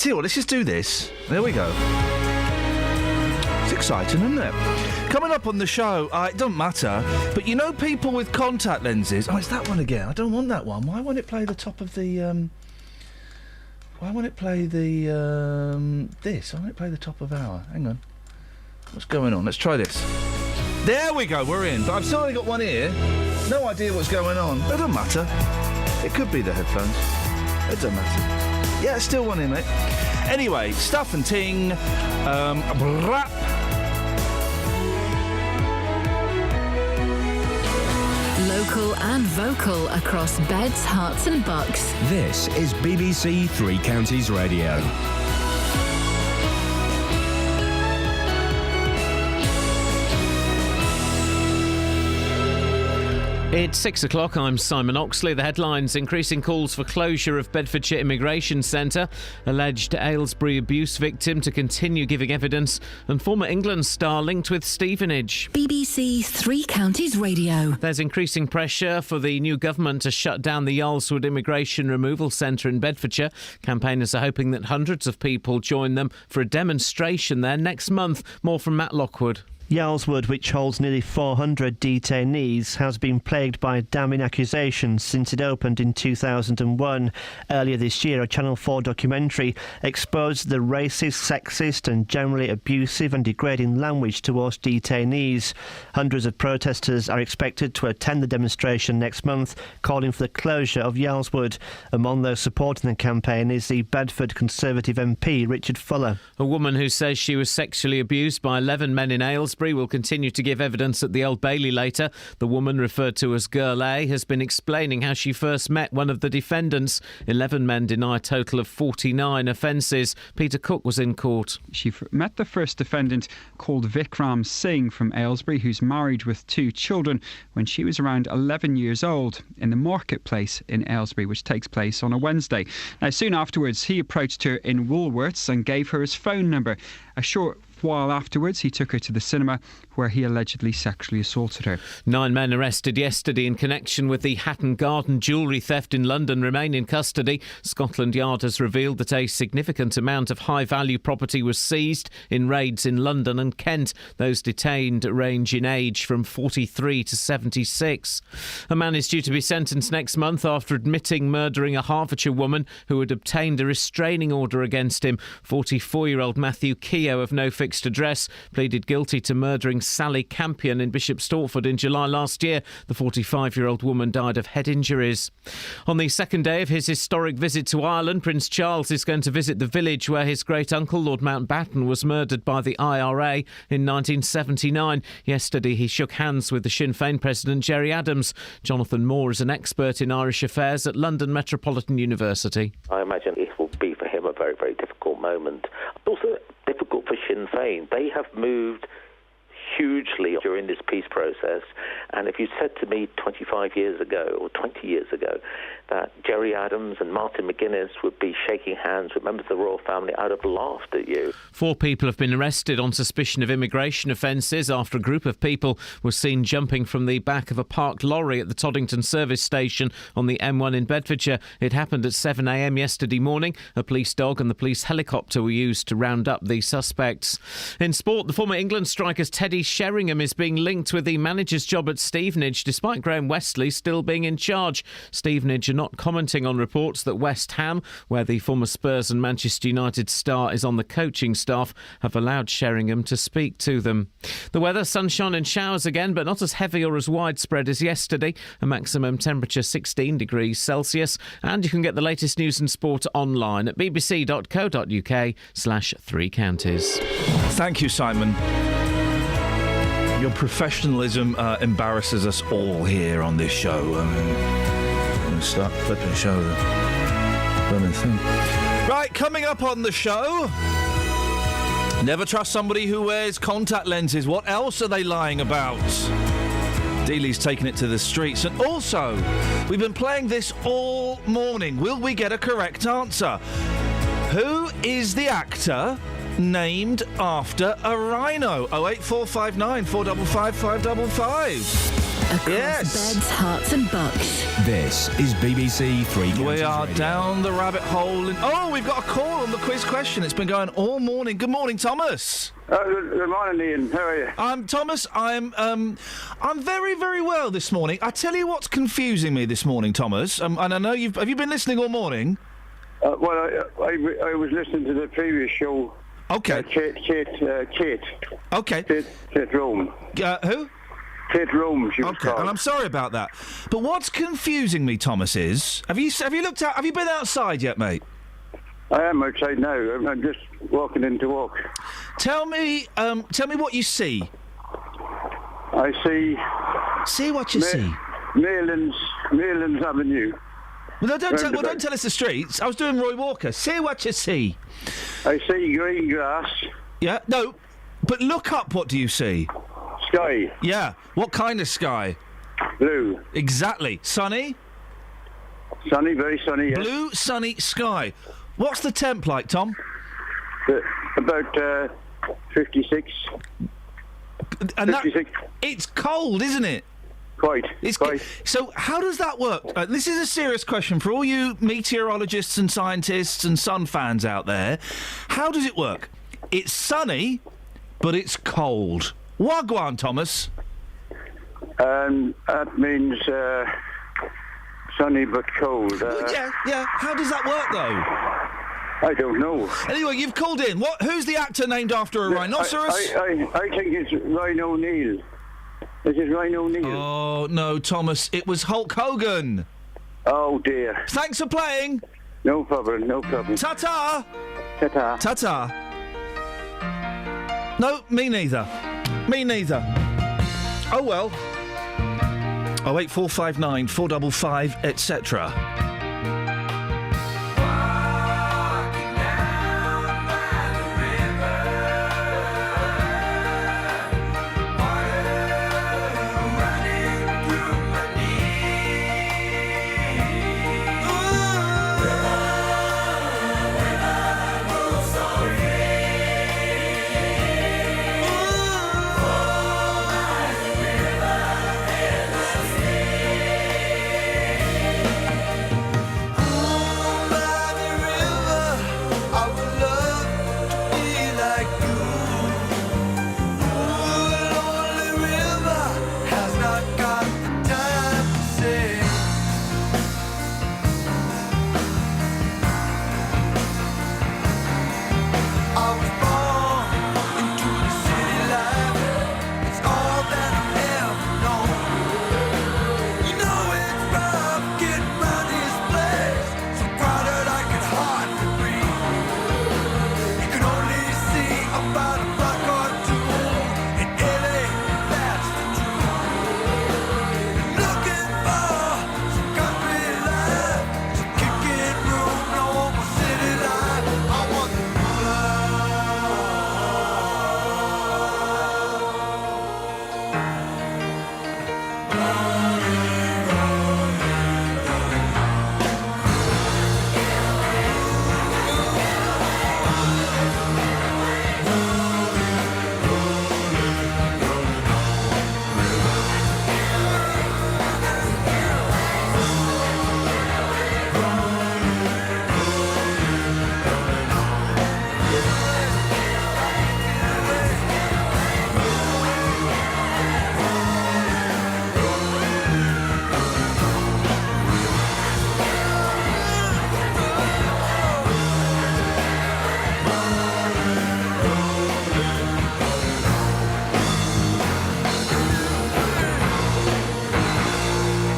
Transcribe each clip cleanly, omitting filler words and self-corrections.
tell you what, let's just do this. There we go. It's exciting, isn't it? Coming up on the show, it doesn't matter, but you know people with contact lenses... Oh, it's that one again. I don't want that one. Why won't it play the top of the... Why won't it play the... this? Why won't it play the top of our... Hang on. What's going on? Let's try this. There we go, we're in. But I've still only got one ear. No idea what's going on. It doesn't matter. It could be the headphones. It doesn't matter. Yeah, still one ear, mate. Anyway, stuff and ting. Rap. Local and vocal across beds, hearts and bucks. This is BBC Three Counties Radio. It's 6 o'clock, I'm Simon Oxley. The headlines: increasing calls for closure of Bedfordshire Immigration Centre, alleged Aylesbury abuse victim to continue giving evidence, and former England star linked with Stevenage. BBC Three Counties Radio. There's increasing pressure for the new government to shut down the Yarlswood Immigration Removal Centre in Bedfordshire. Campaigners are hoping that hundreds of people join them for a demonstration there next month. More from Matt Lockwood. Yarlswood, which holds nearly 400 detainees, has been plagued by damning accusations since it opened in 2001. Earlier this year, a Channel 4 documentary exposed the racist, sexist and generally abusive and degrading language towards detainees. Hundreds of protesters are expected to attend the demonstration next month, calling for the closure of Yarlswood. Among those supporting the campaign is the Bedford Conservative MP, Richard Fuller. A woman who says she was sexually abused by 11 men in Aylesbury will continue to give evidence at the Old Bailey later. The woman, referred to as Girl A, has been explaining how she first met one of the defendants. 11 men deny a total of 49 offences. Peter Cook was in court. She met the first defendant, called Vikram Singh from Aylesbury, who's married with 2 children, when she was around 11 years old in the marketplace in Aylesbury, which takes place on a Wednesday. Now, soon afterwards, he approached her in Woolworths and gave her his phone number. A short while afterwards, he took her to the cinema where he allegedly sexually assaulted her. 9 men arrested yesterday in connection with the Hatton Garden jewellery theft in London remain in custody. Scotland Yard has revealed that a significant amount of high-value property was seized in raids in London and Kent. Those detained range in age from 43 to 76. A man is due to be sentenced next month after admitting murdering a Hertfordshire woman who had obtained a restraining order against him. 44-year-old Matthew Keogh of no fixed address pleaded guilty to murdering Sally Campion in Bishop Stortford in July last year. The 45-year-old woman died of head injuries. On the second day of his historic visit to Ireland, Prince Charles is going to visit the village where his great-uncle, Lord Mountbatten, was murdered by the IRA in 1979. Yesterday, he shook hands with the Sinn Féin president, Gerry Adams. Jonathan Moore is an expert in Irish affairs at London Metropolitan University. I imagine it will be for him a very, very difficult moment. Also difficult for Sinn Féin. They have moved hugely during this peace process, and if you said to me 25 years ago or 20 years ago that Gerry Adams and Martin McGuinness would be shaking hands with members of the royal family, I'd have laughed at you. 4 people have been arrested on suspicion of immigration offences after a group of people was seen jumping from the back of a parked lorry at the Toddington service station on the M1 in Bedfordshire. It happened at 7 a.m. yesterday morning. A police dog and the police helicopter were used to round up the suspects. In sport, the former England striker's Teddy Sheringham is being linked with the manager's job at Stevenage, despite Graham Westley still being in charge. Stevenage are not commenting on reports that West Ham, where the former Spurs and Manchester United star is on the coaching staff, have allowed Sheringham to speak to them. The weather: sunshine and showers again, but not as heavy or as widespread as yesterday. A maximum temperature 16 degrees Celsius. And you can get the latest news and sport online at bbc.co.uk/3 counties. Thank you, Simon. Your professionalism embarrasses us all here on this show. I'm going to start flipping show. Right, coming up on the show, never trust somebody who wears contact lenses. What else are they lying about? Dealey's taking it to the streets. And also, we've been playing this all morning. Will we get a correct answer? Who is the actor named after a rhino? 08459 455 555. across Yes. beds, hearts and bucks. This is BBC Three Counties We are Radio. down the rabbit hole. We've got a call on the quiz question. It's been going all morning. Good morning, Thomas. Good morning, Ian. How are you? I'm Thomas. I'm very, very well this morning. I tell you what's confusing me this morning, Thomas. And I know have you been listening all morning? Well, I was listening to the previous show. Okay. Kate. Okay. Kate Rome. Who? Kate Rome, she was Okay, called. and I'm sorry about that. But what's confusing me, Thomas, is have you looked out? Have you been outside yet, mate? I am outside now. I'm just walking into work. Tell me what you see. I see See what you see. Maylands Avenue. Well, don't tell us the streets. I was doing Roy Walker. See what you see. I see green grass, Yeah. No. But look up. What do you see? sky, Yeah. What kind of sky? blue, Exactly. Sunny. sunny, very sunny. Yes. Blue, sunny sky. What's the temp like, Tom? About 56. And 56. it's cold, isn't it? Quite. So how does that work? This is a serious question for all you meteorologists and scientists and sun fans out there. How does it work? It's sunny, but it's cold. Wagwan, Thomas. That means sunny but cold. Yeah. How does that work, though? I don't know. Anyway, you've called in. Who's the actor named after a rhinoceros? I think it's Ryan O'Neill. Is it Ryan O'Neill? Oh, no, Thomas. It was Hulk Hogan. Oh, dear. Thanks for playing. No problem. Ta-ta. Ta-ta. Ta-ta. No, me neither. Oh, well. 08459 455, etc.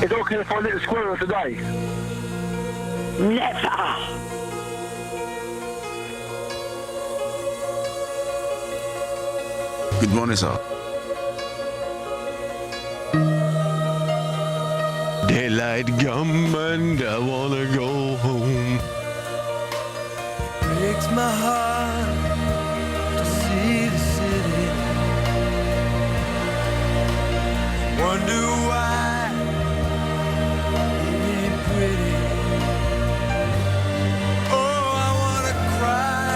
It's okay for a little squirrel to die. Never. Good morning, sir. Daylight come and I wanna go home. Breaks my heart to see the city. Wonder why it ain't pretty. Oh, I wanna cry,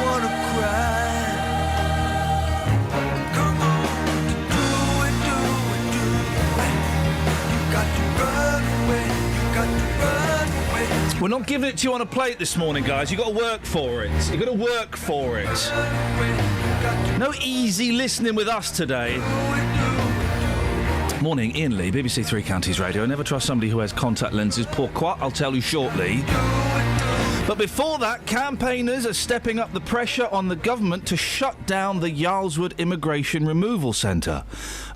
wanna cry. Come on, do it, not giving it to you on a plate this morning, guys. You've got to work for it. You've got to work for it. No easy listening with us today. Morning, Iain Lee, BBC Three Counties Radio. Never trust somebody who has contact lenses. Pourquoi? I'll tell you shortly. But before that, campaigners are stepping up the pressure on the government to shut down the Yarlswood Immigration Removal Centre.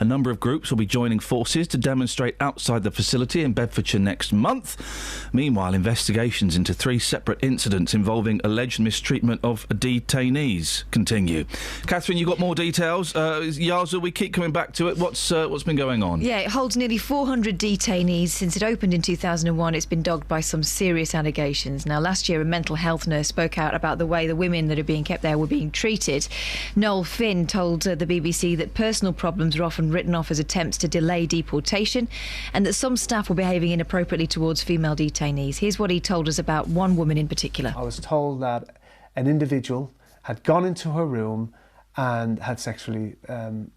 A number of groups will be joining forces to demonstrate outside the facility in Bedfordshire next month. Meanwhile, investigations into 3 separate incidents involving alleged mistreatment of detainees continue. Catherine, you got more details? Yarlswood, we keep coming back to it. What's been going on? Yeah, it holds nearly 400 detainees. Since it opened in 2001, it's been dogged by some serious allegations. Now, last year, a mental health nurse spoke out about the way the women that are being kept there were being treated. Noel Finn told the BBC that personal problems are often written off as attempts to delay deportation and that some staff were behaving inappropriately towards female detainees. Here's what he told us about one woman in particular. I was told that an individual had gone into her room and had sexually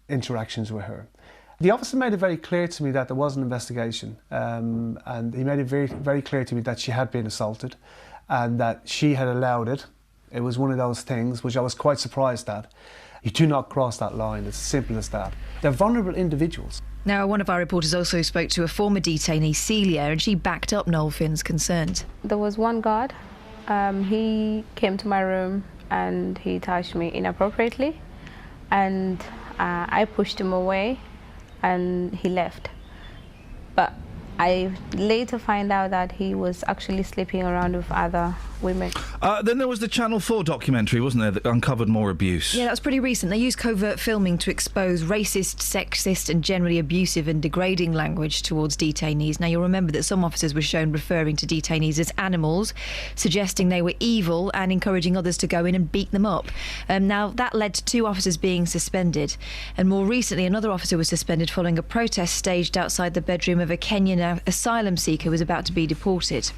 interactions with her. The officer made it very clear to me that there was an investigation, and he made it very, very clear to me that she had been assaulted and that she had allowed it. It was one of those things which I was quite surprised at. You do not cross that line, it's as simple as that. They're vulnerable individuals. Now, one of our reporters also spoke to a former detainee, Celia, and she backed up Noel Finn's concerns. There was one guard, he came to my room and he touched me inappropriately, and I pushed him away and he left. But I later find out that he was actually sleeping around with other women. Then there was the Channel 4 documentary, wasn't there, that uncovered more abuse? Yeah, that was pretty recent. They used covert filming to expose racist, sexist and generally abusive and degrading language towards detainees. Now, you'll remember that some officers were shown referring to detainees as animals, suggesting they were evil and encouraging others to go in and beat them up. Now, that led to 2 officers being suspended. And more recently, another officer was suspended following a protest staged outside the bedroom of a Kenyan asylum seeker who was about to be deported.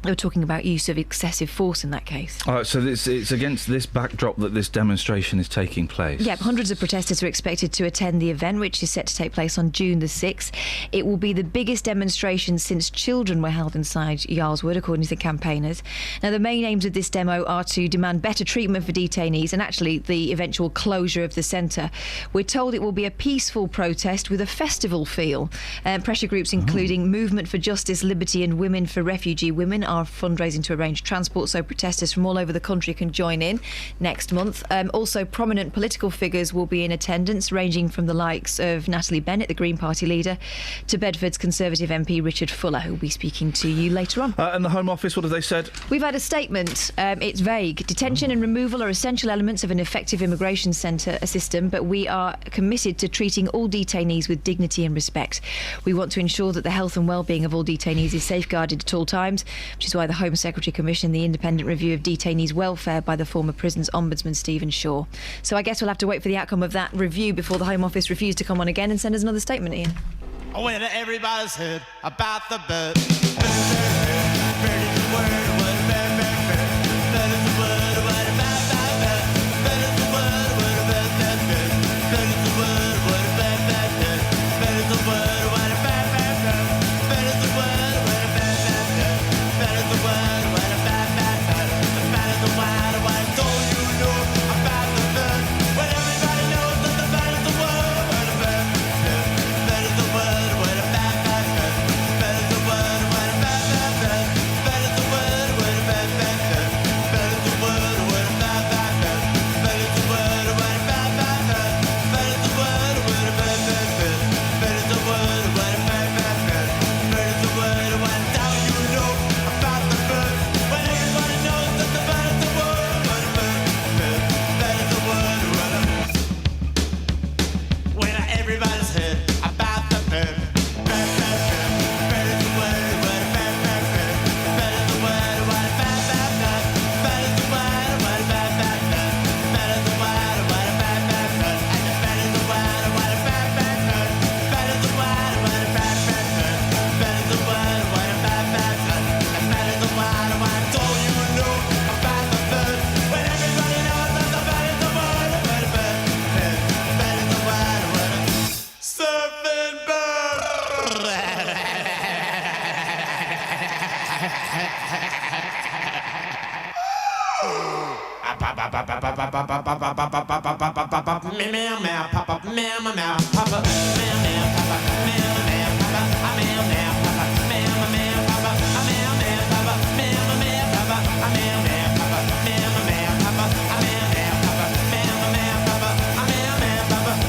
They were talking about use of excessive force in that case. All right, so it's against this backdrop that this demonstration is taking place? Yeah, hundreds of protesters are expected to attend the event, which is set to take place on June the 6th. It will be the biggest demonstration since children were held inside Yarlswood, according to the campaigners. Now, the main aims of this demo are to demand better treatment for detainees and actually the eventual closure of the centre. We're told it will be a peaceful protest with a festival feel. Pressure groups including Movement for Justice, Liberty and Women for Refugee Women are fundraising to arrange transport so protesters from all over the country can join in next month. Also, prominent political figures will be in attendance, ranging from the likes of Natalie Bennett, the Green Party leader, to Bedford's Conservative MP Richard Fuller, who will be speaking to you later on. And the Home Office, what have they said? We've had a statement. It's vague. Detention and removal are essential elements of an effective immigration centre system, but we are committed to treating all detainees with dignity and respect. We want to ensure that the health and well-being of all detainees is safeguarded at all times, which is why the Home Secretary commissioned the independent review of detainees' welfare by the former Prisons Ombudsman Stephen Shaw. So I guess we'll have to wait for the outcome of that review before the Home Office refuse to come on again and send us another statement, Iain. When everybody's heard about the bird.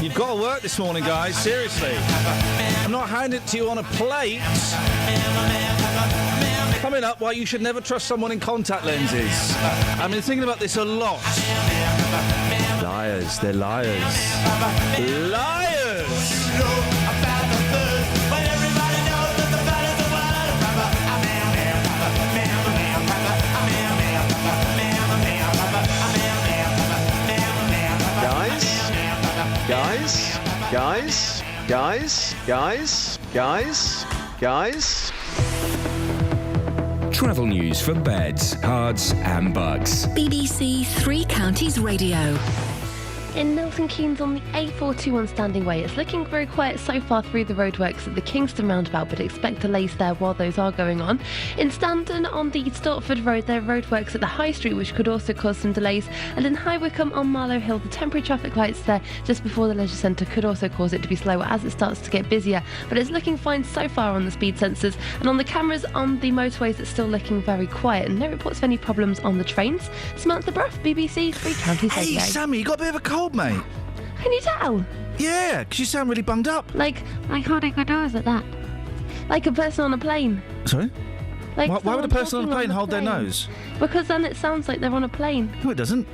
You've got to work this morning, guys, seriously. I'm not handing it to you on a plate. Coming up, why you should never trust someone in contact lenses. I've been thinking about this a lot. Liars, they're liars. Liars! Guys. Travel news for beds, cards and bugs. BBC Three Counties Radio. In Milton Keynes on the A421 Standing Way, it's looking very quiet so far through the roadworks at the Kingston roundabout, but expect delays there while those are going on. In Standon on the Stortford Road, there are roadworks at the High Street, which could also cause some delays. And in High Wycombe on Marlow Hill, the temporary traffic lights there just before the leisure centre could also cause it to be slower as it starts to get busier. But it's looking fine so far on the speed sensors. And on the cameras on the motorways, it's still looking very quiet. And no reports of any problems on the trains. Samantha Bruff, BBC Three Counties Radio. Hey, Sammy, you got a bit of a cold, mate. Can you tell? Yeah, because you sound really bunged up. Like holding my nose at that. Like a person on a plane. Sorry? Like Why would a person on a plane hold their nose? Because then it sounds like they're on a plane. No, it doesn't.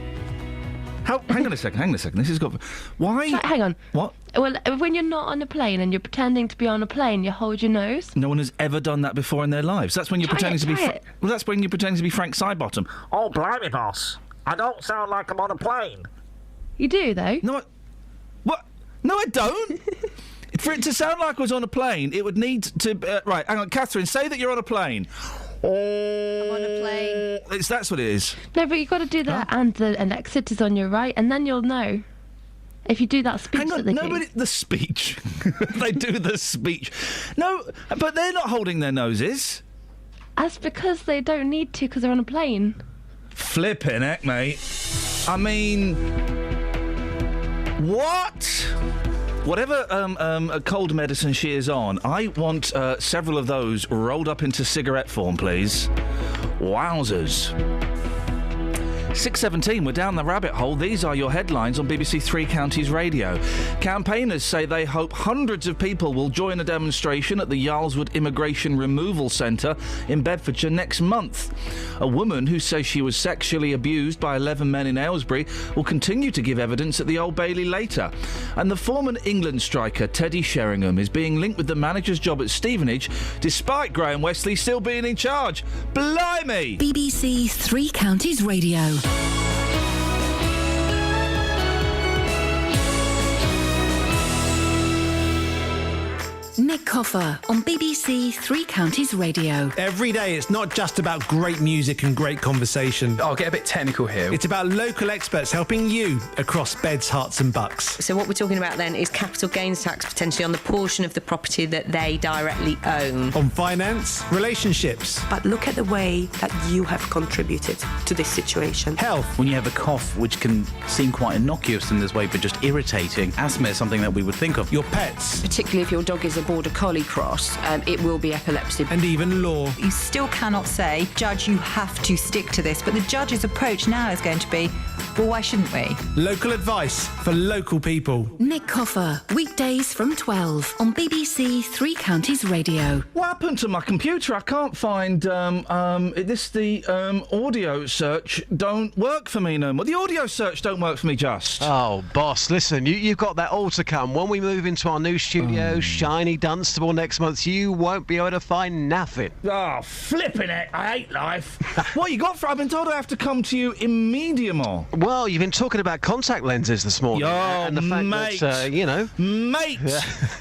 Hang on a second. This has got... Why? Hang on. What? Well, when you're not on a plane and you're pretending to be on a plane, you hold your nose. No one has ever done that before in their lives. That's when you're pretending to be... Well, that's when you're pretending to be Frank Sidebottom. Oh, blimey, boss. I don't sound like I'm on a plane. You do, though. No, what? No, I don't. For it to sound like I was on a plane, it would need to... right, hang on, Catherine, say that you're on a plane. I'm on a plane. That's what it is. No, but you've got to do that, and the exit is on your right, and then you'll know. If you do that speech Hang on, that they do. the speech. They do the speech. No, but they're not holding their noses. That's because they don't need to, because they're on a plane. Flippin' heck, mate. I mean... What? Whatever cold medicine she is on, I want several of those rolled up into cigarette form, please. Wowzers. 6:17, we're down the rabbit hole. These are your headlines on BBC Three Counties Radio. Campaigners say they hope hundreds of people will join a demonstration at the Yarlswood Immigration Removal Centre in Bedfordshire next month. A woman who says she was sexually abused by 11 men in Aylesbury will continue to give evidence at the Old Bailey later. And the former England striker Teddy Sheringham is being linked with the manager's job at Stevenage despite Graham Westley still being in charge. Blimey! BBC Three Counties Radio. Nick Coffer on BBC Three Counties Radio. Every day it's not just about great music and great conversation. I'll get a bit technical here. It's about local experts helping you across beds, hearts and bucks. So what we're talking about then is capital gains tax potentially on the portion of the property that they directly own. On finance, relationships. But look at the way that you have contributed to this situation. Health. When you have a cough, which can seem quite innocuous in this way, but just irritating, asthma is something that we would think of. Your pets. Particularly if your dog is a border collie cross, it will be epilepsy. And even law. You still cannot say, Judge, you have to stick to this. But the judge's approach now is going to be, well, why shouldn't we? Local advice for local people. Nick Coffer, weekdays from 12 on BBC Three Counties Radio. What happened to my computer? I can't find the audio search don't work for me no more. The audio search don't work for me, just. Oh, boss, listen, you've got that all to come. When we move into our new studio, shiny Dunstable next month, you won't be able to find nothing. Oh, flipping it. I hate life. What you got for... I've been told I have to come to you immediately. Well, you've been talking about contact lenses this morning. And the fact mate. that, Mate,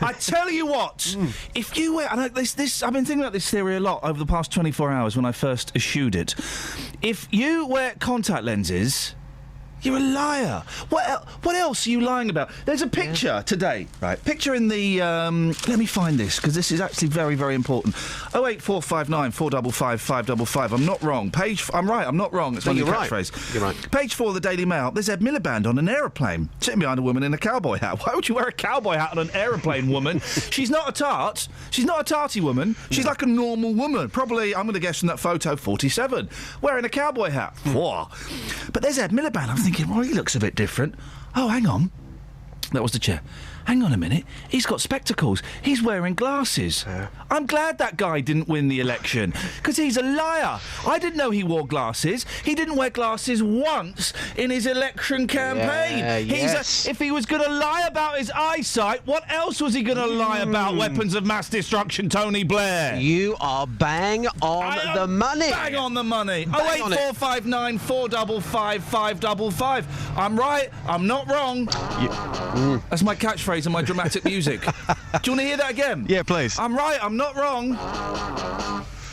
I tell you what, if you wear... I've been thinking about this theory a lot over the past 24 hours when I first eschewed it. If you wear contact lenses, You're a liar. What else are you lying about? There's a picture today, right? Picture in the... let me find this, because this is actually very, very important. 08459 455 555. I'm not wrong. I'm right, I'm not wrong. It's my new catchphrase. You're right. Page 4 of the Daily Mail. There's Ed Miliband on an aeroplane, sitting behind a woman in a cowboy hat. Why would you wear a cowboy hat on an aeroplane, woman? She's not a tart. She's not a tarty woman. She's like a normal woman. Probably, I'm going to guess from that photo, 47. Wearing a cowboy hat. Whoa. But there's Ed Miliband. I'm thinking, well, he looks a bit different. Oh, hang on. That was the chair. Hang on a minute. He's got spectacles. He's wearing glasses. I'm glad that guy didn't win the election, because he's a liar. I didn't know he wore glasses. He didn't wear glasses once in his election campaign. If he was going to lie about his eyesight, what else was he going to lie about? Weapons of mass destruction, Tony Blair. You are bang on the money. Bang on the money. 08459 455 555. I'm right. I'm not wrong. That's my catchphrase and my dramatic music. Do you want to hear that again? Yeah, please. I'm right, I'm not wrong.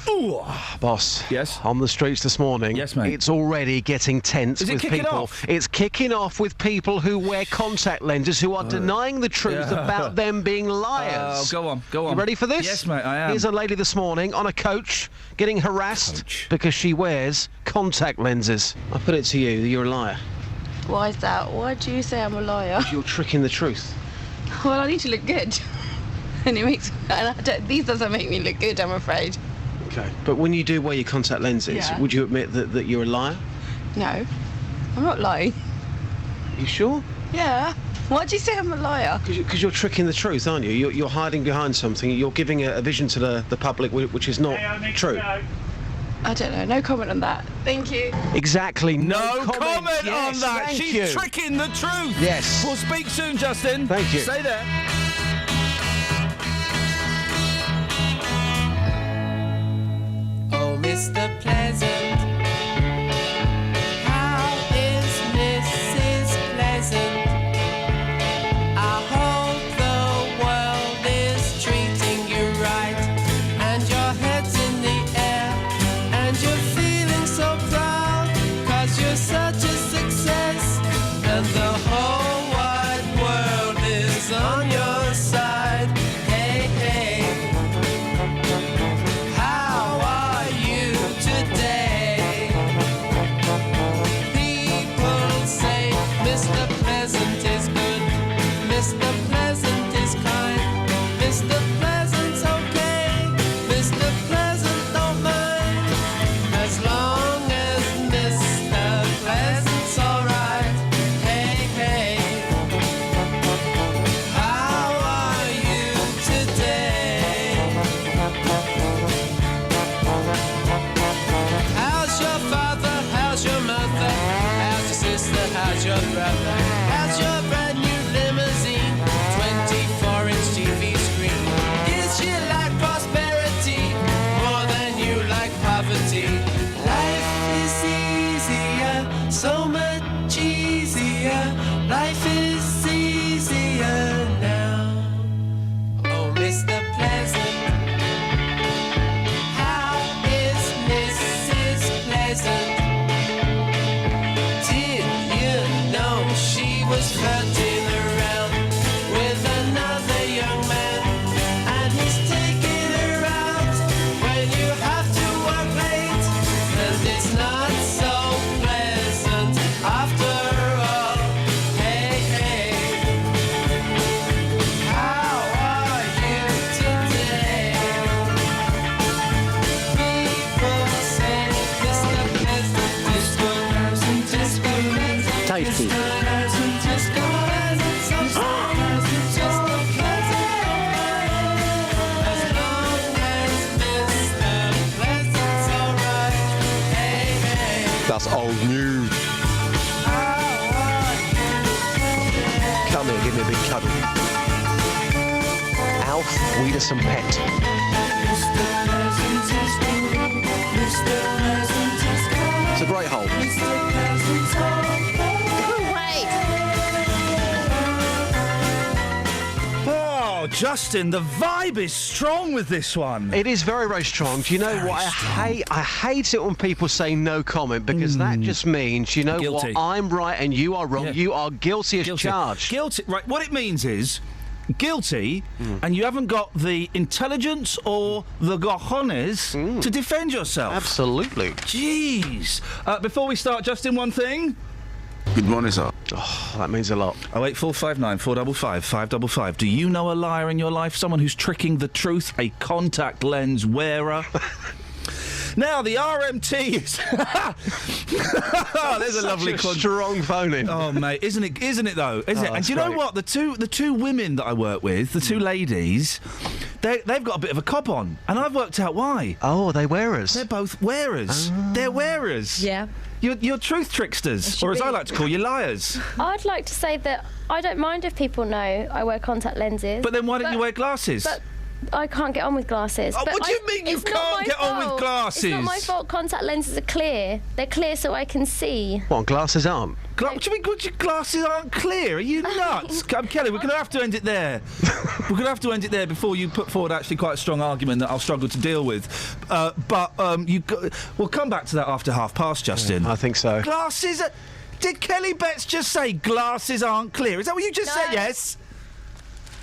Ooh. Boss. Yes? On the streets this morning. Yes, mate. It's already getting tense Is it with kicking people. off? It's kicking off with people who wear contact lenses who are denying the truth about them being liars. Go on. You ready for this? Yes, mate, I am. Here's a lady this morning on a coach getting harassed because she wears contact lenses. I put it to you, you're a liar. Why is that? Why do you say I'm a liar? You're tricking the truth. Well, I need to look good. And these doesn't make me look good, I'm afraid. Okay. But when you do wear your contact lenses, would you admit that you're a liar? No. I'm not lying. You sure? Yeah. Why do you say I'm a liar? Because you're tricking the truth, aren't you? You're hiding behind something. You're giving a vision to the public which is not true. I don't know. No comment on that. Thank you. Exactly. No comment Yes, on that. thank She's you. tricking the truth. Yes. We'll speak soon, Justin. Thank you. Stay there. Oh, Mr. Pleasant, how is Mrs. Pleasant? I hope the world is treating you right, and your head's in the air, and you're feeling so proud, 'cause you're such a success, and the whole wide world is on your side. Hey, hey. How are you today? People say Mr. Pleasant is good, Mr. Pleasant is kind, Mr. Pleasant's okay, Mr. Pleasant don't mind, as long as Mr. Pleasant's alright. Hey, hey. How are you today? How's your father? How's your mother? How's your sister? How's your brother? How's your brand new limousine? 24-inch TV screen. Is you like prosperity more than you like poverty? Life is easier, so much easier. Life is easier now. Oh, Mr. Pleasant, how is Mrs. Pleasant? Did you know she was flirting around with another young man? And he's taking her out when you have to work late, and it's not so pleasant after all. Hey, hey. How are you today? People say Mr. Pleasant is good, just good, Tasty. just good, so pleasant, just a pleasant, as long as Mr. Pleasant's alright. Hey, hey. That's old news. Come here, give me a big cuddle. Alf, weed us some pet. Mr. Pleasant is good, Mr. Pleasant is good. It's a great hole. Mr. Pleasant's Oh, Justin, the vibe is strong with this one. It is very, very strong. Do you know what I hate? I hate it when people say no comment, because that just means, you know Guilty. what, I'm right and you are wrong. Yeah. You are guilty as charged. Guilty. Right, what it means is guilty, and you haven't got the intelligence or the cojones to defend yourself. Absolutely. Jeez. Before we start, Justin, one thing. Good morning, sir. Oh, that means a lot. 08459 455 555. Do you know a liar in your life? Someone who's tricking the truth? A contact lens wearer? Now, the RMT is... There's a lovely... strong phone in. Oh, mate, isn't it, though? Isn't it? And do you know what? The two women that I work with, the two ladies, they've got a bit of a cop on, and I've worked out why. Oh, are they wearers? They're both wearers. They're wearers. Yeah. You're truth tricksters, or as I like to call you, liars. I'd like to say that I don't mind if people know I wear contact lenses. But then why don't you wear glasses? But I can't get on with glasses. Oh, But what do you mean you it's not can't my get on with fault. glasses? It's not my fault. Contact lenses are clear. They're clear so I can see. What, glasses aren't? What do you mean your glasses aren't clear? Are you nuts? Kelly, we're going to have to end it there. We're going to have to end it there before you put forward actually quite a strong argument that I'll struggle to deal with. We'll come back to that after past, Justin. I think so. Glasses... Did Kelly Betts just say glasses aren't clear? Is that what you just said, yes?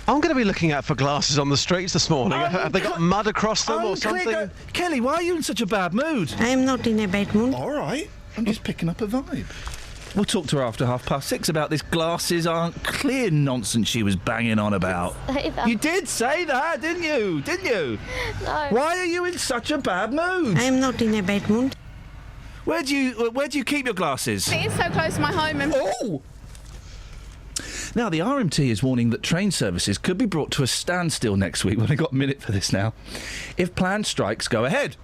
I'm going to be looking out for glasses on the streets this morning. Have they got mud across them or something? Kelly, why are you in such a bad mood? I'm not in a bad mood. All right. I'm just picking up a vibe. We'll talk to her after 6:30 about this glasses aren't clear nonsense she was banging on about. Say that. You did say that, didn't you? Didn't you? No. Why are you in such a bad mood? I'm not in a bad mood. Where do you keep your glasses? It is so close to my home. And oh! Now, the RMT is warning that train services could be brought to a standstill next week. Well, I've got a minute for this now. If planned strikes go ahead.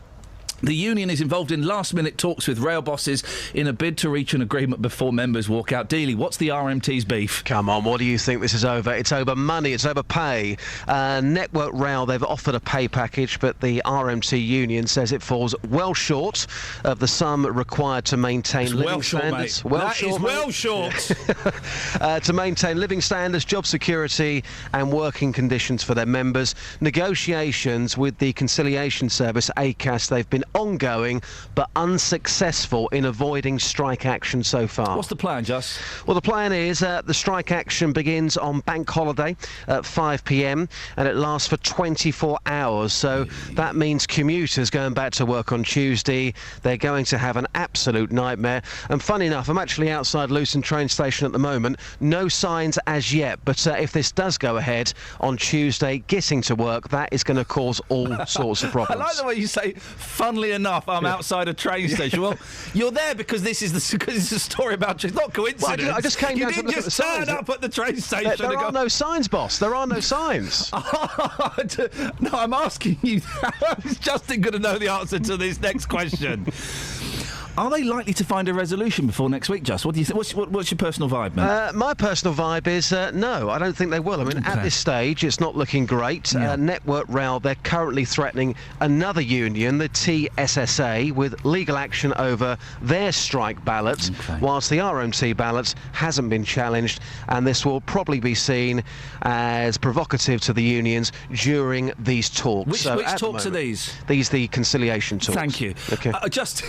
The union is involved in last-minute talks with rail bosses in a bid to reach an agreement before members walk out. Dealey, what's the RMT's beef? Come on, what do you think this is over? It's over money, it's over pay. Network Rail, they've offered a pay package, but the RMT union says it falls well short of the sum required to maintain living standards. Well short. To maintain living standards, job security and working conditions for their members. Negotiations with the conciliation service, ACAS, they've been ongoing but unsuccessful in avoiding strike action so far. What's the plan, Just? Well, the plan is the strike action begins on bank holiday at 5 p.m. and it lasts for 24 hours. So that means commuters going back to work on Tuesday, they're going to have an absolute nightmare. And funny enough, I'm actually outside Luton train station at the moment. No signs as yet, but if this does go ahead on Tuesday, getting to work, that is going to cause all sorts of problems. I like the way you say, funnily enough, I'm outside a train station. Well, you're there because this is a story about you. It's not coincidence. Well, I just came down to didn't look at just the turn signs. up at the train station. There are no signs, boss. There are no signs. No, I'm asking you. Is Justin going to know the answer to this next question? Are they likely to find a resolution before next week, Just? What do you think? What's your personal vibe, mate? My personal vibe is no, I don't think they will. I mean, at this stage, it's not looking great. Network Rail, they're currently threatening another union, the TSSA, with legal action over their strike ballot, whilst the RMT ballot hasn't been challenged, and this will probably be seen as provocative to the unions during these talks. Which talks are these? These the conciliation talks. Thank you. Okay. Just...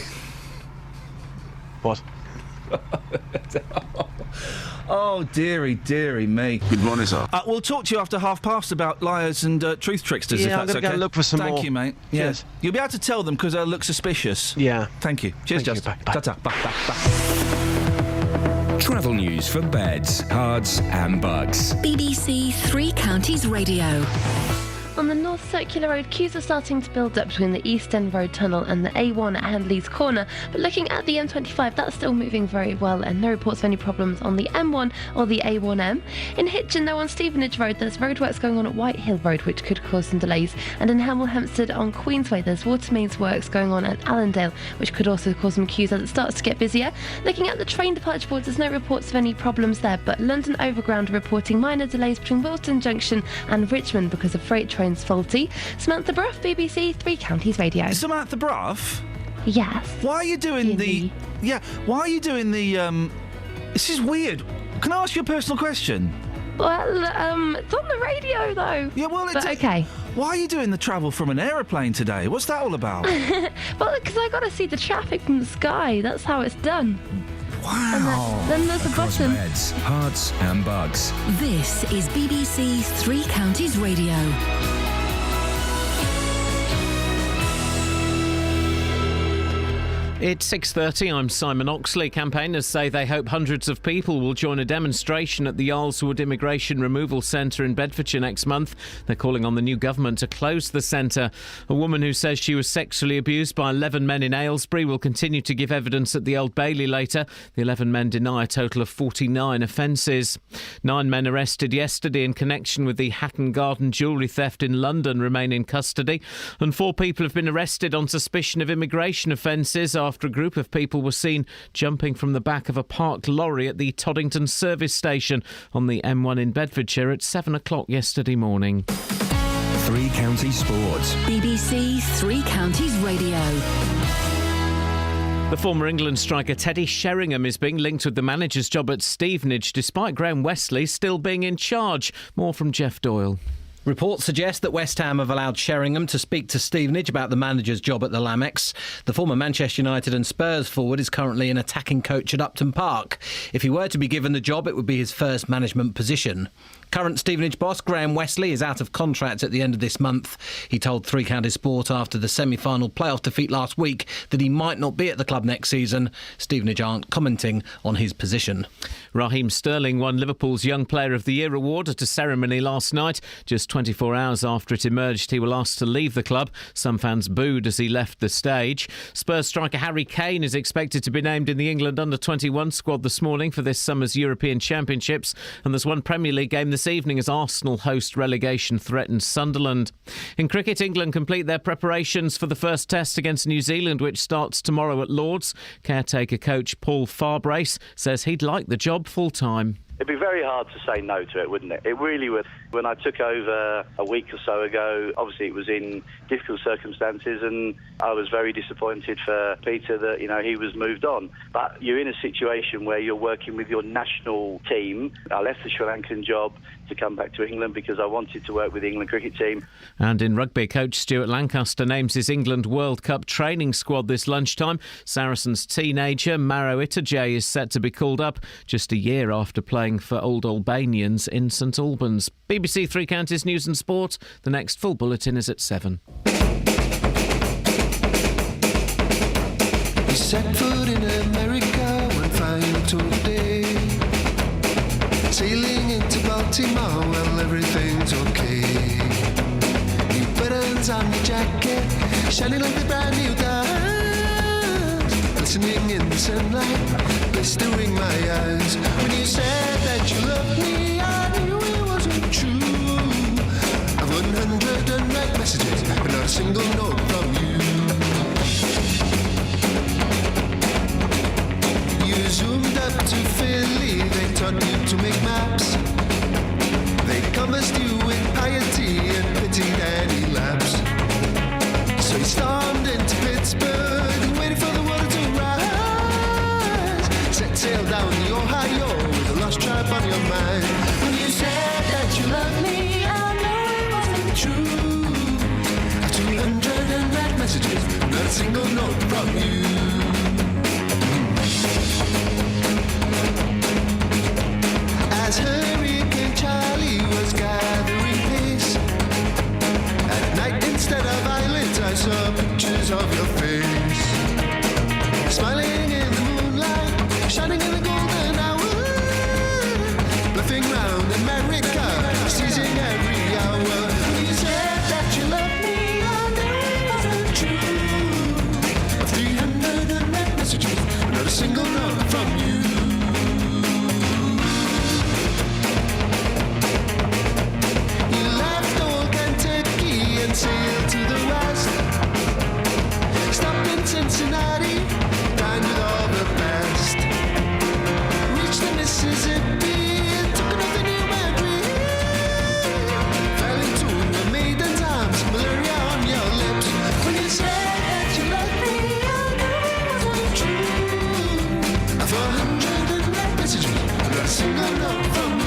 What? Oh, dearie me. Good morning, sir. We'll talk to you after 5:30 about liars and truth tricksters, if Yeah, I'm that's going to okay. go look for some more. Thank you, mate. Cheers. Yeah. You'll be able to tell them because they'll look suspicious. Yeah. Thank you. Cheers, Thank you. Justin. Bye. Ta-ta. Bye. Travel news for beds, cards and bugs. BBC Three Counties Radio. On the North Circular Road, queues are starting to build up between the East End Road Tunnel and the A1 at Handley's Corner, but looking at the M25, that's still moving very well and no reports of any problems on the M1 or the A1M. In Hitchin, though, on Stevenage Road, there's roadworks going on at Whitehill Road, which could cause some delays, and in Hemel Hempstead on Queensway, there's water mains works going on at Allendale, which could also cause some queues as it starts to get busier. Looking at the train departure boards, there's no reports of any problems there, but London Overground are reporting minor delays between Wilton Junction and Richmond because of freight trains faulty. Samantha Bruff, BBC Three Counties Radio. Samantha Bruff? Yes. Why are you doing Why are you doing the... This is weird. Can I ask you a personal question? Well, it's on the radio though. Yeah, well, but okay. Why are you doing the travel from an aeroplane today? What's that all about? Well, because I got to see the traffic from the sky. That's how it's done. Wow. And then there's a Across button. beds, hearts and bugs. This is BBC Three Counties Radio. It's 6:30. I'm Simon Oxley. Campaigners say they hope hundreds of people will join a demonstration at the Islewood Immigration Removal Centre in Bedfordshire next month. They're calling on the new government to close the centre. A woman who says she was sexually abused by 11 men in Aylesbury will continue to give evidence at the Old Bailey later. The 11 men deny a total of 49 offences. 9 men arrested yesterday in connection with the Hatton Garden jewellery theft in London remain in custody, and 4 people have been arrested on suspicion of immigration offences after a group of people were seen jumping from the back of a parked lorry at the Toddington service station on the M1 in Bedfordshire at 7 o'clock yesterday morning. Three Counties Sports. BBC Three Counties Radio. The former England striker Teddy Sheringham is being linked with the manager's job at Stevenage, despite Graham Westley still being in charge. More from Jeff Doyle. Reports suggest that West Ham have allowed Sheringham to speak to Stevenage about the manager's job at the Lamex. The former Manchester United and Spurs forward is currently an attacking coach at Upton Park. If he were to be given the job, it would be his first management position. Current Stevenage boss Graham Westley is out of contract at the end of this month. He told Three Counties Sport after the semi-final playoff defeat last week that he might not be at the club next season. Stevenage aren't commenting on his position. Raheem Sterling won Liverpool's Young Player of the Year award at a ceremony last night. Just 24 hours after it emerged he was asked to leave the club. Some fans booed as he left the stage. Spurs striker Harry Kane is expected to be named in the England under-21 squad this morning for this summer's European Championships. And there's one Premier League game this evening as Arsenal host relegation threatens Sunderland. In cricket, England complete their preparations for the first test against New Zealand, which starts tomorrow at Lord's. Caretaker coach Paul Farbrace says he'd like the job full-time. It'd be very hard to say no to it, wouldn't it? It really would. When I took over a week or so ago, obviously it was in difficult circumstances, and I was very disappointed for Peter that, he was moved on. But you're in a situation where you're working with your national team. I left the Sri Lankan job to come back to England because I wanted to work with the England cricket team. And in rugby, coach Stuart Lancaster names his England World Cup training squad this lunchtime. Saracens teenager Maro Itoje is set to be called up just a year after playing for Old Albanians in St Albans. BBC Three Counties News and Sport. The next full bulletin is at 7. We set foot in America one fine October day, sailing into Baltimore, well everything's okay. New buttons on your jacket, shining like the brand new diamonds, glistening in the sunlight, blistering my eyes. When you said that you loved me, I knew it wasn't true. I've 100 unread messages, but not a single note from you. You zoomed up to Philly, they taught you to make maps. They conversed you with piety and pitied any lapse. So you stormed into Pittsburgh and waited for the water to rise. Set sail down the Ohio with a lost tribe on your mind. When you said that you loved me, I know it wasn't true. 200 unread messages, not a single note from you. As Hurricane Charlie was gathering pace, at night instead of eyelids I saw pictures of your face, smiling in the moonlight, shining in the golden hour, bluffing round America, seizing every hour. You said that you loved me, I knew it wasn't true. Of 300 unread messages, not a single note from you. Sail to the west, stopped in Cincinnati, dined with all the best, reached the Mississippi, took another new Madrid, fell into the maiden's arms, malaria on your lips. When you said that you loved me, I knew it wasn't true. 400 unread messages, not a single note from you.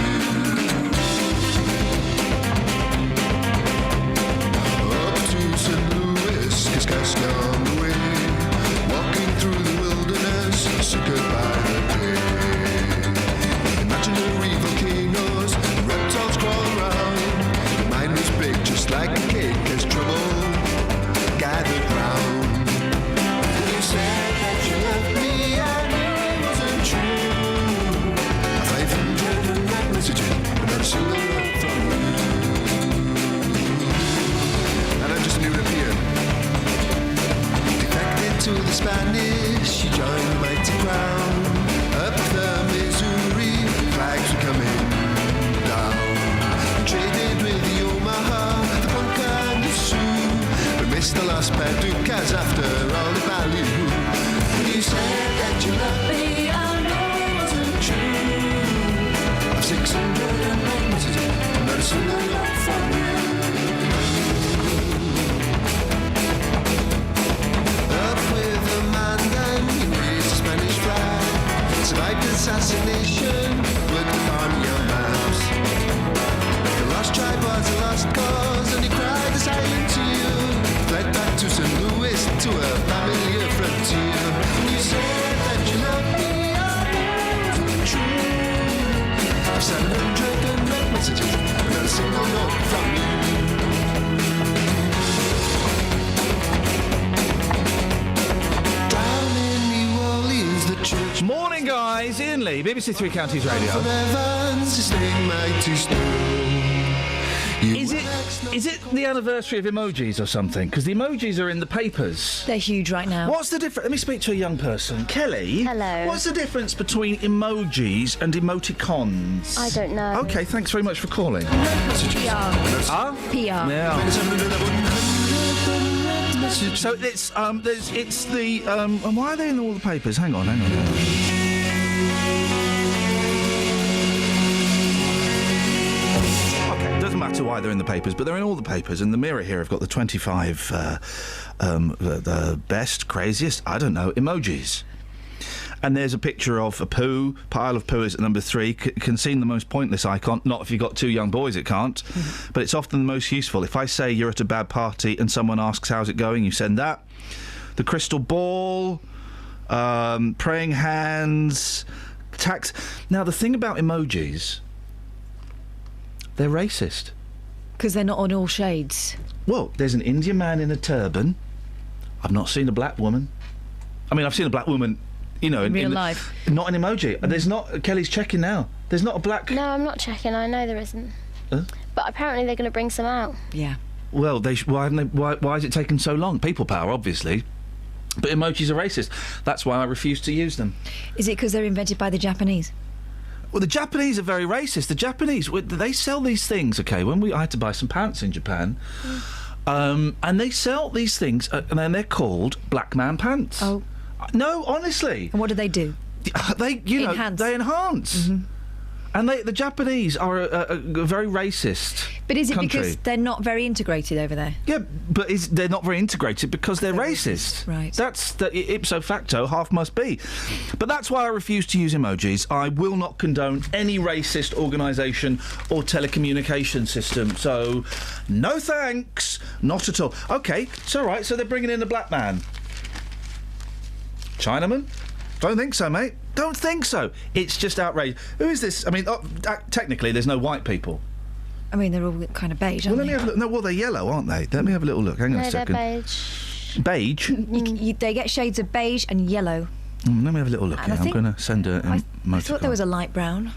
assassination worked upon your maps. The lost tribe was a lost cause, and he cried as I into you. Fled back to St. Louis, to a familiar frontier. And you said that you loved me, I won't true. I've sent 100 unread messages, but not a single note from you. Down in New Orleans, the church. Morning, guys. Iain Lee, BBC Three Counties Radio. Is it the anniversary of emojis or something? Because the emojis are in the papers. They're huge right now. What's the difference? Let me speak to a young person. Kelly? Hello. What's the difference between emojis and emoticons? I don't know. OK, thanks very much for calling. PR. Huh? PR. Yeah. So it's the and why are they in all the papers? Hang on. Okay, doesn't matter why they're in the papers, but they're in all the papers. And the Mirror here have got the 25 the best, craziest, I don't know, emojis. And there's a picture of a pile of poo is at number 3. Can seem the most pointless icon. Not if you've got 2 young boys, it can't. But it's often the most useful. If I say you're at a bad party and someone asks how's it going, you send that. The crystal ball, praying hands, tax. Now, the thing about emojis, they're racist. Because they're not on all shades. Well, there's an Indian man in a turban. I've not seen a black woman. I mean, I've seen a black woman... You know, in real life. Not an emoji. There's not... Kelly's checking now. There's not a black... No, I'm not checking. I know there isn't. Huh? But apparently they're going to bring some out. Yeah. Well, why is it taking so long? People power, obviously. But emojis are racist. That's why I refuse to use them. Is it because they're invented by the Japanese? Well, the Japanese are very racist. The Japanese, they sell these things, OK? I had to buy some pants in Japan. And they sell these things, and then they're called black man pants. Oh. No, honestly. And what do? They enhance. They enhance. Mm-hmm. And the Japanese are a very racist But is it country. because they're not very integrated over there? Yeah, but they're not very integrated because they're racist. Right. That's ipso facto, half must be. But that's why I refuse to use emojis. I will not condone any racist organisation or telecommunication system. So, no thanks. Not at all. OK, it's all right. So they're bringing in a black man. Chinaman? Don't think so, mate. Don't think so. It's just outrageous. Who is this? I mean, technically, there's no white people. I mean, they're all kind of beige, aren't Let me have a look. No, well, they're yellow, aren't they? Let me have a little look. Hang on a second. They're beige. Beige? They get shades of beige and yellow. Let me have a little look here. I'm going to send a emoticon. I thought there was a light brown.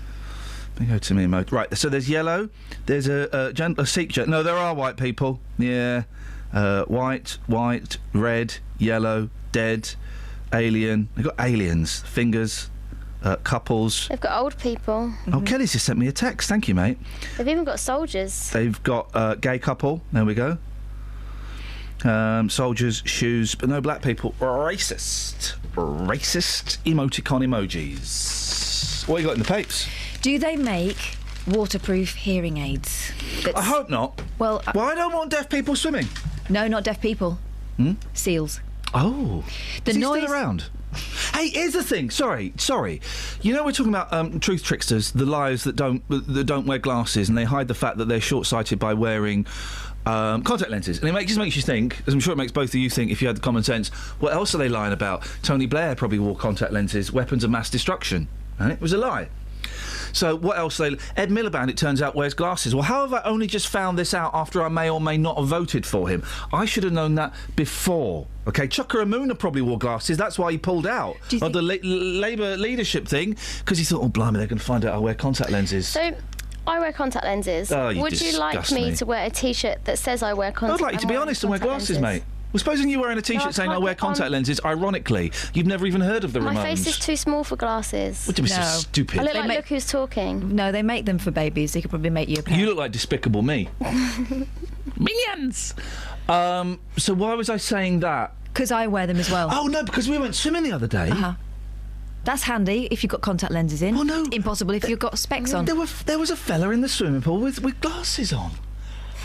Let me go to me emoji. Right, so there's yellow. There's a Sikh. No, there are white people. Yeah. White, red, yellow, dead... Alien. They've got aliens, fingers, couples. They've got old people. Oh, Kelly's just sent me a text. Thank you, mate. They've even got soldiers. They've got gay couple. There we go. Soldiers, shoes, but no black people. Racist emoticon emojis. What you got in the papes? Do they make waterproof hearing aids? I hope not. Well, I don't want deaf people swimming. No, not deaf people. Seals. Oh, is he still around? Hey, here's the thing. Sorry. You know, we're talking about truth tricksters, the liars that don't wear glasses, and they hide the fact that they're short-sighted by wearing contact lenses. And it just makes you think, as I'm sure it makes both of you think, if you had the common sense, what else are they lying about? Tony Blair probably wore contact lenses, weapons of mass destruction. Right? It was a lie. So what else? Ed Miliband, it turns out, wears glasses. Well, how have I only just found this out after I may or may not have voted for him? I should have known that before. OK, Chuka Umunna probably wore glasses. That's why he pulled out of the Labour leadership thing, because he thought, oh, blimey, they're going to find out I wear contact lenses. So, I wear contact lenses. Oh, Would you like me to wear a T-shirt that says I wear contact lenses? I'd like you to be honest and wear glasses, mate. Well, supposing you're wearing a T-shirt saying I wear contact lenses, ironically, you've never even heard of the Ramones. My face is too small for glasses. What do you mean, so stupid? I look like Look Who's Talking. No, they make them for babies. They could probably make you a pair. You look like Despicable Me. Minions! So why was I saying that? Because I wear them as well. Oh, no, because we went swimming the other day. Uh-huh. That's handy if you've got contact lenses in. Oh, no. Impossible if you've got specs on. There was a fella in the swimming pool with glasses on.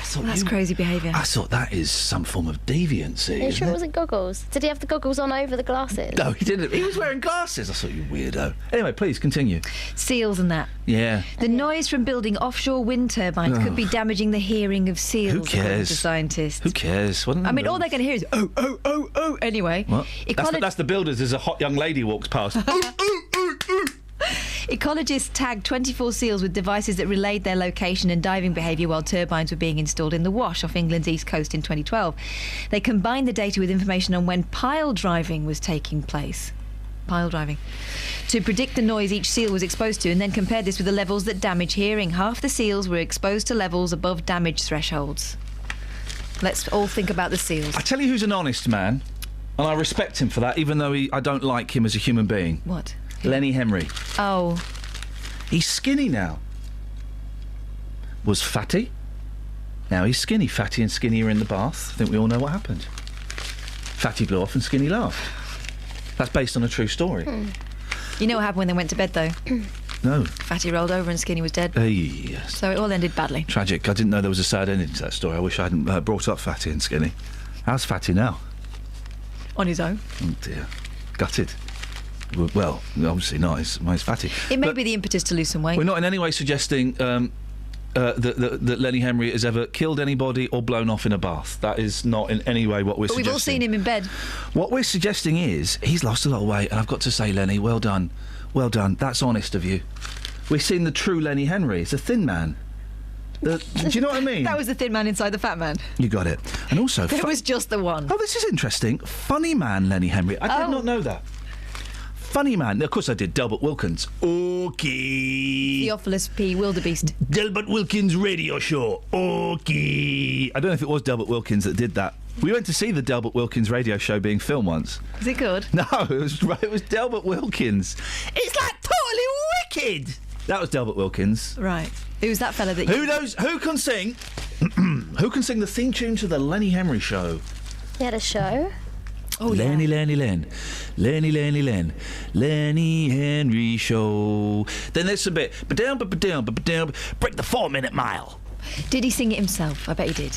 thought That's crazy behaviour. I thought that is some form of deviancy. Are you isn't sure it it? wasn't goggles? Did he have the goggles on over the glasses? No, he didn't. He was wearing glasses. I thought, you weirdo. Anyway, please continue. Seals and that. Yeah. The noise from building offshore wind turbines could be damaging the hearing of seals. Who cares? according to scientists. Who cares? What I mean, all they're going to hear is oh, oh, oh, oh. Anyway, What? That's the builders as a hot young lady walks past. Ecologists tagged 24 seals with devices that relayed their location and diving behaviour while turbines were being installed in the Wash off England's east coast in 2012. They combined the data with information on when pile driving was taking place. Pile driving. To predict the noise each seal was exposed to and then compared this with the levels that damage hearing. Half the seals were exposed to levels above damage thresholds. Let's all think about the seals. I tell you who's an honest man, and I respect him for that, even though I don't like him as a human being. What? Lenny Henry. Oh. He's skinny now. Was fatty. Now he's skinny. Fatty and skinny are in the bath. I think we all know what happened. Fatty blew off and skinny laughed. That's based on a true story. You know what happened when they went to bed, though? No. Fatty rolled over and Skinny was dead. Yes. So it all ended badly. Tragic. I didn't know there was a sad ending to that story. I wish I hadn't brought up Fatty and Skinny. How's Fatty now? On his own. Oh dear. Gutted. Well, obviously not. He's Fatty. It may be the impetus to lose some weight. We're not in any way suggesting that Lenny Henry has ever killed anybody or blown off in a bath. That is not in any way what we're But suggesting. we've all seen him in bed. What we're suggesting is he's lost a lot of weight, and I've got to say, Lenny, well done. Well done. That's honest of you. We've seen the true Lenny Henry. It's a thin man. Do you know what I mean? That was the thin man inside the fat man. You got it. And also... There was just the one. Oh, this is interesting. Funny man, Lenny Henry. I did not know that. Funny man. Of course I did. Delbert Wilkins. Okay. Theophilus P. Wildebeest. Delbert Wilkins radio show. Okay. I don't know if it was Delbert Wilkins that did that. We went to see the Delbert Wilkins radio show being filmed once. Is it good? No, it was Delbert Wilkins. It's like totally wicked. That was Delbert Wilkins. Right. Who's that fella that Who knows? Who can sing? Who can sing the theme tune to the Lenny Henry show? He had a show. Oh, Lenny, Lenny, Len. Lenny, Lenny, Len. Lenny Henry show. Then there's a bit. Ba-down, ba-down, ba-down. Break the 4-minute mile. Did he sing it himself? I bet he did.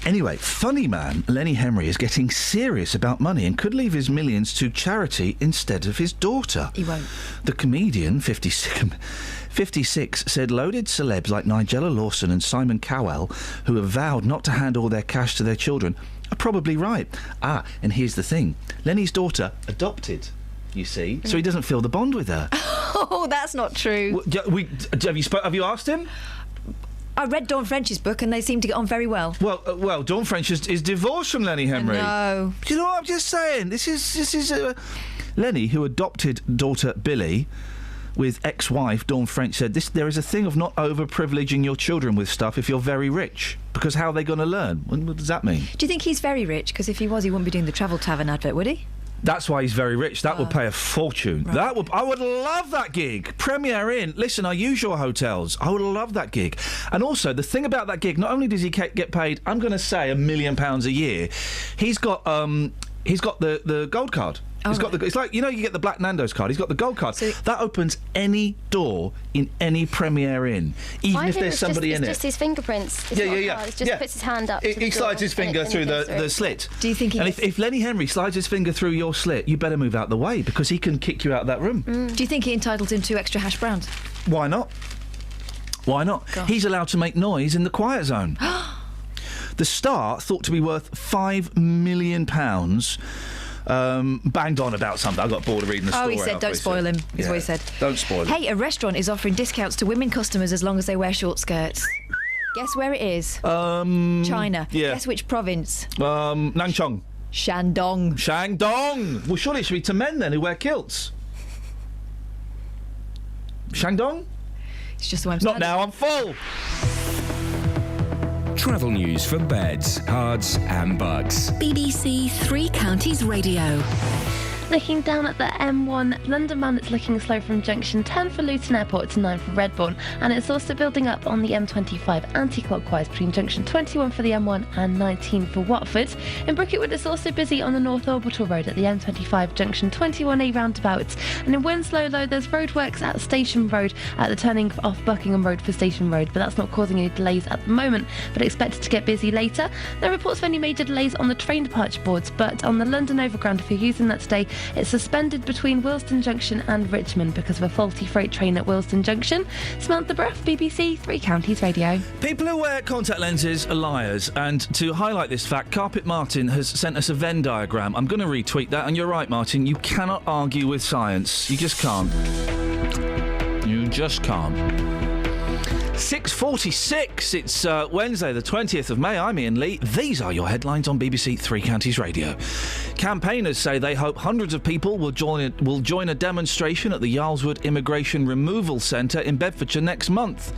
Anyway, funny man Lenny Henry is getting serious about money and could leave his millions to charity instead of his daughter. He won't. The comedian, 56, said loaded celebs like Nigella Lawson and Simon Cowell, who have vowed not to hand all their cash to their children, are probably right. And here's the thing. Lenny's daughter adopted, you see, so he doesn't feel the bond with her. Oh, that's not true. Have you asked him? I read Dawn French's book and they seem to get on very well. Well, Dawn French is divorced from Lenny Henry. No. Do you know what I'm just saying? This is Lenny, who adopted daughter Billy with ex-wife Dawn French, said there is a thing of not over-privileging your children with stuff if you're very rich, because how are they going to learn? What does that mean? Do you think he's very rich? Because if he was, he wouldn't be doing the Travel Tavern advert, would he? That's why he's very rich. That would pay a fortune. Right. I would love that gig. Premier Inn. Listen, I use your hotels. I would love that gig. And also, the thing about that gig, not only does he get paid, I'm going to say £1 million a year, he's got the gold card. He's got the. It's like, you know, you get the Black Nando's card. He's got the gold card. So that opens any door in any Premier Inn, even if there's somebody in it. It's just his fingerprints. It's not a card. It just puts his hand up. He slides his finger through the slit. Do you think? If Lenny Henry slides his finger through your slit, you better move out the way because he can kick you out of that room. Do you think he entitles him to extra hash browns? Why not? Why not? Gosh. He's allowed to make noise in the quiet zone. The Star, thought to be worth £5 million. Banged on about something. I got bored of reading the story. Oh, he said, don't spoil him, is what he said. Don't spoil him. Hey, a restaurant is offering discounts to women customers as long as they wear short skirts. Guess where it is? China. Yeah. Guess which province? Nanchong. Shandong. Shandong! Well, surely it should be to men then who wear kilts. Shandong? It's just the way I'm Not now, I'm full! Travel news for beds, cards and bugs. BBC Three Counties Radio. Looking down at the M1, London Bound, it's looking slow from junction 10 for Luton Airport to 9 for Redbourne, and it's also building up on the M25 anti-clockwise between junction 21 for the M1 and 19 for Watford. In Brookwood, it's also busy on the North Orbital Road at the M25 junction 21A roundabout, and in Winslow, though, there's roadworks at Station Road at the turning off Buckingham Road for Station Road, but that's not causing any delays at the moment, but expected to get busy later. No reports of any major delays on the train departure boards, but on the London Overground, if you're using that today, it's suspended between Willesden Junction and Richmond because of a faulty freight train at Willesden Junction. Samantha Bruff, BBC Three Counties Radio. People who wear contact lenses are liars, and to highlight this fact, Carpet Martin has sent us a Venn diagram. I'm going to retweet that, and you're right, Martin, you cannot argue with science. You just can't. You just can't. 6:46. It's Wednesday, the 20th of May. I'm Iain Lee. These are your headlines on BBC Three Counties Radio. Campaigners say they hope hundreds of people will join a demonstration at the Yarlswood Immigration Removal Centre in Bedfordshire next month.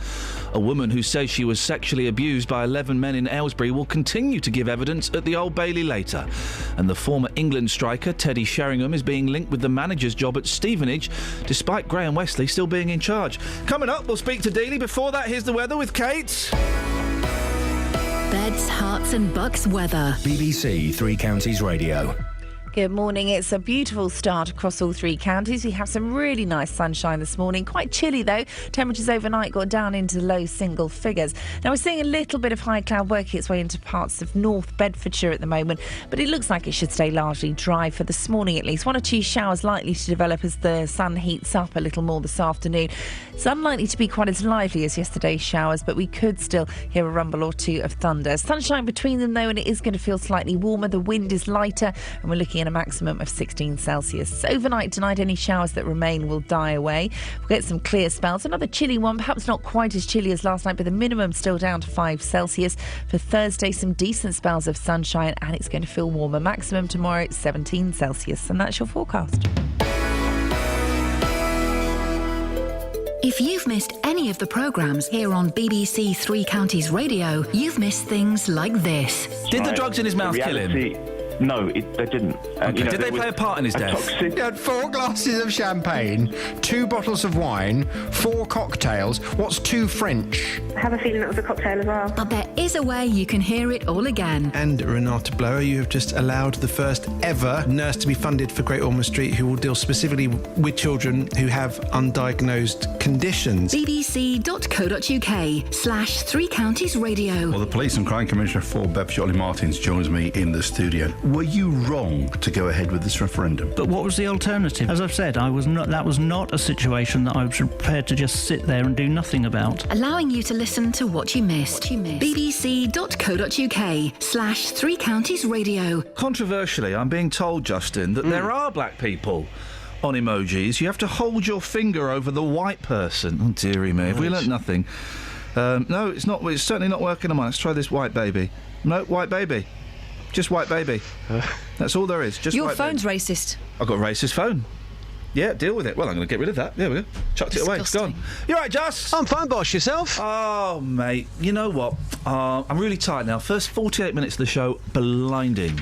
A woman who says she was sexually abused by 11 men in Aylesbury will continue to give evidence at the Old Bailey later. And the former England striker, Teddy Sheringham, is being linked with the manager's job at Stevenage, despite Graham Westley still being in charge. Coming up, we'll speak to Dealey. Before that, here's the weather with Kate. Beds, Hearts and Bucks weather. BBC Three Counties Radio. Good morning. It's a beautiful start across all three counties. We have some really nice sunshine this morning. Quite chilly though. Temperatures overnight got down into low single figures. Now we're seeing a little bit of high cloud working its way into parts of North Bedfordshire at the moment, but it looks like it should stay largely dry for this morning at least. One or two showers likely to develop as the sun heats up a little more this afternoon. It's unlikely to be quite as lively as yesterday's showers, but we could still hear a rumble or two of thunder. Sunshine between them though, and it is going to feel slightly warmer. The wind is lighter, and we're looking at a maximum of 16 Celsius. So overnight tonight, any showers that remain will die away. We'll get some clear spells. Another chilly one, perhaps not quite as chilly as last night, but the minimum still down to 5 Celsius. For Thursday, some decent spells of sunshine, and it's going to feel warmer. Maximum tomorrow, 17 Celsius. And that's your forecast. If you've missed any of the programmes here on BBC Three Counties Radio, you've missed things like this. Did the drugs in his mouth kill him? No, they didn't. Okay. Did they play a part in his death? He had 4 glasses of champagne, 2 bottles of wine, 4 cocktails. What's 2 French? I have a feeling it was a cocktail as well. But there is a way you can hear it all again. And Renata Blower, you have just allowed the first ever nurse to be funded for Great Ormond Street who will deal specifically with children who have undiagnosed conditions. bbc.co.uk/Three Counties Radio. Well, the Police and Crime Commissioner for Bedfordshire, Ollie Martins, joins me in the studio. Were you wrong to go ahead with this referendum? But what was the alternative? As I've said, that was not a situation that I was prepared to just sit there and do nothing about. Allowing you to listen to what you missed. bbc.co.uk/Three Counties Radio. Controversially, I'm being told, Justin, that there are black people on emojis. You have to hold your finger over the white person. Oh, dearie me. Have we learnt nothing? No, it's not. It's certainly not working on mine. Let's try this white baby. No, white baby. Just white baby. That's all there is. Just your white phone's baby. racist. I've got a racist phone. Yeah, deal with it. Well, I'm going to get rid of that. There we go. Chucked it away. It's gone. You all right, Just? I'm fine, boss. Yourself? Oh, mate. You know what? I'm really tired now. First 48 minutes of the show, blinding.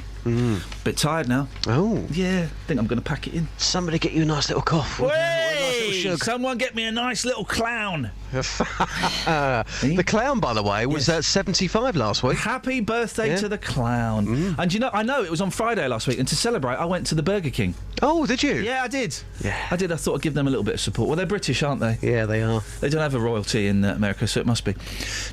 Bit tired now. Oh. Yeah, I think I'm going to pack it in. Somebody get you a nice little cough. Hey! Someone get me a nice little clown. The clown, by the way, was 75 last week. Happy birthday to the clown. And you know, I know it was on Friday last week, and to celebrate, I went to the Burger King. Oh, did you? Yeah, I did. Yeah. I did. I thought I'd give them a little bit of support. Well, they're British, aren't they? Yeah, they are. They don't have a royalty in America, so it must be.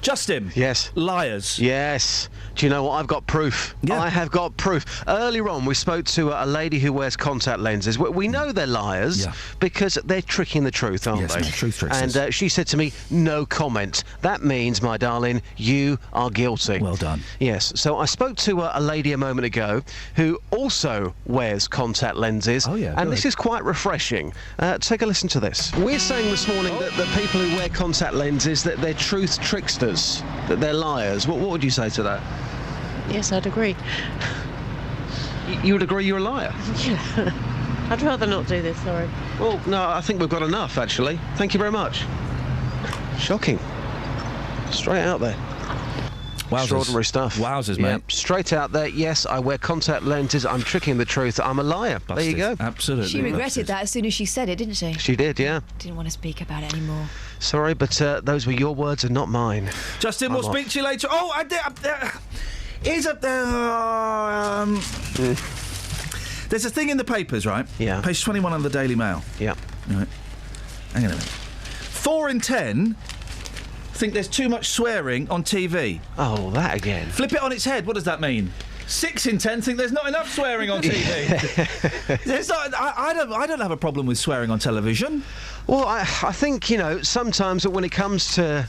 Justin. Yes. Liars. Yes. Do you know what? I've got proof. Yeah. I have got proof. Earlier on, we spoke to a lady who wears contact lenses. We know they're liars because they're tricking the truth, aren't they? Yes, truth tricks. And she said to me, no comment. That means, my darling, you are guilty. Well done. Yes. So I spoke to a lady a moment ago who also wears contact lenses. Oh, yeah. And this is quite refreshing. Take a listen to this. We're saying this morning that people who wear contact lenses, that they're truth tricksters, that they're liars. What would you say to that? Yes, I'd agree. You would agree you're a liar? Yeah. I'd rather not do this, sorry. Well, no, I think we've got enough, actually. Thank you very much. Shocking. Straight out there. Wowzers. Extraordinary stuff. Wowzers, mate. Straight out there, yes, I wear contact lenses, I'm tricking the truth, I'm a liar. Busted. There you go. Absolutely. She regretted that as soon as she said it, didn't she? She did, yeah. Didn't want to speak about it anymore. Sorry, but those were your words and not mine. Justin, we'll speak to you later. Oh, I did. Here's a. There's a thing in the papers, right? Yeah. Page 21 of the Daily Mail. Yeah. Right. Hang on a minute. 4 in 10 think there's too much swearing on TV. Oh, that again. Flip it on its head. What does that mean? 6 in 10 think there's not enough swearing on TV. There's not, I don't have a problem with swearing on television. Well, I think, sometimes when it comes to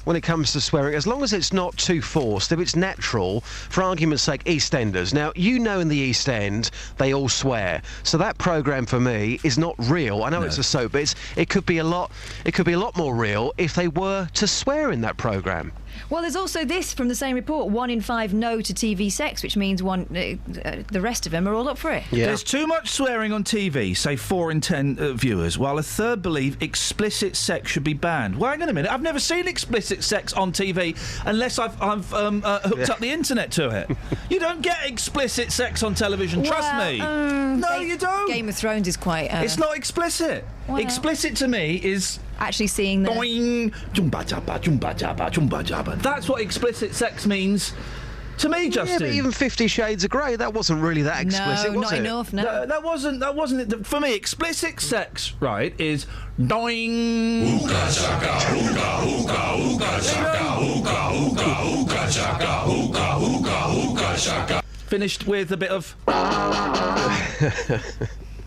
swearing, as long as it's not too forced, if it's natural, for argument's sake, EastEnders. Now, in the East End, they all swear. So that programme for me is not real. I know it's a soap, but it could be a lot more real if they were to swear in that programme. Well, there's also this from the same report: 1 in 5 no to TV sex, which means the rest of them are all up for it. Yeah. There's too much swearing on TV, say 4 in 10 viewers, while a third believe explicit sex should be banned. Well, hang on a minute. I've never seen explicit sex on TV unless I've hooked up the internet to it. You don't get explicit sex on television, trust me. No, you don't. Game of Thrones is quite... It's not explicit. Well, explicit to me is... actually seeing the... Boing, jumba jabba, jumba jabba, jumba jabba. That's what explicit sex means to me, Justin. Yeah, but even 50 Shades of Grey, that wasn't really that explicit, was it? No, not enough, no. That wasn't it. For me, explicit sex, right, is doing... Ooga chaka, ooga, ooga, ooga chaka, ooga, ooga, ooga chaka, ooga, ooga, ooga chaka. Finished with a bit of...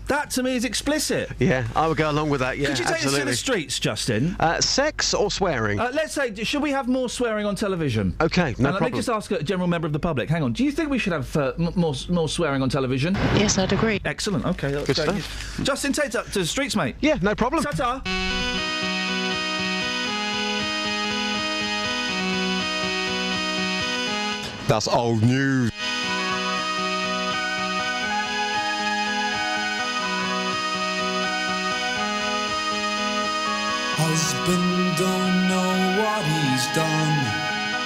That, to me, is explicit. Yeah, I would go along with that, yeah, Could you take us to the streets, Justin? Sex or swearing? Let's say, should we have more swearing on television? OK, no problem. Let me just ask a general member of the public. Hang on. Do you think we should have more swearing on television? Yes, I'd agree. Excellent. OK, that's Good great. stuff. Justin, take us to the streets, mate. Yeah, no problem. Ta-ta. That's old news. Husband don't know what he's done.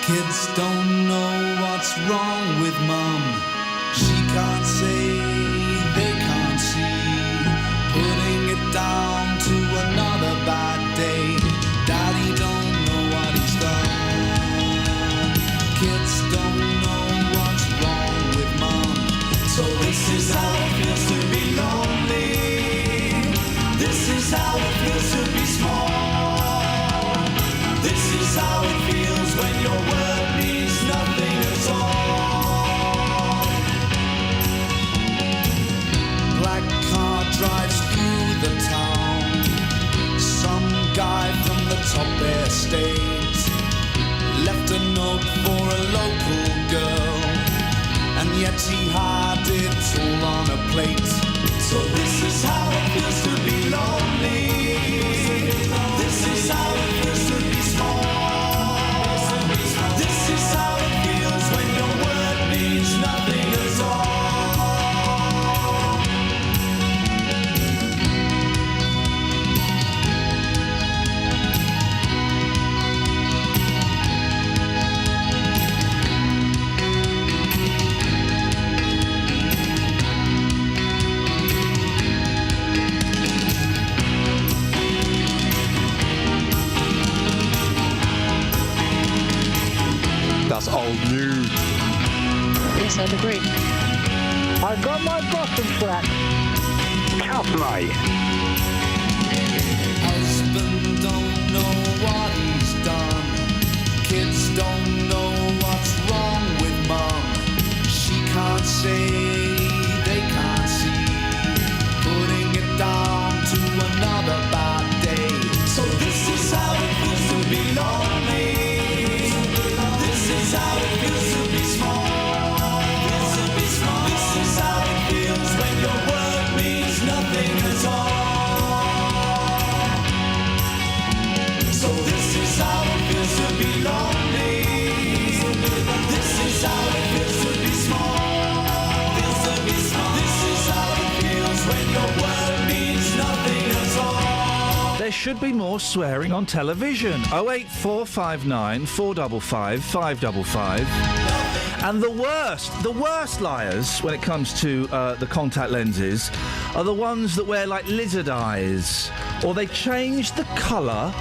Kids don't know what's wrong with mum. She can't say, they can't see. Putting it down to another bad day. Daddy don't know what he's done. Kids don't know what's wrong with mum. So this is how it feels to be lonely. This is how it feels to be small. This is how it feels when your word means nothing at all. Black car drives through the town. Some guy from the top estate left a note for a local girl, and yet he had it all on a plate. So this is how it feels to be lonely. This is how it feels to be small. This is how it feels when your word means nothing at all. That's old news. Yes, I'd agree. I got my bottom flat. Tough, mate. Husband don't know what he's done. Kids don't know what's wrong with mum. She can't say, they can't see. Putting it down to another bad day. So this is how it feels to be lonely. This is how it feels to be small. This is how it feels when your word means nothing at all. So this is how it feels to be lonely. This is how it feels to be small. This is how it feels when your word means nothing at all. There should be more swearing on television. 08459 455 555. And the worst liars when it comes to the contact lenses are the ones that wear like lizard eyes, or they change the colour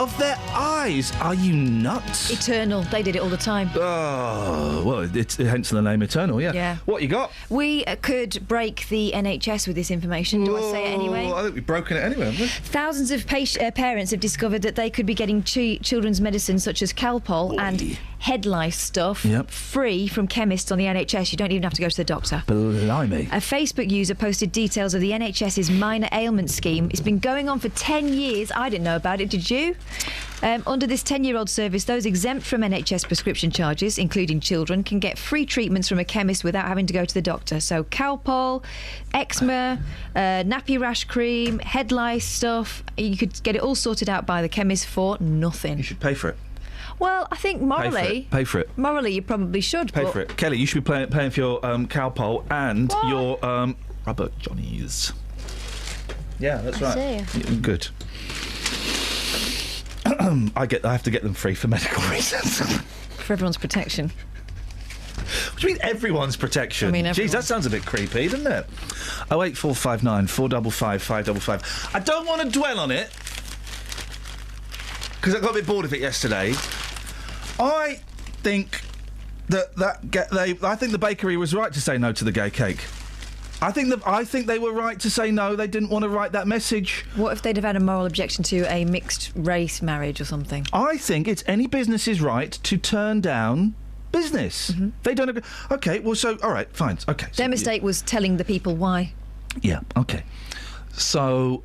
of their eyes. Are you nuts? Eternal. They did it all the time. Oh, well, it's hence the name Eternal, yeah. Yeah. What you got? We could break the NHS with this information. Do I say it anyway? I think we've broken it anyway, haven't we? Thousands of parents have discovered that they could be getting children's medicines such as Calpol and head lice stuff free from chemists on the NHS. You don't even have to go to the doctor. Blimey. A Facebook user posted details of the NHS's minor ailment scheme. It's been going on for 10 years. I didn't know about it, did you? Under this 10-year-old service, those exempt from NHS prescription charges, including children, can get free treatments from a chemist without having to go to the doctor. So Calpol, eczema, nappy rash cream, head lice stuff, you could get it all sorted out by the chemist for nothing. You should pay for it. Well, I think morally... Pay for it. Morally, you probably should. Pay for it. Kelly, you should be paying for your Calpol and your rubber johnnies. Yeah, that's right. See. Good. I have to get them free for medical reasons. For everyone's protection. What do you mean everyone's protection? I mean, Jeez, that sounds a bit creepy, doesn't it? 08459 455 555. I don't want to dwell on it because I got a bit bored of it yesterday. I think I think the bakery was right to say no to the gay cake. I think they were right to say no. They didn't want to write that message. What if they'd have had a moral objection to a mixed race marriage or something? I think it's any business's right to turn down business. Mm-hmm. They don't agree. Okay, well, so all right, fine. Okay. Their mistake was telling the people why. Yeah. Okay. So,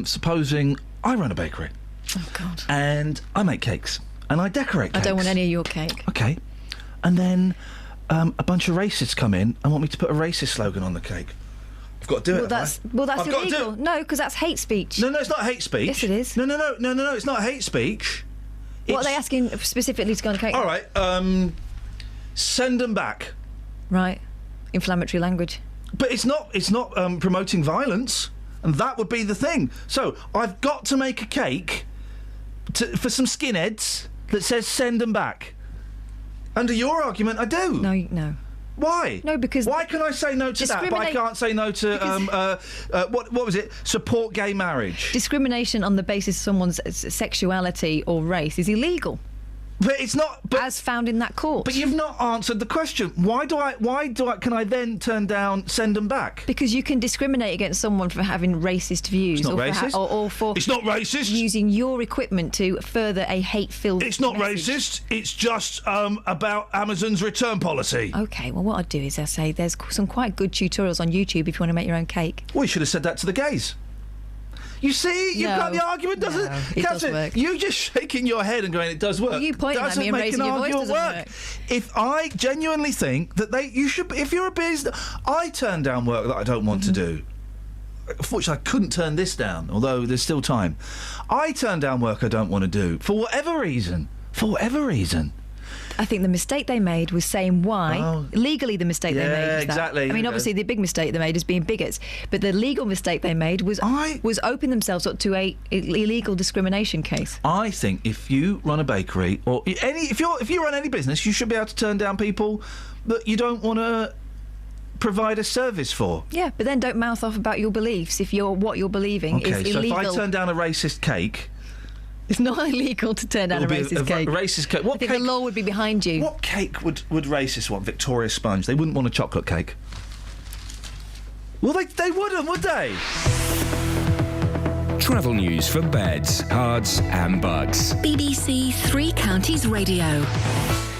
supposing I run a bakery. Oh God. And I make cakes and I decorate cakes. I don't want any of your cake. Okay. And then a bunch of racists come in and want me to put a racist slogan on the cake. I've got to do it. That's I've got to illegal. do it. No, because that's hate speech. No, it's not hate speech. Yes, it is. No, it's not hate speach. What are they asking specifically to go on a cake? All right, send them back. Right. Inflammatory language. But it's not promoting violence, and that would be the thing. So I've got to make a cake for some skinheads that says send them back. Under your argument, I do. No. Why? No, because... Why can I say no to that, but I can't say no to, what was it? Support gay marriage. Discrimination on the basis of someone's sexuality or race is illegal. But it's not... as found in that court. But you've not answered the question. Why can I then turn down send them back? Because you can discriminate against someone for having racist views. It's not racist. Or for... It's not racist. Using your equipment to further a hate-filled It's not message. racist. It's just about Amazon's return policy. OK, well, what I'd do is I say there's some quite good tutorials on YouTube if you want to make your own cake. Well, you should have said that to the gays. You see, you've got the argument, doesn't it? It does work. You just shaking your head and going, it does work. Well, you pointing at me and raising your voice doesn't work. If I genuinely think that you should, if you're a business, I turn down work that I don't want to do. Unfortunately, I couldn't turn this down, although there's still time. I turn down work I don't want to do for whatever reason. I think the mistake they made was saying why. Oh. Legally, the mistake they made was exactly. that. I mean, obviously, the big mistake they made is being bigots. But the legal mistake they made was open themselves up to a illegal discrimination case. I think if you run a bakery or if you run any business, you should be able to turn down people that you don't want to provide a service for. Yeah, but then don't mouth off about your beliefs if what you're believing is illegal. Okay, so if I turn down a racist cake... It's not illegal to turn down a racist cake. Racist cake. I think the law would be behind you. What cake would racists want? Victoria Sponge. They wouldn't want a chocolate cake. Well, they wouldn't, would they? Travel news for beds, cards and bugs. BBC Three Counties Radio.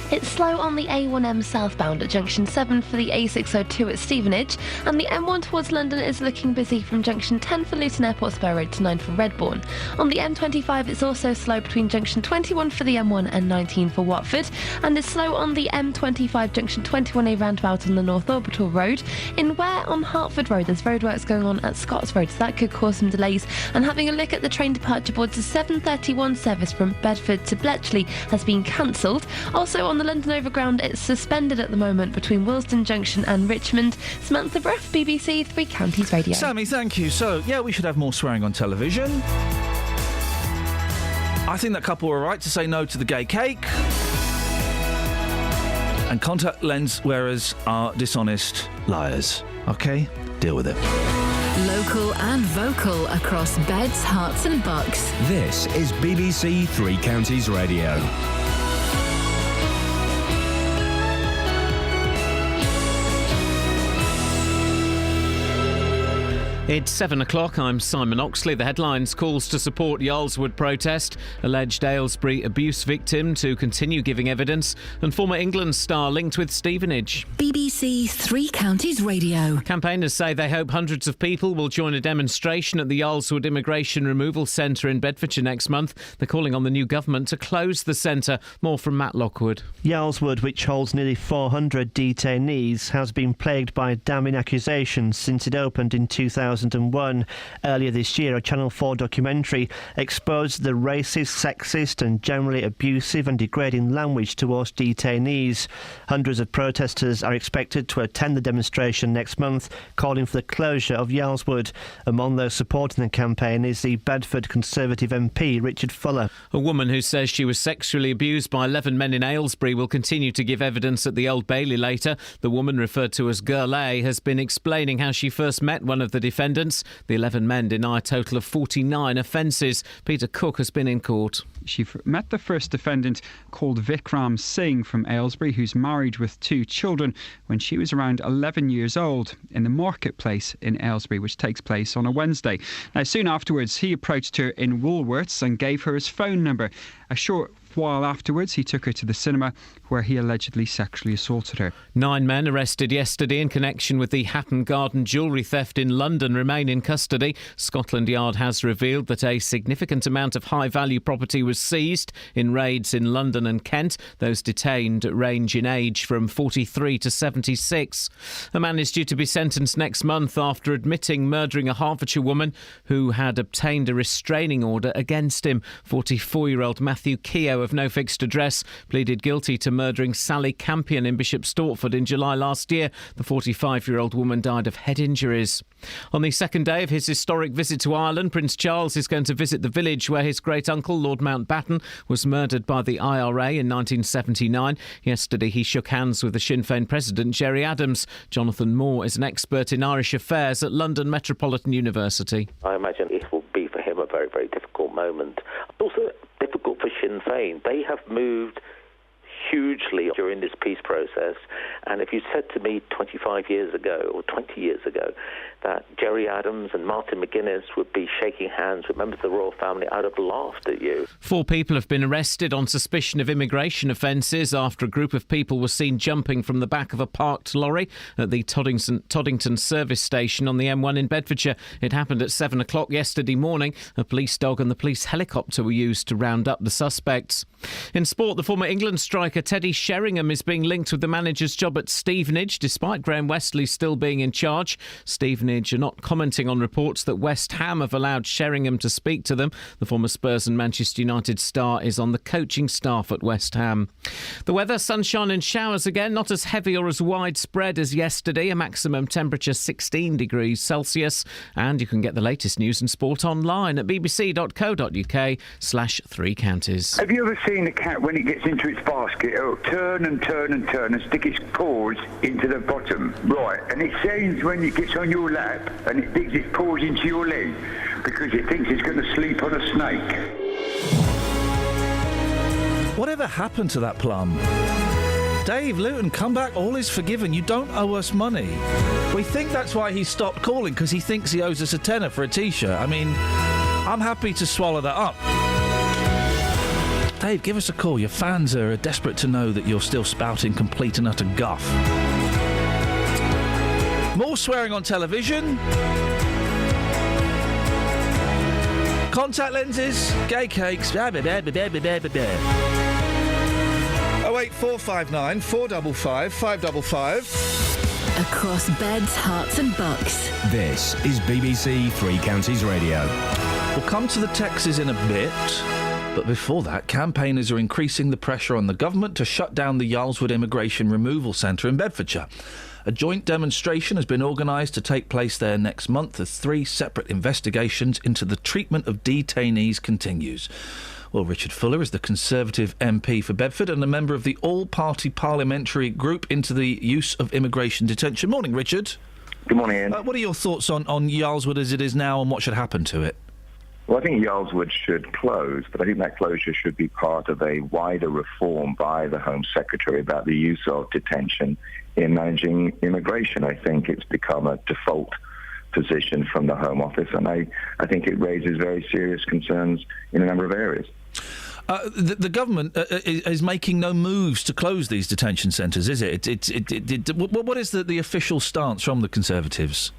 It's slow on the A1M southbound at junction 7 for the A602 at Stevenage, and the M1 towards London is looking busy from junction 10 for Luton Airport Spur Road to 9 for Redbourne. On the M25 it's also slow between junction 21 for the M1 and 19 for Watford, and it's slow on the M25 junction 21A roundabout on the North Orbital Road. In Ware on Hertford Road there's roadworks going on at Scots Road, so that could cause some delays, and having a look at the train departure boards, the 7:31 service from Bedford to Bletchley has been cancelled. Also on the London Overground it's suspended at the moment between Willesden Junction and Richmond. Samantha Bruff, BBC Three Counties Radio. Sammy, thank you. So, yeah, we should have more swearing on television. I think that couple were right to say no to the gay cake. And contact lens wearers are dishonest liars. OK? Deal with it. Local and vocal across beds, hearts and bucks. This is BBC Three Counties Radio. It's 7 o'clock. I'm Simon Oxley. The headlines: calls to support Yarlswood protest, alleged Aylesbury abuse victim to continue giving evidence, and former England star linked with Stevenage. BBC Three Counties Radio. Campaigners say they hope hundreds of people will join a demonstration at the Yarlswood Immigration Removal Centre in Bedfordshire next month. They're calling on the new government to close the centre. More from Matt Lockwood. Yarlswood, which holds nearly 400 detainees, has been plagued by damning accusations since it opened in 2001. Earlier this year, a Channel 4 documentary exposed the racist, sexist and generally abusive and degrading language towards detainees. Hundreds of protesters are expected to attend the demonstration next month, calling for the closure of Yarlswood. Among those supporting the campaign is the Bedford Conservative MP, Richard Fuller. A woman who says she was sexually abused by 11 men in Aylesbury will continue to give evidence at the Old Bailey later. The woman, referred to as Girl A, has been explaining how she first met one of the defendants. The 11 men deny a total of 49 offences. Peter Cook has been in court. She met the first defendant, called Vikram Singh from Aylesbury, who's married with 2 children, when she was around 11 years old in the marketplace in Aylesbury, which takes place on a Wednesday. Now, soon afterwards, he approached her in Woolworths and gave her his phone number. A short while afterwards, he took her to the cinema where he allegedly sexually assaulted her. 9 men arrested yesterday in connection with the Hatton Garden jewellery theft in London remain in custody. Scotland Yard has revealed that a significant amount of high-value property was seized in raids in London and Kent. Those detained range in age from 43 to 76. A man is due to be sentenced next month after admitting murdering a Hertfordshire woman who had obtained a restraining order against him. 44-year-old Matthew Keogh of no fixed address pleaded guilty to murdering Sally Campion in Bishop Stortford in July last year. The 45-year-old woman died of head injuries. On the second day of his historic visit to Ireland, Prince Charles is going to visit the village where his great-uncle, Lord Mountbatten, was murdered by the IRA in 1979. Yesterday, he shook hands with the Sinn Féin president, Gerry Adams. Jonathan Moore is an expert in Irish affairs at London Metropolitan University. I imagine it will be for him a very, very difficult moment. Also difficult for Sinn Féin. They have moved hugely during this peace process, and if you said to me 25 years ago or 20 years ago that Gerry Adams and Martin McGuinness would be shaking hands with members of the royal family, I'd have laughed at you. 4 people have been arrested on suspicion of immigration offences after a group of people were seen jumping from the back of a parked lorry at the Toddington service station on the M1 in Bedfordshire. It happened at 7 o'clock yesterday morning. A police dog and the police helicopter were used to round up the suspects. In sport, the former England striker Teddy Sheringham is being linked with the manager's job at Stevenage, despite Graham Westley still being in charge. Stevenage are not commenting on reports that West Ham have allowed Sheringham to speak to them. The former Spurs and Manchester United star is on the coaching staff at West Ham. The weather: sunshine and showers again, not as heavy or as widespread as yesterday. A maximum temperature 16 degrees Celsius. And you can get the latest news and sport online at bbc.co.uk/3 counties. Have you ever seen a cat, when it gets into its basket, it'll turn and turn and turn and stick its paws into the bottom? Right, and it sounds when it gets on your lap and it digs its paws into your leg because it thinks it's going to sleep on a snake. Whatever happened to that plum? Dave Luton, come back, all is forgiven. You don't owe us money. We think that's why he stopped calling, because he thinks he owes us a tenner for a T-shirt. I mean, I'm happy to swallow that up. Dave, give us a call. Your fans are desperate to know that you're still spouting complete and utter guff. More swearing on television. Contact lenses. Gay cakes. 08459 455 555. Across beds, hearts and bucks. This is BBC Three Counties Radio. We'll come to the Texas in a bit. But before that, campaigners are increasing the pressure on the government to shut down the Yarlswood Immigration Removal Centre in Bedfordshire. A joint demonstration has been organised to take place there next month as 3 separate investigations into the treatment of detainees continues. Well, Richard Fuller is the Conservative MP for Bedford and a member of the all-party parliamentary group into the use of immigration detention. Morning, Richard. Good morning, Ian. What are your thoughts on Yarlswood as it is now and what should happen to it? Well, I think Yarlswood should close, but I think that closure should be part of a wider reform by the Home Secretary about the use of detention in managing immigration. I think it's become a default position from the Home Office, and I think it raises very serious concerns in a number of areas. The government is making no moves to close these detention centres, is it? What is the official stance from the Conservatives?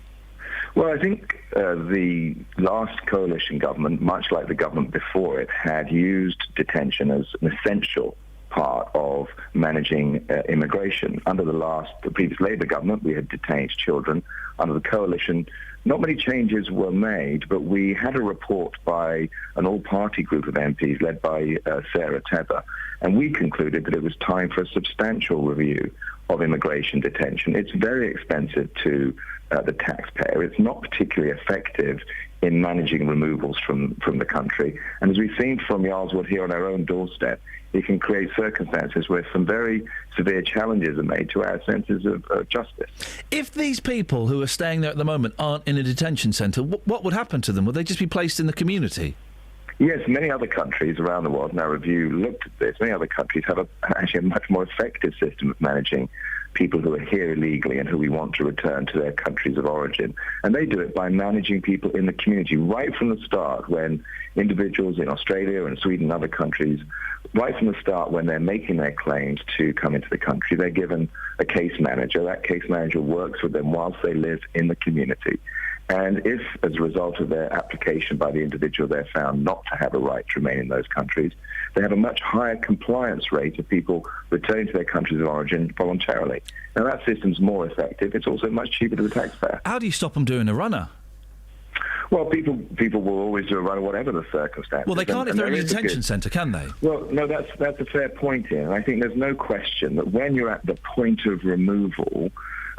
Well, I think the last coalition government, much like the government before it, had used detention as an essential part of managing immigration. Under the previous Labour government, we had detained children. Under the coalition, not many changes were made, but we had a report by an all-party group of MPs led by Sarah Tether, and we concluded that it was time for a substantial review of immigration detention. It's very expensive to the taxpayer. It's not particularly effective in managing removals from the country. And as we've seen from Yarlswood here on our own doorstep, it can create circumstances where some very severe challenges are made to our senses of justice. If these people who are staying there at the moment aren't in a detention centre, what would happen to them? Would they just be placed in the community? Yes, many other countries around the world, and our review looked at this, many other countries have actually a much more effective system of managing people who are here illegally and who we want to return to their countries of origin. And they do it by managing people in the community right from the start, when individuals in Australia and Sweden and other countries, right from the start when they're making their claims to come into the country, they're given a case manager. That case manager works with them whilst they live in the community. And if, as a result of their application by the individual, they're found not to have a right to remain in those countries, they have a much higher compliance rate of people returning to their countries of origin voluntarily. Now, that system's more effective. It's also much cheaper to the taxpayer. How do you stop them doing a runner? Well, people will always do a runner, whatever the circumstances. Well, they can't if they're in a detention centre, can they? Well, no, that's a fair point here. And I think there's no question that when you're at the point of removal,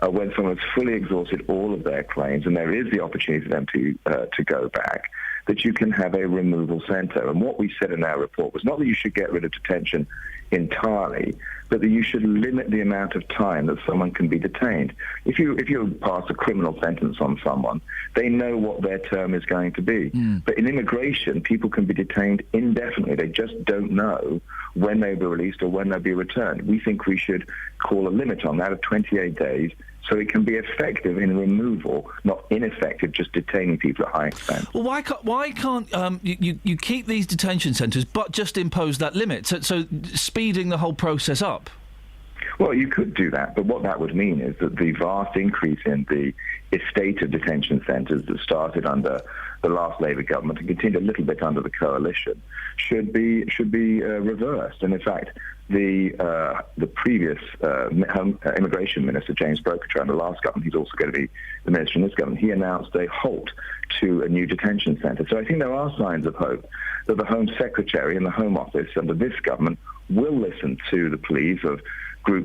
when someone's fully exhausted all of their claims and there is the opportunity for them to go back, that you can have a removal centre. And what we said in our report was not that you should get rid of detention entirely, but that you should limit the amount of time that someone can be detained. If you pass a criminal sentence on someone, they know what their term is going to be. But in immigration, people can be detained indefinitely. They just don't know when they'll be released or when they'll be returned. We think we should call a limit on that of 28 days so it can be effective in removal, not ineffective just detaining people at high expense. Well, why can't you keep these detention centres but just impose that limit, so speeding the whole process up? Well, you could do that, but what that would mean is that the vast increase in the estate of detention centres that started under the last Labour government and continued a little bit under the coalition should be reversed. And in fact, the previous immigration minister, James Brokature, under the last government, he's also going to be the minister in this government, he announced a halt to a new detention centre. So I think there are signs of hope that the Home Secretary and the Home Office under this government will listen to the pleas of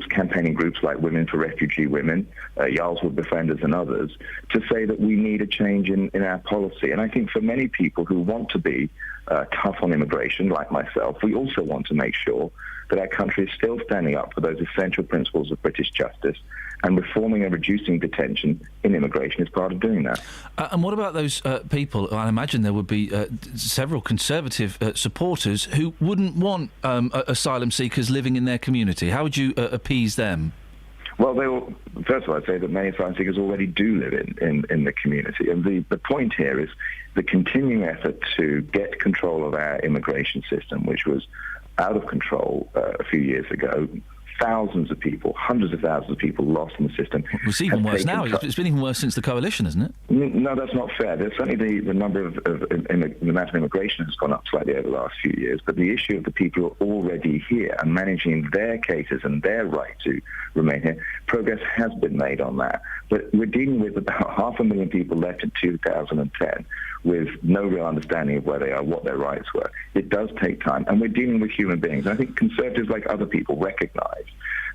campaigning groups like Women for Refugee Women, Yarlswood Befrienders and others, to say that we need a change in our policy. And I think for many people who want to be tough on immigration, like myself, we also want to make sure that our country is still standing up for those essential principles of British justice, and reforming and reducing detention in immigration is part of doing that. And what about those people? I imagine there would be several Conservative supporters who wouldn't want asylum seekers living in their community. How would you appease them? Well, first of all, I'd say that many asylum seekers already do live in the community. And the point here is the continuing effort to get control of our immigration system, which was out of control a few years ago. Thousands of people, hundreds of thousands of people lost in the system. It's even worse now. It's been even worse since the coalition, isn't it? No, that's not fair. There's certainly the number of the amount of immigration has gone up slightly over the last few years, but the issue of the people who are already here and managing their cases and their right to remain here, progress has been made on that. But we're dealing with about 500,000 people left in 2010. with no real understanding of where they are, what their rights were. It does take time, and we're dealing with human beings. And I think Conservatives, like other people, recognise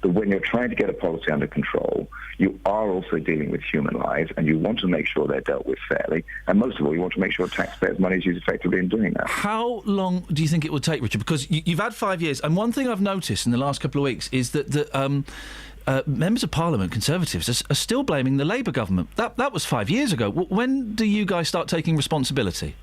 that when you're trying to get a policy under control, you are also dealing with human lives, and you want to make sure they're dealt with fairly. And most of all, you want to make sure taxpayers' money is used effectively in doing that. How long do you think it will take, Richard? Because you've had 5 years, and one thing I've noticed in the last couple of weeks is that members of Parliament, Conservatives, are still blaming the Labour government. That was 5 years ago. When do you guys start taking responsibility?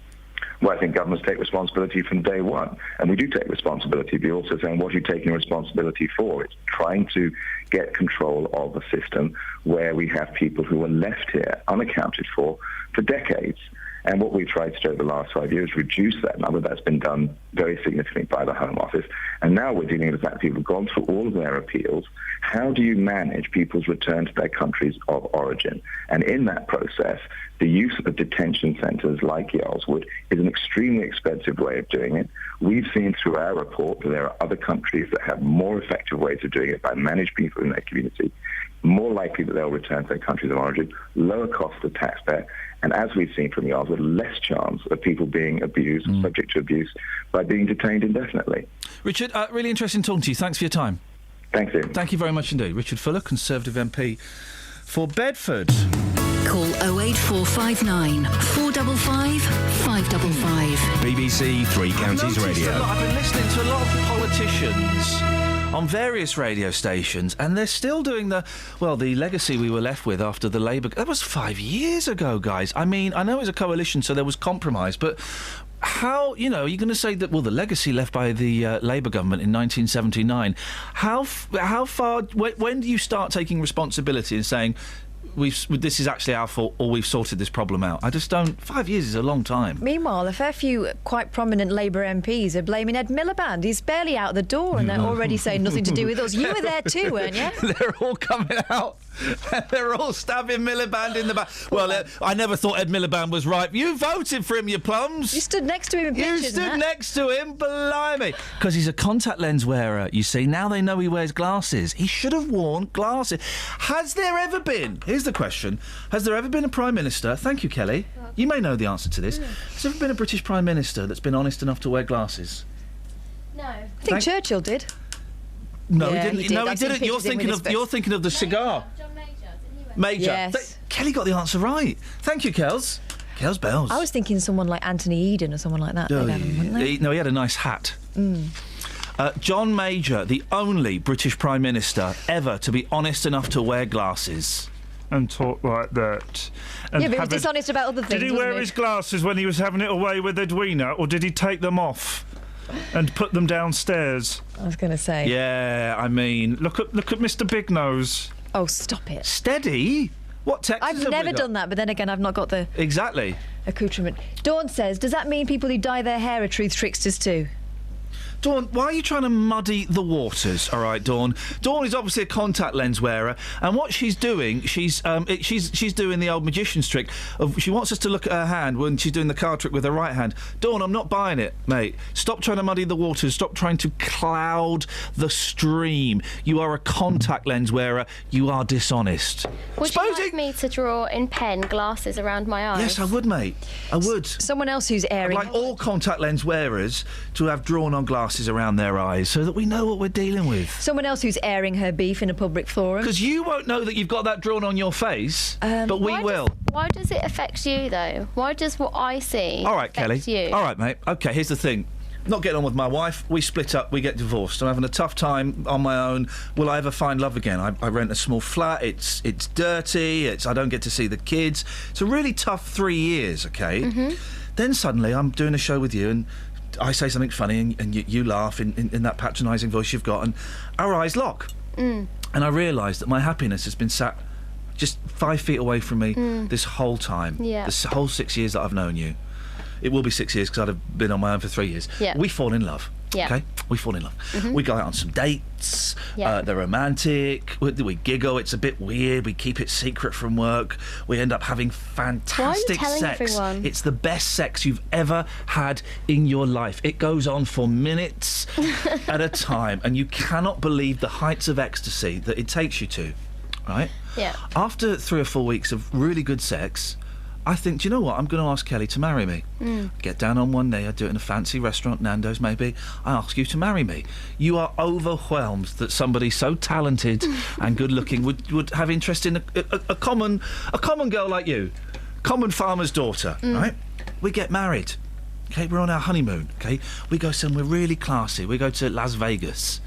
Well, I think governments take responsibility from day one, and we do take responsibility, but you're also saying, what are you taking responsibility for? It's trying to get control of a system where we have people who are left here unaccounted for decades. And what we've tried to do over the last 5 years is reduce that number. That's been done very significantly by the Home Office. And now we're dealing with the fact that people have gone through all of their appeals. How do you manage people's return to their countries of origin? And in that process, the use of detention centres like Yarlswood is an extremely expensive way of doing it. We've seen through our report that there are other countries that have more effective ways of doing it by managing people in their community, more likely that they'll return to their countries of origin, lower cost to the taxpayer, and as we've seen from Yarlswood, less chance of people being abused, subject to abuse, by being detained indefinitely. Richard, really interesting talking to you. Thanks for your time. Thanks, Ian. Thank you very much indeed. Richard Fuller, Conservative MP for Bedford. Call 08459 455 555. BBC Three Counties Radio. I've been listening to a lot of politicians on various radio stations, and they're still doing the legacy we were left with after the Labour... That was 5 years ago, guys. I mean, I know it was a coalition, so there was compromise, but how, you're going to say that, the legacy left by the Labour government in 1979, how far... When do you start taking responsibility and saying... this is actually our fault, or we've sorted this problem out? I just don't... 5 years is a long time. Meanwhile, a fair few quite prominent Labour MPs are blaming Ed Miliband. He's barely out the door, and they're already saying nothing to do with us. You were there too, weren't you? They're all coming out. They're all stabbing Miliband in the back. Well, I never thought Ed Miliband was right. You voted for him, you plums. You stood next to him in pictures. You stood next to him, blimey. Because he's a contact lens wearer, you see. Now they know he wears glasses. He should have worn glasses. Has there ever been... Here's the question. Has there ever been a Prime Minister... Thank you, Kelly. You may know the answer to this. Has there ever been a British Prime Minister that's been honest enough to wear glasses? No. I think Churchill did. No, Yeah, he didn't. No, he didn't. You're thinking of the cigar. John Major, didn't he wear? Major. Yes. Kelly got the answer right. Thank you, Kels. Kels Bells. I was thinking someone like Anthony Eden or someone like that. They'd have him, wouldn't they? No, he had a nice hat. John Major, the only British Prime Minister ever to be honest enough to wear glasses. And talk like that. And Yeah, but he was dishonest about other things. Did he wear his glasses when he was having it away with Edwina, or did he take them off and put them downstairs? I was going to say. Yeah, I mean, look at Mr. Big Nose. Oh, stop it. Steady? What Texas I've have never we got? done that, but then again, I've not got the Exactly. accoutrement. Dawn says, does that mean people who dye their hair are truth tricksters too? Dawn, why are you trying to muddy the waters? All right, Dawn. Dawn is obviously a contact lens wearer, and what she's doing, she's doing the old magician's trick. She wants us to look at her hand when she's doing the card trick with her right hand. Dawn, I'm not buying it, mate. Stop trying to muddy the waters. Stop trying to cloud the stream. You are a contact lens wearer. You are dishonest. Would you like me to draw in pen glasses around my eyes? Yes, I would, mate. I would. Someone else who's airing... I'd like all contact lens wearers to have drawn-on glasses around their eyes so that we know what we're dealing with. Someone else who's airing her beef in a public forum. Because you won't know that you've got that drawn on your face, but we will. Why does it affect you, though? Why does what I see All right, Kelly. affect you? All right, mate. OK, here's the thing. Not getting on with my wife. We split up. We get divorced. I'm having a tough time on my own. Will I ever find love again? I rent a small flat. It's dirty. I don't get to see the kids. It's a really tough 3 years, OK? Mm-hmm. Then suddenly I'm doing a show with you and I say something funny and you laugh in that patronising voice you've got and our eyes lock. And I realise that my happiness has been sat just 5 feet away from me this whole time. Yeah. This whole 6 years that I've known you. It will be 6 years because I'd have been on my own for 3 years. Yeah. We fall in love. Yeah. Okay? We fall in love. Mhm. We go out on some dates. Yeah. They're romantic. We giggle. It's a bit weird. We keep it secret from work. We end up having fantastic telling sex. everyone? It's the best sex you've ever had in your life. It goes on for minutes at a time, and you cannot believe the heights of ecstasy that it takes you to, right? Yeah. After 3 or 4 weeks of really good sex, I think, do you know what? I'm going to ask Kelly to marry me. Get down on one knee. I do it in a fancy restaurant, Nando's maybe. I ask you to marry me. You are overwhelmed that somebody so talented and good-looking would have interest in a common girl like you, common farmer's daughter, right? We get married. Okay, we're on our honeymoon, okay? We go somewhere really classy. We go to Las Vegas.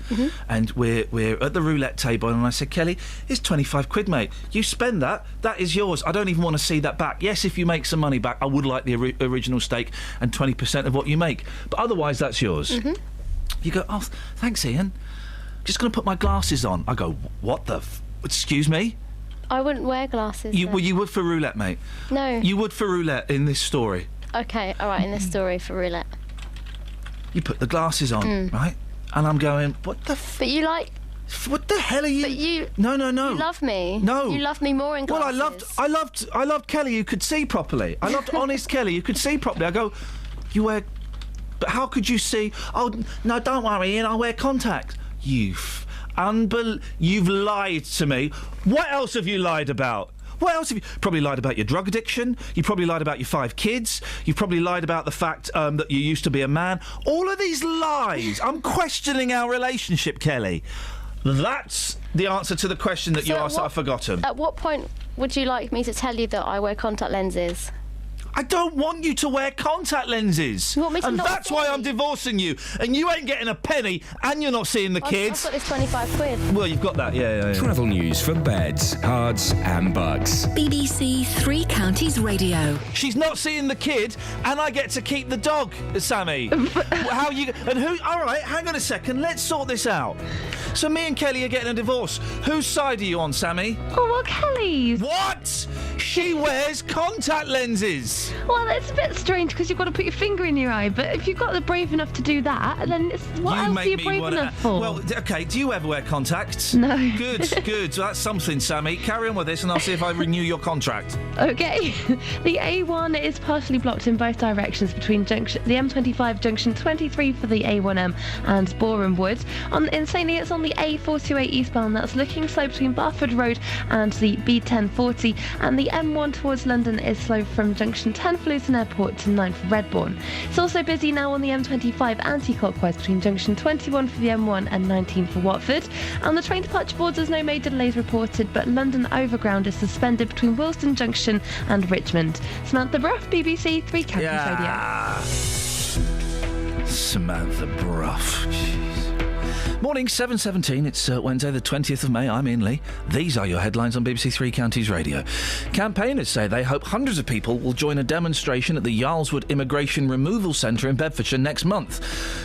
And we're at the roulette table, and I said, Kelly, it's 25 quid, mate. You spend that is yours. I don't even want to see that back. Yes, if you make some money back, I would like the original stake and 20% of what you make. But otherwise, that's yours. You go, oh, thanks, Iain. Just going to put my glasses on. I go, what the excuse me? I wouldn't wear glasses. Well, you would for roulette, mate. No. You would for roulette in this story. Okay, all right, in this story for roulette. You put the glasses on, right? And I'm going, what the But you like... What the hell are you... But you... No. You love me. No. You love me more in glasses. Well, I loved Kelly who could see properly. I loved honest Kelly who could see properly. I go, you wear... But how could you see... Oh, no, don't worry, Iain, I wear contacts. You've lied to me. What else have you lied about? What else have you... Probably lied about your drug addiction. You probably lied about your 5 kids. You probably lied about the fact that you used to be a man. All of these lies. I'm questioning our relationship, Kelly. That's the answer to the question that you asked that I've forgotten. At what point would you like me to tell you that I wear contact lenses? I don't want you to wear contact lenses. You want me to and not that's see? why I'm divorcing you. And you ain't getting a penny, and you're not seeing the kids. I've got this 25 quid. Well, you've got that, yeah. Travel news for beds, cards and bugs. BBC Three Counties Radio. She's not seeing the kid, and I get to keep the dog, Sammy. How you... And who... All right, hang on a second. Let's sort this out. So me and Kelly are getting a divorce. Whose side are you on, Sammy? Oh, well, Kelly's. What? She wears contact lenses. Well, it's a bit strange because you've got to put your finger in your eye, but if you've got the brave enough to do that, then what else are you brave enough for? Well, OK, do you ever wear contacts? No. Good. So that's something, Sammy. Carry on with this and I'll see if I renew your contract. OK. The A1 is partially blocked in both directions between the M25 junction 23 for the A1M and Boreham Wood. Insanely, it's on the A428 eastbound that's looking slow between Barford Road and the B1040, and the M1 towards London is slow from junction 10 for Luton Airport to 9 for Redbourne. It's also busy now on the M25 anti-clockwise between junction 21 for the M1 and 19 for Watford. On the train departure boards, there's no major delays reported, but London Overground is suspended between Willesden Junction and Richmond. Samantha Bruff, BBC Three Counties Radio. Samantha Bruff. Jeez. Morning, 7:17. It's Wednesday, the 20th of May. I'm Iain Lee. These are your headlines on BBC Three Counties Radio. Campaigners say they hope hundreds of people will join a demonstration at the Yarlswood Immigration Removal Centre in Bedfordshire next month.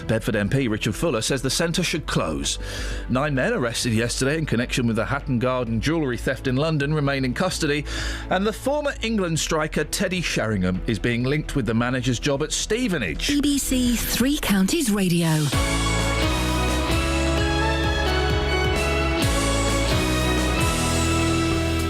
Bedford MP Richard Fuller says the centre should close. 9 men arrested yesterday in connection with the Hatton Garden jewellery theft in London remain in custody, and the former England striker Teddy Sheringham is being linked with the manager's job at Stevenage. BBC Three Counties Radio.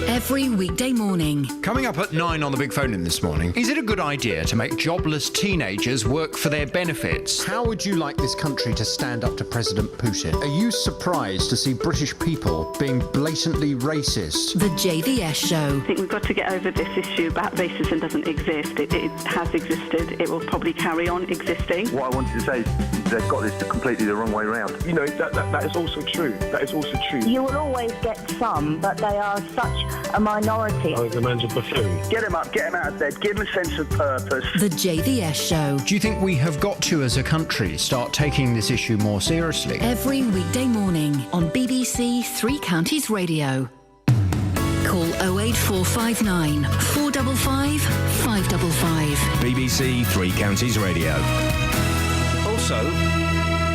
Every weekday morning. Coming up at 9 on the Big Phone In this morning, is it a good idea to make jobless teenagers work for their benefits? How would you like this country to stand up to President Putin? Are you surprised to see British people being blatantly racist? The JVS Show. I think we've got to get over this issue about racism doesn't exist. It has existed. It will probably carry on existing. What I wanted to say is they've got this completely the wrong way around. You know, that is also true. That is also true. You will always get some, but they are such a minority. Oh, the man's a buffoon. Get him up, get him out of bed, give him a sense of purpose. The JVS Show. Do you think we have got to, as a country, start taking this issue more seriously? Every weekday morning on BBC Three Counties Radio. Call 08459 455 555. BBC Three Counties Radio. Also,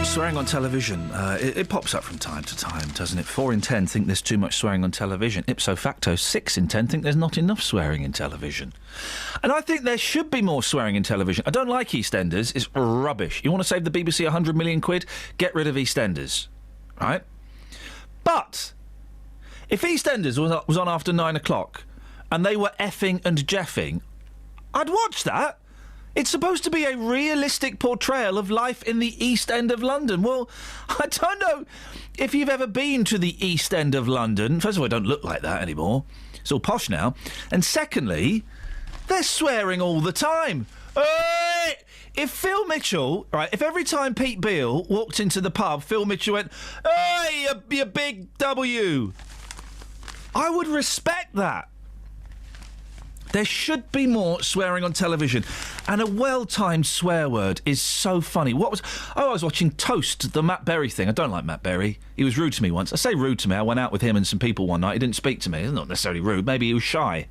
swearing on television, it pops up from time to time, doesn't it? 4 in 10 think there's too much swearing on television. Ipso facto, 6 in 10 think there's not enough swearing in television. And I think there should be more swearing in television. I don't like EastEnders. It's rubbish. You want to save the BBC 100 million quid? Get rid of EastEnders. Right? But if EastEnders was on after 9 o'clock and they were effing and jeffing, I'd watch that. It's supposed to be a realistic portrayal of life in the East End of London. Well, I don't know if you've ever been to the East End of London. First of all, it don't look like that anymore. It's all posh now. And secondly, They're swearing all the time. If Phil Mitchell, right, if every time Pete Beale walked into the pub, Phil Mitchell went, "Hey, you big W," I would respect that. There should be more swearing on television. And a well-timed swear word is so funny. I was watching Toast, the Matt Berry thing. I don't like Matt Berry. He was rude to me once. I say rude to me. I went out with him and some people one night. He didn't speak to me. It's not necessarily rude. Maybe he was shy.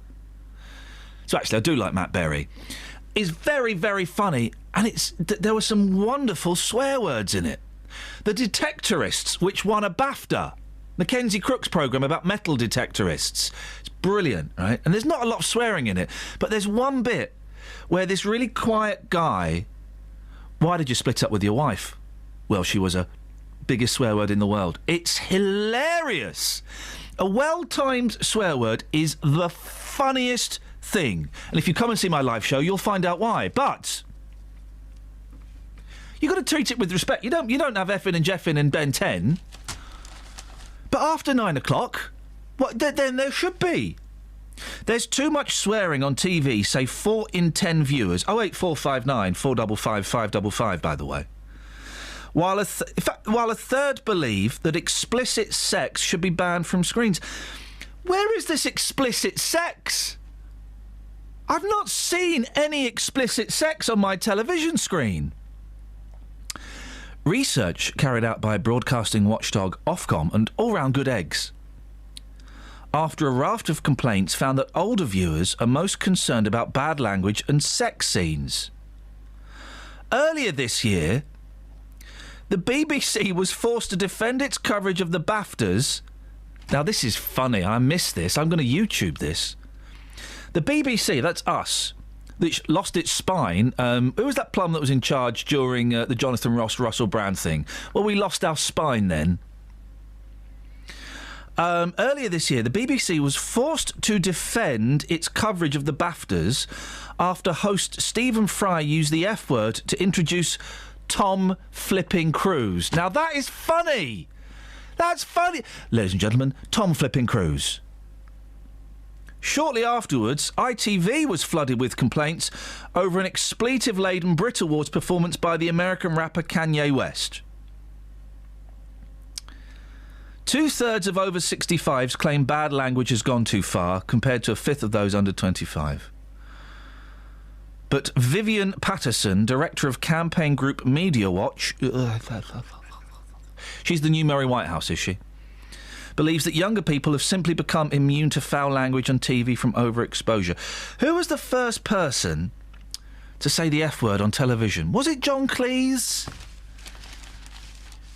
So actually, I do like Matt Berry. It's very, very funny. And there were some wonderful swear words in it. The Detectorists, which won a BAFTA. Mackenzie Crook's programme about metal detectorists. It's brilliant, right? And there's not a lot of swearing in it, but there's one bit where this really quiet guy... Why did you split up with your wife? Well, she was a biggest swear word in the world. It's hilarious. A well-timed swear word is the funniest thing. And if you come and see my live show, you'll find out why. But... you've got to treat it with respect. You don't have effing and jeffing and Ben 10... But after 9 o'clock, then there should be. There's too much swearing on TV, say 4 in 10 viewers. 08459 455 555, by the way. While a third believe that explicit sex should be banned from screens. Where is this explicit sex? I've not seen any explicit sex on my television screen. Research carried out by broadcasting watchdog Ofcom and all-round good eggs. After a raft of complaints found that older viewers are most concerned about bad language and sex scenes. Earlier this year, the BBC was forced to defend its coverage of the BAFTAs. Now this is funny, I missed this, I'm going to YouTube this. The BBC, that's us, which lost its spine. Who was that plum that was in charge during the Jonathan Ross Russell Brand thing? Well, we lost our spine then. Earlier this year, the BBC was forced to defend its coverage of the BAFTAs after host Stephen Fry used the F word to introduce Tom Flipping Cruise. Now that is funny. That's funny. Ladies and gentlemen, Tom Flipping Cruise. Shortly afterwards, ITV was flooded with complaints over an expletive-laden Brit Awards performance by the American rapper Kanye West. 2/3 of over 65s claim bad language has gone too far, compared to a fifth of those under 25. But Vivian Patterson, director of campaign group Media Watch... she's the new Murray Whitehouse, is she? Believes that younger people have simply become immune to foul language on TV from overexposure. Who was the first person to say the F word on television? Was it John Cleese?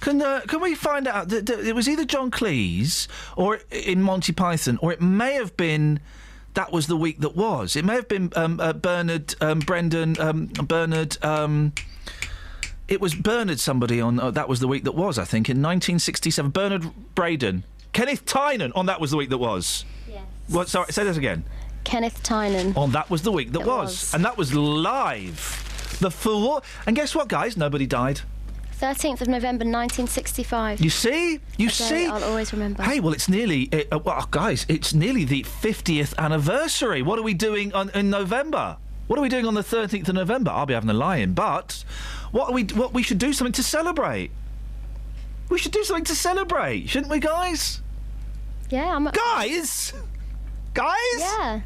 Can we find out? It was either John Cleese or in Monty Python, or it may have been That Was the Week That Was. It may have been Bernard, it was Bernard somebody on That Was the Week That Was, I think, in 1967. Bernard Braden. Kenneth Tynan on That Was the Week That Was. Yes. What? Sorry, say that again. Kenneth Tynan. On That Was the Week That Was. And that was live. The full... And guess what, guys? Nobody died. 13th of November 1965. You see? You see? I'll always remember. Hey, well, it's nearly... well, guys, it's nearly the 50th anniversary. What are we doing in November? What are we doing on the 13th of November? I'll be having a lie-in, but we should do something to celebrate. We should do something to celebrate, shouldn't we, guys? Yeah, Guys? Guys? Yeah.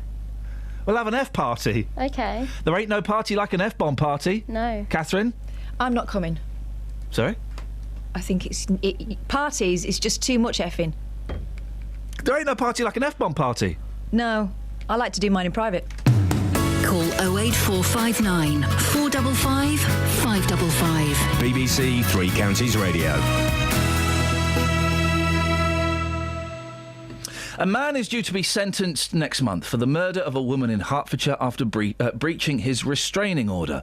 We'll have an F party. Okay. There ain't no party like an F-bomb party. No. Catherine? I'm not coming. Sorry? I think parties is just too much effing. There ain't no party like an F-bomb party. No. I like to do mine in private. Call 08459 455 555. BBC Three Counties Radio. A man is due to be sentenced next month for the murder of a woman in Hertfordshire after breaching his restraining order.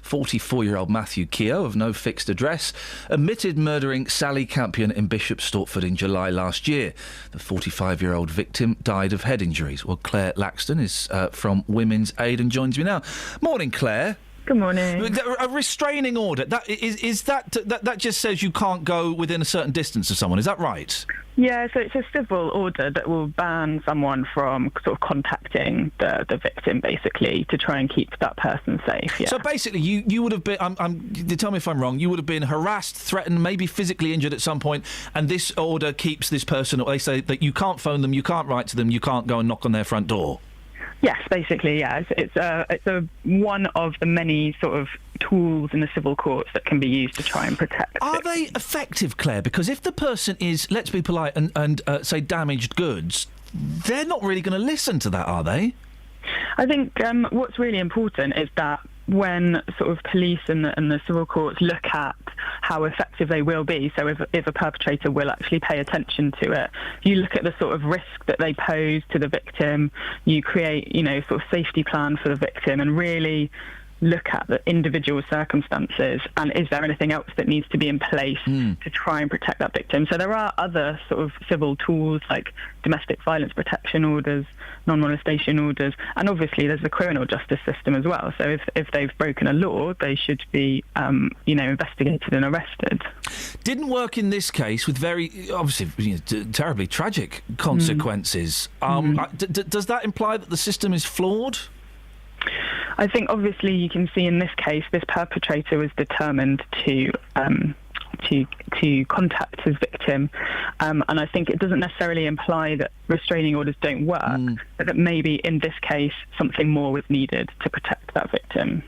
44-year-old Matthew Keogh, of no fixed address, admitted murdering Sally Campion in Bishop Stortford in July last year. The 45-year-old victim died of head injuries. Well, Claire Laxton is from Women's Aid and joins me now. Morning, Claire. Good morning. A restraining order, that just says you can't go within a certain distance of someone, is that right? Yeah, so it's a civil order that will ban someone from sort of contacting the victim, basically, to try and keep that person safe. Yeah. So basically, you would have been, tell me if I'm wrong, you would have been harassed, threatened, maybe physically injured at some point, and this order keeps this person, they say that you can't phone them, you can't write to them, you can't go and knock on their front door. Yes, basically, yeah. It's one of the many sort of tools in the civil courts that can be used to try and protect. Are they effective, Claire? Because if the person is, let's be polite, and say damaged goods, they're not really going to listen to that, are they? I think what's really important is that when sort of police and the civil courts look at how effective they will be, so if a perpetrator will actually pay attention to it, you look at the sort of risk that they pose to the victim, you create, sort of safety plan for the victim, and really look at the individual circumstances and is there anything else that needs to be in place to try and protect that victim. So there are other sort of civil tools like domestic violence protection orders, non-molestation orders, and obviously there's the criminal justice system as well. So if they've broken a law, they should be investigated and arrested. Didn't work in this case with very obviously terribly tragic consequences. Does that imply that the system is flawed? I think obviously you can see in this case this perpetrator was determined to contact his victim, and I think it doesn't necessarily imply that restraining orders don't work, but that maybe in this case something more was needed to protect that victim.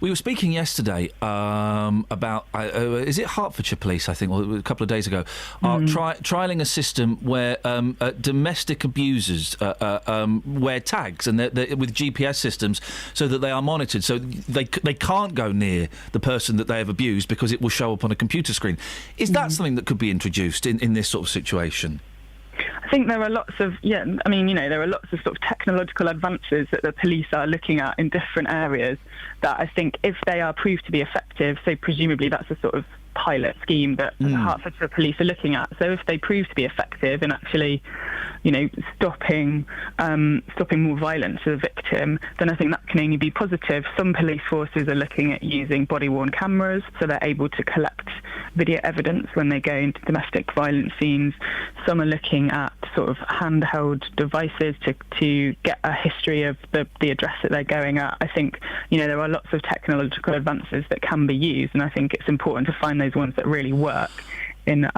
We were speaking yesterday about, is it Hertfordshire Police, I think, or a couple of days ago, are trialling a system where domestic abusers wear tags and they're with GPS systems so that they are monitored, so they can't go near the person that they have abused because it will show up on a computer screen. Is that something that could be introduced in this sort of situation? I think there are lots of, there are lots of sort of technological advances that the police are looking at in different areas that I think if they are proved to be effective, so presumably that's a sort of pilot scheme that the Hertfordshire Police are looking at. So if they prove to be effective in actually, stopping more violence to the victim, then I think that can only be positive. Some police forces are looking at using body-worn cameras, so they're able to collect video evidence when they go into domestic violence scenes. Some are looking at sort of handheld devices to get a history of the address that they're going at. I think, there are lots of technological advances that can be used, and I think it's important to find those ones that really work in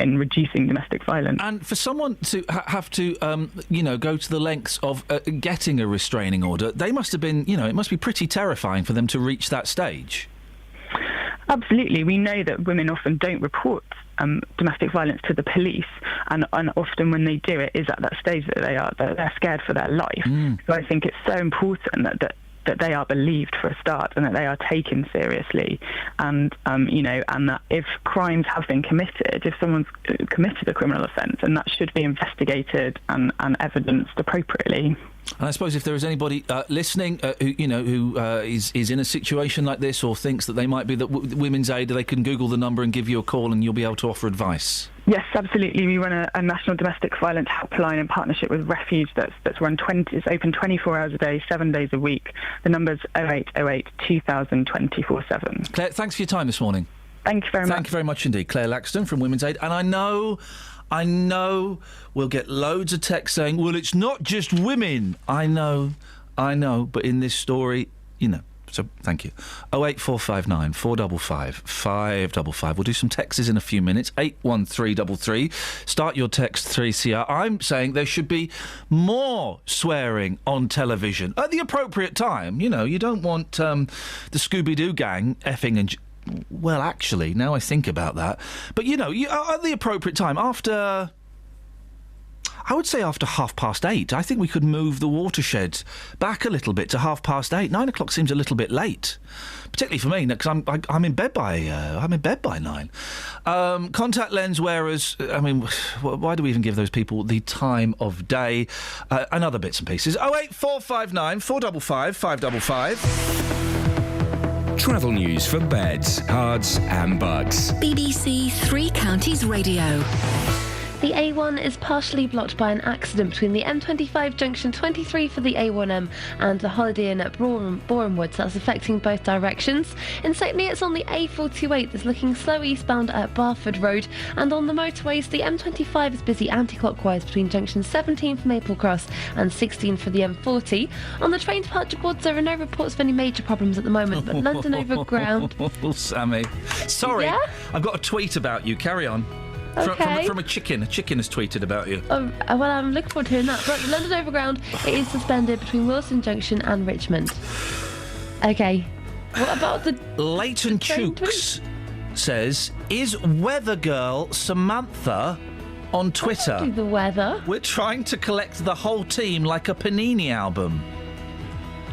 reducing domestic violence. And for someone to have to, go to the lengths of getting a restraining order, they must have been, it must be pretty terrifying for them to reach that stage. Absolutely. We know that women often don't report domestic violence to the police, and often when they do, it is at that stage that they're scared for their life. So I think it's so important that they are believed for a start and that they are taken seriously, and and that if crimes have been committed, if someone's committed a criminal offence, and that should be investigated and evidenced appropriately. And I suppose if there is anybody listening who is in a situation like this or thinks that they might be Women's Aid, they can Google the number and give you a call and you'll be able to offer advice. Yes, absolutely. We run a national domestic violence helpline in partnership with Refuge that's run it's open 24 hours a day, 7 days a week. The number's 0808 2000 24/7. Claire, thanks for your time this morning. Thank you very much. Thank you very much indeed. Claire Laxton from Women's Aid. And I know we'll get loads of texts saying, well, it's not just women. I know, but in this story, so thank you. 08459 455 555. We'll do some texts in a few minutes. 81333. Start your text 3CR. I'm saying there should be more swearing on television at the appropriate time. You don't want the Scooby-Doo gang effing and... Well, actually, now I think about that. But, at the appropriate time, I would say after 8:30. I think we could move the watershed back a little bit to 8:30. 9 o'clock seems a little bit late, particularly for me, because I'm in bed by 9. Contact lens wearers. I mean, why do we even give those people the time of day? And other bits and pieces. 08459 455 555. Travel news for beds, cards and bugs. BBC Three Counties Radio. The A1 is partially blocked by an accident between the M25 junction 23 for the A1M and the Holiday Inn at Boreham Woods. That's affecting both directions. In Stepney, it's on the A428 that's looking slow eastbound at Barford Road, and on the motorways, the M25 is busy anti-clockwise between junction 17 for Maple Cross and 16 for the M40. On the train departure boards, there are no reports of any major problems at the moment, but London Overground... Sammy. Sorry, Yeah? I've got a tweet about you. Carry on. Okay. From a chicken. A chicken has tweeted about you. Well, I'm looking forward to hearing that. But the London Overground, it is suspended between Wilson Junction and Richmond. Okay. What about the... Leighton Chooks says, is weather girl Samantha on Twitter? Do the weather. We're trying to collect the whole team like a Panini album.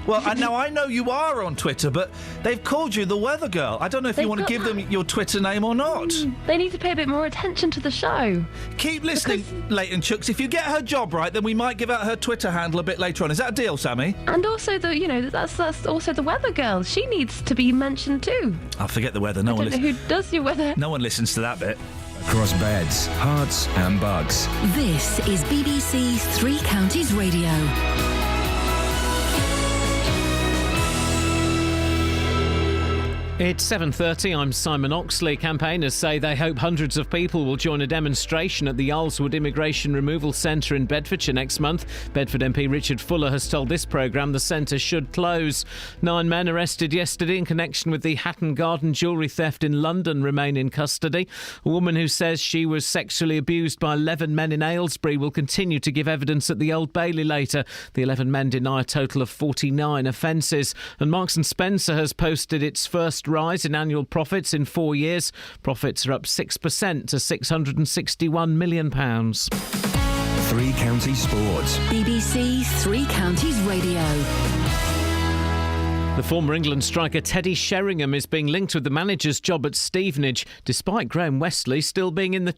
Well, now I know you are on Twitter, but they've called you the weather girl. I don't know if you want to give them your Twitter name or not. They need to pay a bit more attention to the show. Keep listening, Leighton Chooks. If you get her job right, then we might give out her Twitter handle a bit later on. Is that a deal, Sammy? And also, that's also the weather girl. She needs to be mentioned too. I'll forget the weather. I don't know who does your weather. No one listens to that bit. Across beds, hearts and bugs. This is BBC Three Counties Radio. It's 7:30. I'm Simon Oxley. Campaigners say they hope hundreds of people will join a demonstration at the Alresford Immigration Removal Centre in Bedfordshire next month. Bedford MP Richard Fuller has told this programme the centre should close. 9 men arrested yesterday in connection with the Hatton Garden jewellery theft in London remain in custody. A woman who says she was sexually abused by 11 men in Aylesbury will continue to give evidence at the Old Bailey later. The 11 men deny a total of 49 offences. And Marks & Spencer has posted its first rise in annual profits in 4 years. Profits are up 6% to £661 million. Three Counties Sports. BBC Three Counties Radio. The former England striker Teddy Sheringham is being linked with the manager's job at Stevenage, despite Graham Westley still being in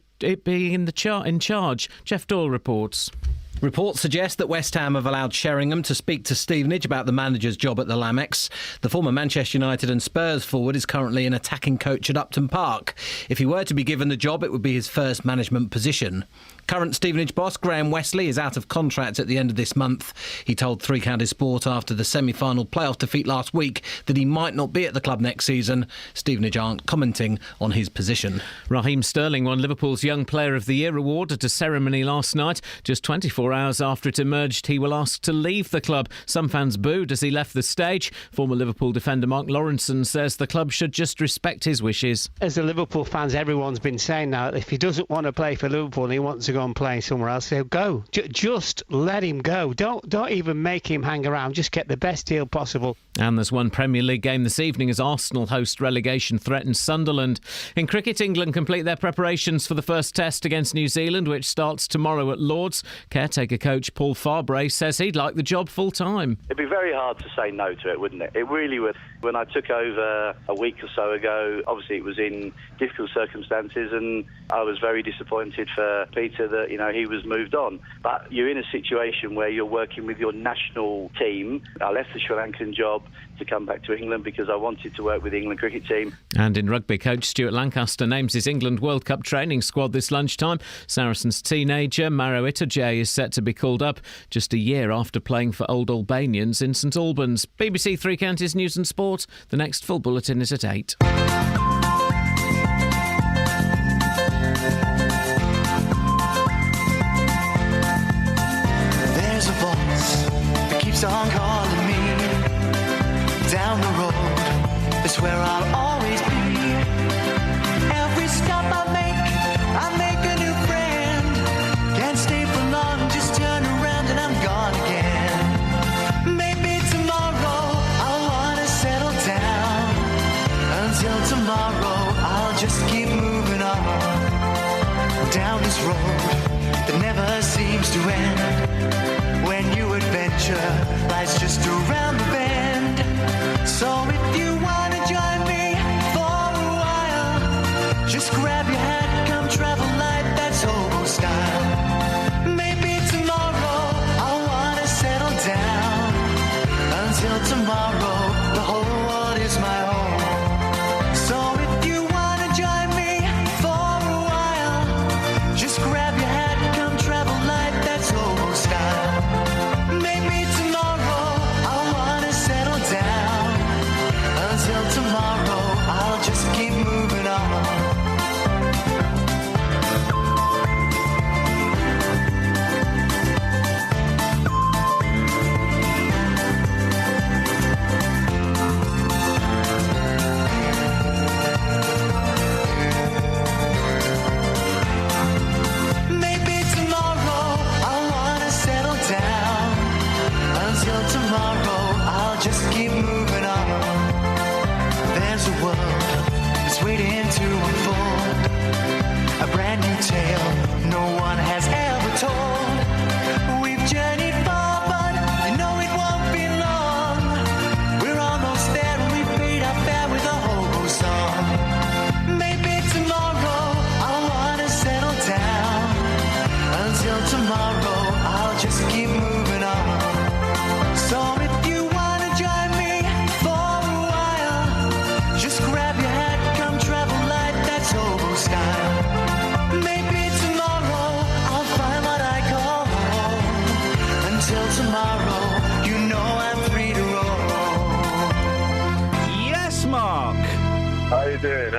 charge. Jeff Doyle reports. Reports suggest that West Ham have allowed Sheringham to speak to Stevenage about the manager's job at the Lamex. The former Manchester United and Spurs forward is currently an attacking coach at Upton Park. If he were to be given the job, it would be his first management position. Current Stevenage boss Graham Westley is out of contract at the end of this month. He told Three Counties Sport after the semi-final playoff defeat last week that he might not be at the club next season. Stevenage aren't commenting on his position. Raheem Sterling won Liverpool's Young Player of the Year award at a ceremony last night. Just 24 hours after it emerged he will ask to leave the club. Some fans booed as he left the stage. Former Liverpool defender Mark Lawrenson says the club should just respect his wishes. As the Liverpool fans, everyone's been saying now, if he doesn't want to play for Liverpool and he wants to go and play somewhere else, he'll go. Just let him go. Don't even make him hang around. Just get the best deal possible. And there's one Premier League game this evening as Arsenal host relegation threatens Sunderland. In cricket, England complete their preparations for the first test against New Zealand, which starts tomorrow at Lord's. Caretaker coach Paul Farbrae says he'd like the job full-time. It'd be very hard to say no to it, wouldn't it? It really would. When I took over a week or so ago, obviously it was in difficult circumstances, and I was very disappointed for Peter that, he was moved on. But you're in a situation where you're working with your national team. I left the Sri Lankan job to come back to England because I wanted to work with the England cricket team. And in rugby, coach Stuart Lancaster names his England World Cup training squad this lunchtime. Saracens teenager Maro Itoje is set to be called up just a year after playing for Old Albanians in St Albans. BBC Three Counties News and Sport. The next full bulletin is at 8. There's a voice that keeps on calling me. Down the road is where I'll always be. Every stop I make a new friend. Can't stay for long, just turn around and I'm gone again. Maybe tomorrow I'll wanna settle down. Until tomorrow I'll just keep moving on. Down this road that never seems to end. When new adventure lies just around the bend. So if you wanna join me for a while, just grab your hat, come travel light, that's hobo style. Maybe tomorrow I'll wanna settle down. Until tomorrow, the whole world is my home. So if you wanna join me for a while, just grab your hat.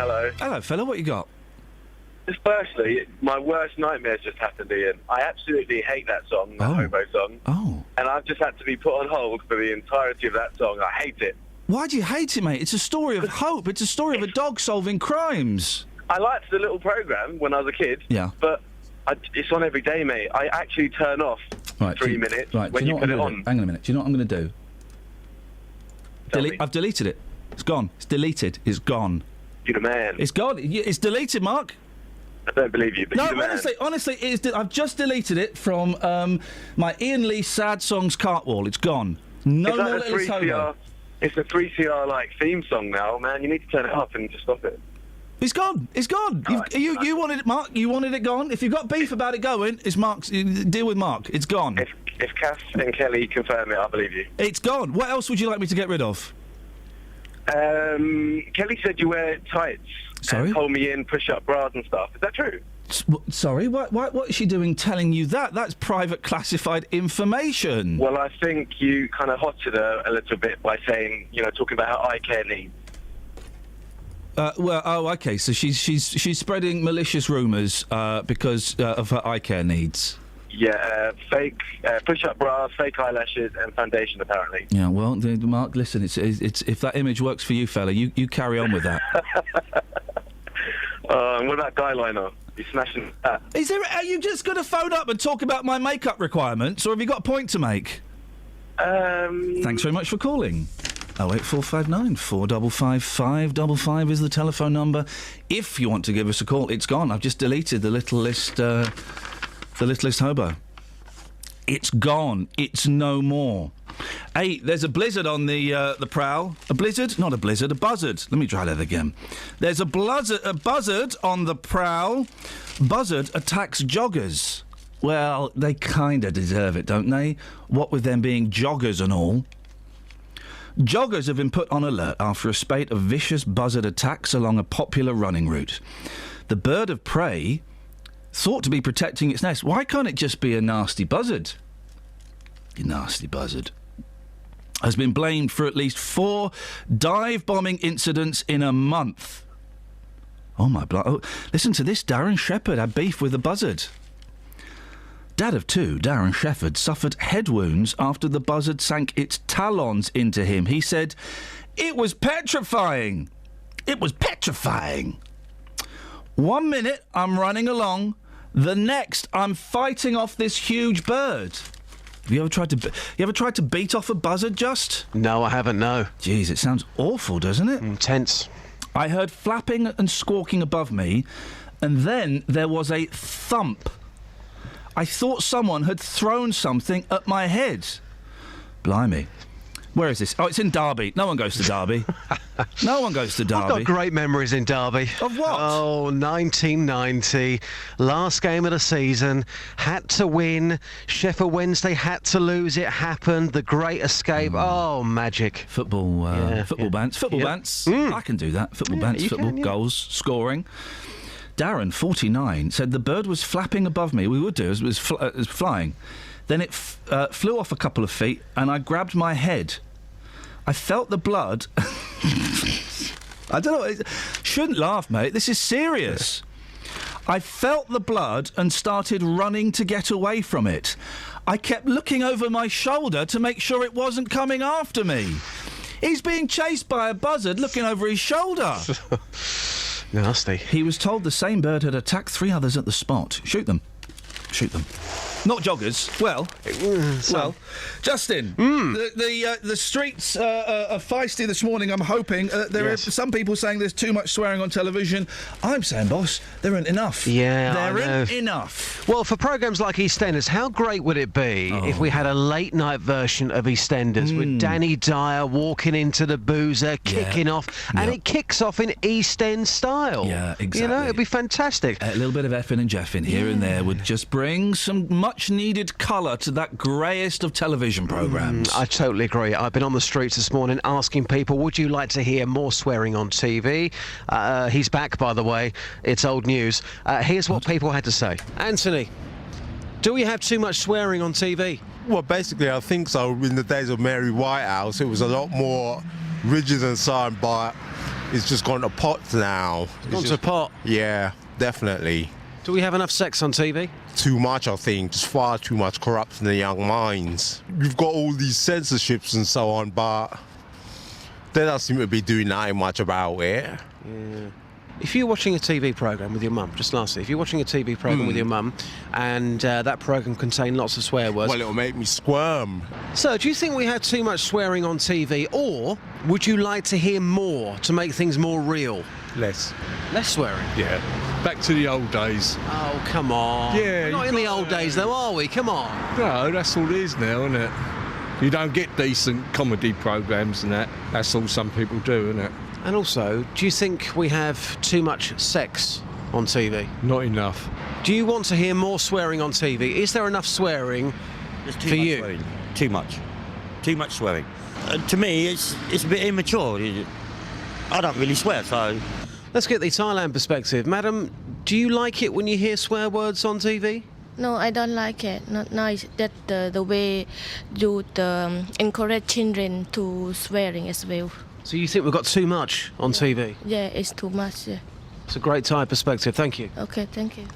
hello. Hello, fella, what you got? Just firstly, my worst nightmare's just happened, Ian. I absolutely hate that song, the Hobo song. Oh. And I've just had to be put on hold for the entirety of that song. I hate it. Why do you hate it, mate? It's a story of hope. It's a story of a dog solving crimes. I liked the little programme when I was a kid. Yeah. But it's on every day, mate. I actually turn off Right, 3 minutes Right, when do you know put what it I'm on. gonna do? Hang on a minute. Do you know what I'm going to do? I've deleted it. It's gone. It's deleted. It's gone. You're the man. It's gone. It's deleted, Mark. I don't believe you, but No, you're the man. honestly, I've just deleted it from my Ian Lee Sad Songs Cartwall. It's gone. No It's more like Little Hobo. It's a 3CR like theme song now, man. You need to turn it off and just stop it. It's gone. It's gone. You wanted it, Mark. You wanted it gone. If you've got beef about it going, it's Mark's. Deal with Mark. It's gone. If Kath and Kelly confirm it, I believe you. It's gone. What else would you like me to get rid of? Kelly said you wear tights. Sorry? And hold me in, push-up bras and stuff. Is that true? Sorry, what is she doing telling you that? That's private classified information. Well, I think you kind of hotted her a little bit by saying, talking about her eye care needs. Okay, so she's spreading malicious rumours because of her eye care needs. Yeah, fake push-up bras, fake eyelashes, and foundation, apparently. Yeah, well, Mark, listen, it's if that image works for you, fella, you carry on with that. And what about guy liner? You smashing that? Are you just going to phone up and talk about my makeup requirements, or have you got a point to make? Thanks very much for calling. 08459 455 555 is the telephone number. If you want to give us a call, it's gone. I've just deleted the little list. The littlest hobo. It's gone. It's no more. Hey, there's a blizzard on the prowl. A blizzard? Not a blizzard, a buzzard. Let me try that again. There's a buzzard on the prowl. Buzzard attacks joggers. Well, they kind of deserve it, don't they? What with them being joggers and all. Joggers have been put on alert after a spate of vicious buzzard attacks along a popular running route. The bird of prey, thought to be protecting its nest. Why can't it just be a nasty buzzard? You nasty buzzard. Has been blamed for at least 4 dive-bombing incidents in a month. Oh, my blood. Oh, listen to this. Darren Shepherd had beef with a buzzard. Dad of 2, Darren Shepherd, suffered head wounds after the buzzard sank its talons into him. He said, "It was petrifying. It was petrifying. 1 minute, I'm running along. The next, I'm fighting off this huge bird." Have you ever tried to beat off a buzzard, Just? No, I haven't, no. Jeez, it sounds awful, doesn't it? Tense. I heard flapping and squawking above me, and then there was a thump. I thought someone had thrown something at my head. Blimey. Where is this? Oh, it's in Derby. No one goes to Derby. No one goes to Derby. I've got great memories in Derby. Of what? Oh, 1990. Last game of the season. Had to win. Sheffield Wednesday had to lose. It happened. The great escape. Oh, magic. Football bants. Football bants. I can do that. Football bants. Football goals. Scoring. Darren, 49, said the bird was flapping above me. We would do. It was flying. Then it flew off a couple of feet, and I grabbed my head. I felt the blood. I don't know. Shouldn't laugh, mate. This is serious. I felt the blood and started running to get away from it. I kept looking over my shoulder to make sure it wasn't coming after me. He's being chased by a buzzard looking over his shoulder. Nasty. He was told the same bird had attacked 3 others at the spot. Shoot them. Shoot them. Not joggers. Well, Justin, the streets are feisty this morning. I'm hoping there are some people saying there's too much swearing on television. I'm saying, boss, there ain't enough. Yeah, there I know. ain't enough. Well, for programmes like EastEnders, how great would it be if we had a late night version of EastEnders with Danny Dyer walking into the boozer, kicking off, and it kicks off in East End style. Yeah, exactly. You know, it'd be fantastic. A little bit of effing and jeffing here and there would just bring some much-needed colour to that greyest of television programmes. I totally agree. I've been on the streets this morning asking people, would you like to hear more swearing on TV? He's back, by the way. It's old news. Here's what people had to say. Anthony, do we have too much swearing on TV? Well, basically, I think so. In the days of Mary Whitehouse, it was a lot more rigid and signed by It's just gone to pot now. Gone to pot? Yeah, definitely. Do we have enough sex on TV? Too much, I think. Just far too much corrupting the young minds. You've got all these censorships and so on, but they don't seem to be doing that much about it. Yeah. If you're watching a TV programme with your mum, just lastly, if you're watching a TV programme with your mum and that programme contained lots of swear words... Well, it'll make me squirm. So, do you think we had too much swearing on TV, or would you like to hear more to make things more real? Less. Less swearing? Yeah. Back to the old days. Oh, come on. Yeah. We're not in the old days, though, are we? Come on. No, that's all it is now, isn't it? You don't get decent comedy programmes and that. That's all some people do, isn't it? And also, do you think we have too much sex on TV? Not enough. Do you want to hear more swearing on TV? Is there enough swearing for you? Swearing. Too much. Too much swearing. To me, it's a bit immature. I don't really swear, so... Let's get the Thailand perspective. Madam, do you like it when you hear swear words on TV? No, I don't like it. Not nice that the way you encourage children to swearing as well. So you think we've got too much on TV? Yeah, it's too much. Yeah. It's a great Thai perspective. Thank you. Okay, thank you.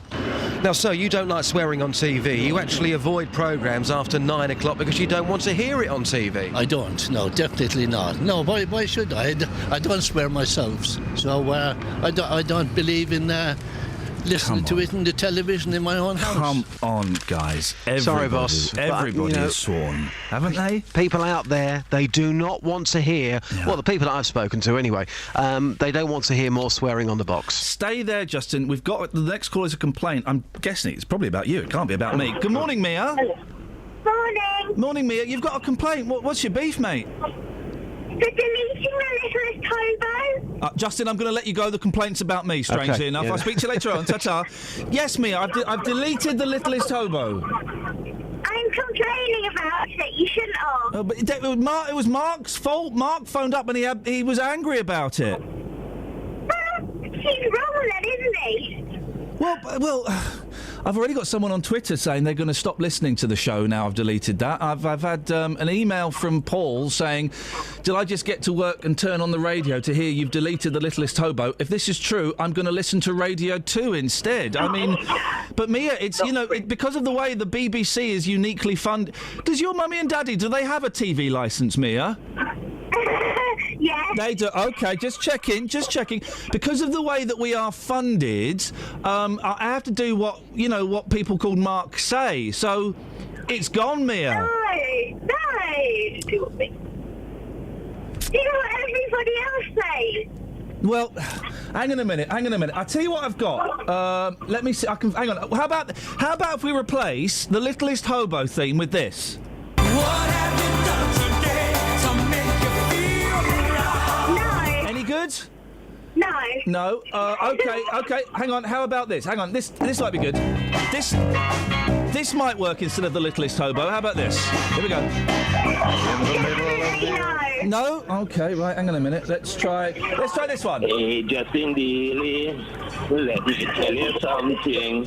Now, sir, you don't like swearing on TV. You actually avoid programmes after 9 o'clock because you don't want to hear it on TV. I don't. No, definitely not. No, why should I? I don't swear myself. So I don't believe in listening to it in the television in my own house. Come on, guys. Sorry, boss. Everybody has sworn, haven't they? People out there, they do not want to hear... Yeah. Well, the people that I've spoken to, anyway, they don't want to hear more swearing on the box. Stay there, Justin. We've got... The next call is a complaint. I'm guessing it's probably about you. It can't be about me. Good morning, Mia. Morning. Morning, Mia. You've got a complaint. What's your beef, mate? For deleting the littlest hobo. Justin, I'm going to let you go. The complaint's about me, strangely enough. Yeah. I'll speak to you later on. Ta-ta. Yes, Mia, I've deleted the littlest hobo. I'm complaining about it. You shouldn't have. But it was Mark's fault. Mark phoned up and he was angry about it. He's wrong then, isn't he? Well, I've already got someone on Twitter saying they're going to stop listening to the show now I've deleted that. I've had an email from Paul saying, did I just get to work and turn on the radio to hear you've deleted the littlest hobo? If this is true, I'm going to listen to Radio 2 instead. I mean, but Mia, it's, because of the way the BBC is uniquely funded. Does your mummy and daddy, do they have a TV licence, Mia? Yeah. They do. Okay, just checking. Because of the way that we are funded, I have to do what people called Mark say. So, it's gone, Mia. No. Do what everybody else says. Well, hang on a minute. I'll tell you what I've got. Let me see. Hang on. How about if we replace the littlest hobo theme with this? What have you done today to make you feel right? No. Any good? No. Okay. Hang on. How about this? Hang on. This might be good. This might work instead of the littlest hobo. How about this? Here we go. No. Okay. Right. Hang on a minute. Let's try this one. Hey, Justin Dealey, let me tell you something.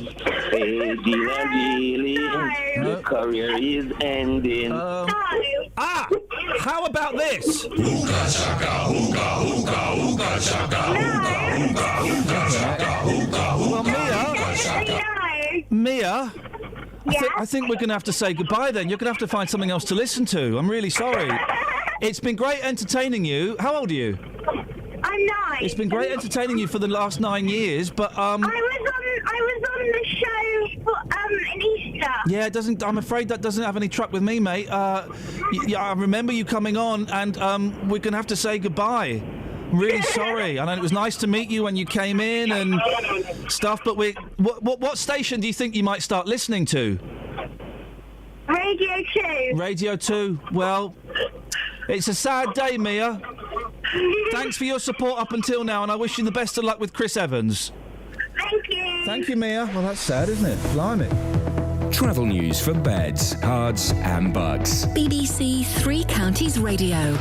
Hey, Dealey, the career is ending. How about this? Hookah chaka, hookah, hookah, hookah chaka, hookah, hookah chaka, hookah, Well, Mia, I think we're going to have to say goodbye then. You're going to have to find something else to listen to. I'm really sorry. It's been great entertaining you. How old are you? I'm 9. It's been great entertaining you for the last 9 years, but I was on the show in Easter. Yeah, it doesn't. I'm afraid that doesn't have any truck with me, mate. I remember you coming on, and we're going to have to say goodbye. I'm really sorry. I know it was nice to meet you when you came in and stuff, but what station do you think you might start listening to? Radio 2. Radio 2. Well, it's a sad day, Mia. Thanks for your support up until now, and I wish you the best of luck with Chris Evans. Thank you. Thank you, Mia. Well, that's sad, isn't it? Blimey. Travel news for beds, cards and bugs. BBC Three Counties Radio.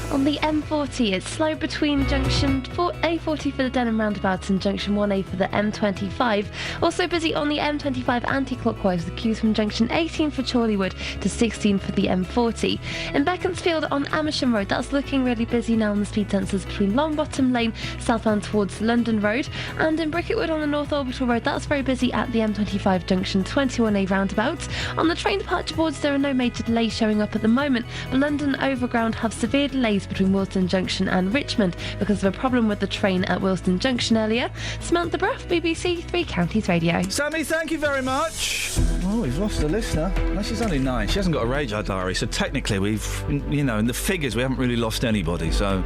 On the M40, it's slow between junction A40 for the Denham roundabout and junction 1A for the M25. Also busy on the M25 anti-clockwise, the queues from junction 18 for Chorleywood to 16 for the M40. In Beaconsfield on Amersham Road, that's looking really busy now on the speed sensors between Longbottom Lane, southbound towards London Road. And in Bricketwood on the North Orbital Road, that's very busy at the M25 junction 21A roundabout. On the train departure boards, there are no major delays showing up at the moment, but London Overground have severe delays between Willesden Junction and Richmond because of a problem with the train at Willesden Junction earlier. Samantha Bruff, BBC Three Counties Radio. Sammy, thank you very much. Oh, we've lost a listener. No, she's only 9. She hasn't got a radar diary, so technically we've, in the figures, we haven't really lost anybody, so...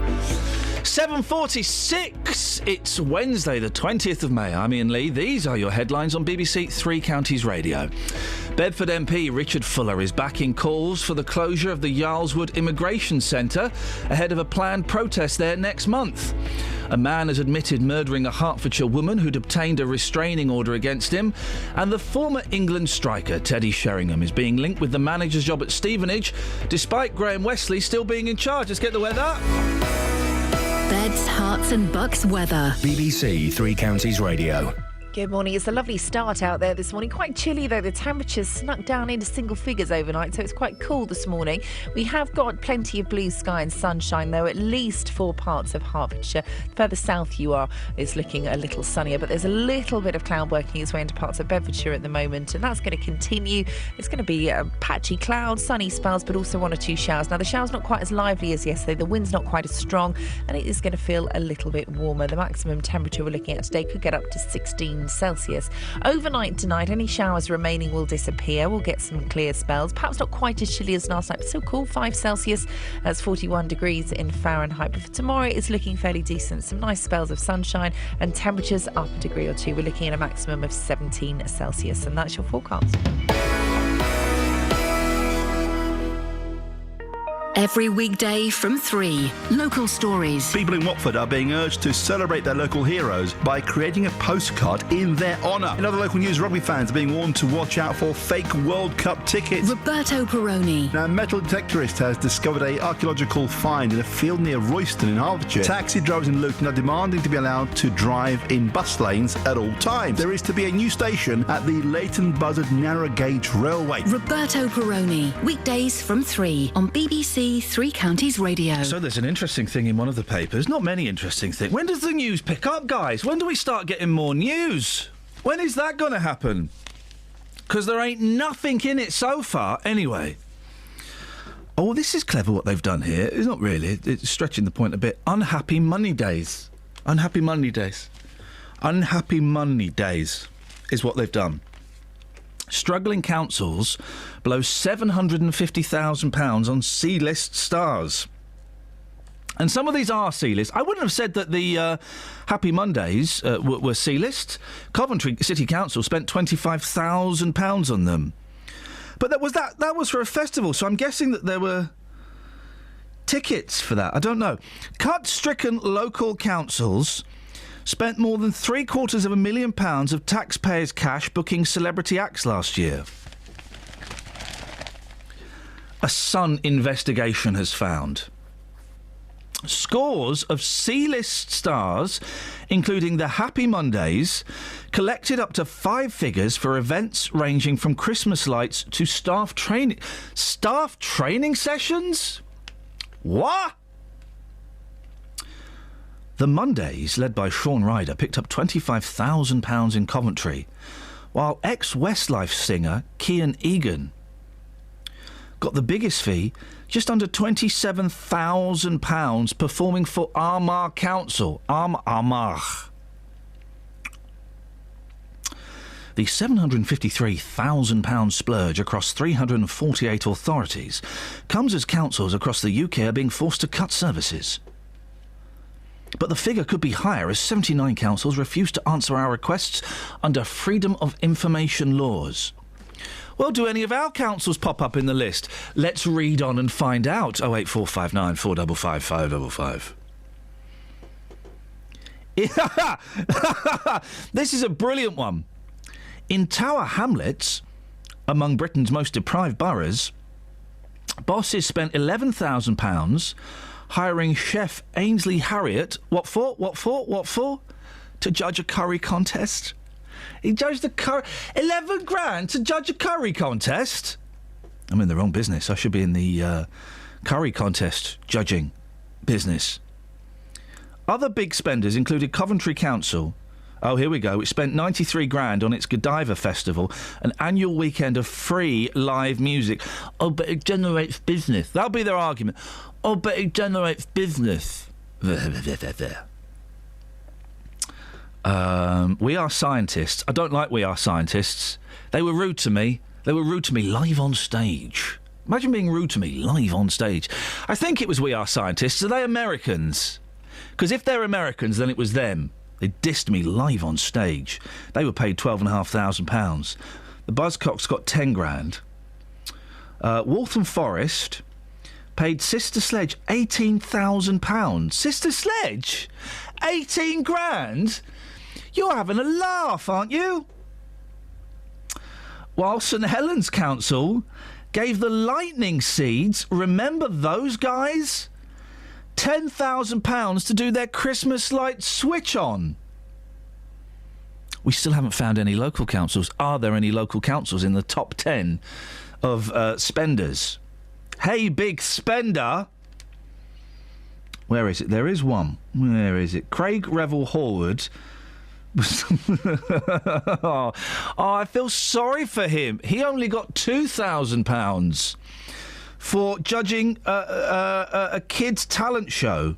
7:46. It's Wednesday, the 20th of May. I'm Iain Lee. These are your headlines on BBC Three Counties Radio. Bedford MP Richard Fuller is backing calls for the closure of the Yarlswood Immigration Centre ahead of a planned protest there next month. A man has admitted murdering a Hertfordshire woman who'd obtained a restraining order against him. And the former England striker Teddy Sheringham is being linked with the manager's job at Stevenage, despite Graham Wesley still being in charge. Let's get the weather. Beds, Herts and Bucks weather. BBC Three Counties Radio. Good morning. It's a lovely start out there this morning. Quite chilly though. The temperature's snuck down into single figures overnight, so it's quite cool this morning. We have got plenty of blue sky and sunshine though, at least for parts of Hertfordshire. Further south you are, it's looking a little sunnier, but there's a little bit of cloud working its way into parts of Bedfordshire at the moment, and that's going to continue. It's going to be patchy clouds, sunny spells, but also 1 or 2 showers. Now the showers not quite as lively as yesterday. The wind's not quite as strong, and it is going to feel a little bit warmer. The maximum temperature we're looking at today could get up to 16 Celsius. Overnight tonight, any showers remaining will disappear. We'll get some clear spells. Perhaps not quite as chilly as last night, but still cool. 5 Celsius. That's 41 degrees in Fahrenheit. But for tomorrow, it's looking fairly decent. Some nice spells of sunshine and temperatures up a degree or 2. We're looking at a maximum of 17 Celsius. And that's your forecast. Every weekday from 3. Local stories. People in Watford are being urged to celebrate their local heroes by creating a postcard in their honour. In other local news, rugby fans are being warned to watch out for fake World Cup tickets. Roberto Peroni. Now, a metal detectorist has discovered an archaeological find in a field near Royston in Hertfordshire. Taxi drivers in Luton are demanding to be allowed to drive in bus lanes at all times. There is to be a new station at the Leighton Buzzard Narrow Gauge Railway. Roberto Peroni. Weekdays from 3 on BBC Three Counties Radio. So there's an interesting thing in one of the papers. Not many interesting things. When does the news pick up, guys? When do we start getting more news? When is that going to happen? Because there ain't nothing in it so far. Anyway. Oh, this is clever what they've done here. It's not really. It's stretching the point a bit. Unhappy money days. Unhappy money days. Unhappy money days is what they've done. Struggling councils blow £750,000 on C-list stars. And some of these are C-list. I wouldn't have said that the Happy Mondays were C-list. Coventry City Council spent £25,000 on them. But that was for a festival, so I'm guessing that there were tickets for that. I don't know. Cut-stricken local councils spent more than £750,000 of taxpayers' cash booking celebrity acts last year. A Sun investigation has found scores of C-list stars, including the Happy Mondays, collected up to 5 figures for events ranging from Christmas lights to staff training sessions? What? The Mondays, led by Sean Ryder, picked up £25,000 in Coventry, while ex-Westlife singer Cian Egan got the biggest fee, just under £27,000, performing for Armagh Council. Armagh. The £753,000 splurge across 348 authorities comes as councils across the UK are being forced to cut services. But the figure could be higher as 79 councils refuse to answer our requests under Freedom of Information laws. Well, do any of our councils pop up in the list? Let's read on and find out. 08459 455 555. This is a brilliant one. In Tower Hamlets, among Britain's most deprived boroughs, bosses spent £11,000 hiring chef Ainsley Harriott. What for? To judge a curry contest. He judged the curry... 11 grand to judge a curry contest? I'm in the wrong business. I should be in the curry contest judging business. Other big spenders included Coventry Council. Oh, here we go. It spent 93 grand on its Godiva Festival, an annual weekend of free live music. Oh, but it generates business. That'll be their argument. Oh, but it generates business. We Are Scientists. I don't like We Are Scientists. They were rude to me. They were rude to me live on stage. Imagine being rude to me live on stage. I think it was We Are Scientists. Are they Americans? Because if they're Americans, then it was them. They dissed me live on stage. They were paid £12,500. The Buzzcocks got 10 grand. Waltham Forest paid Sister Sledge £18,000. Sister Sledge? 18 grand? You're having a laugh, aren't you? While St Helens Council gave the Lightning Seeds, remember those guys? £10,000 to do their Christmas light switch on. We still haven't found any local councils. Are there any local councils in the top 10 of spenders? Hey, big spender. Where is it? There is one. Where is it? Craig Revel Horwood. Oh, I feel sorry for him. He only got £2,000 for judging a kids' talent show.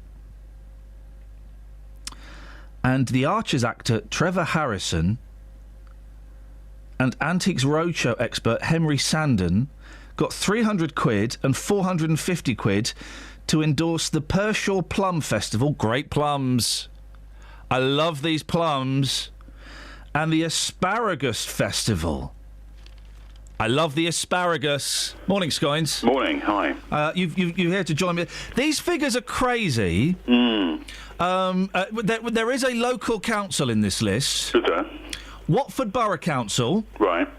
And the Archers actor Trevor Harrison and Antiques Roadshow expert Henry Sandon got 300 quid and 450 quid to endorse the Pershaw Plum Festival. Great plums. I love these plums. And the Asparagus Festival. I love the asparagus. Morning, Scoins. Morning, hi. You're here to join me. These figures are crazy. There is a local council in this list. Is there? Watford Borough Council. Right.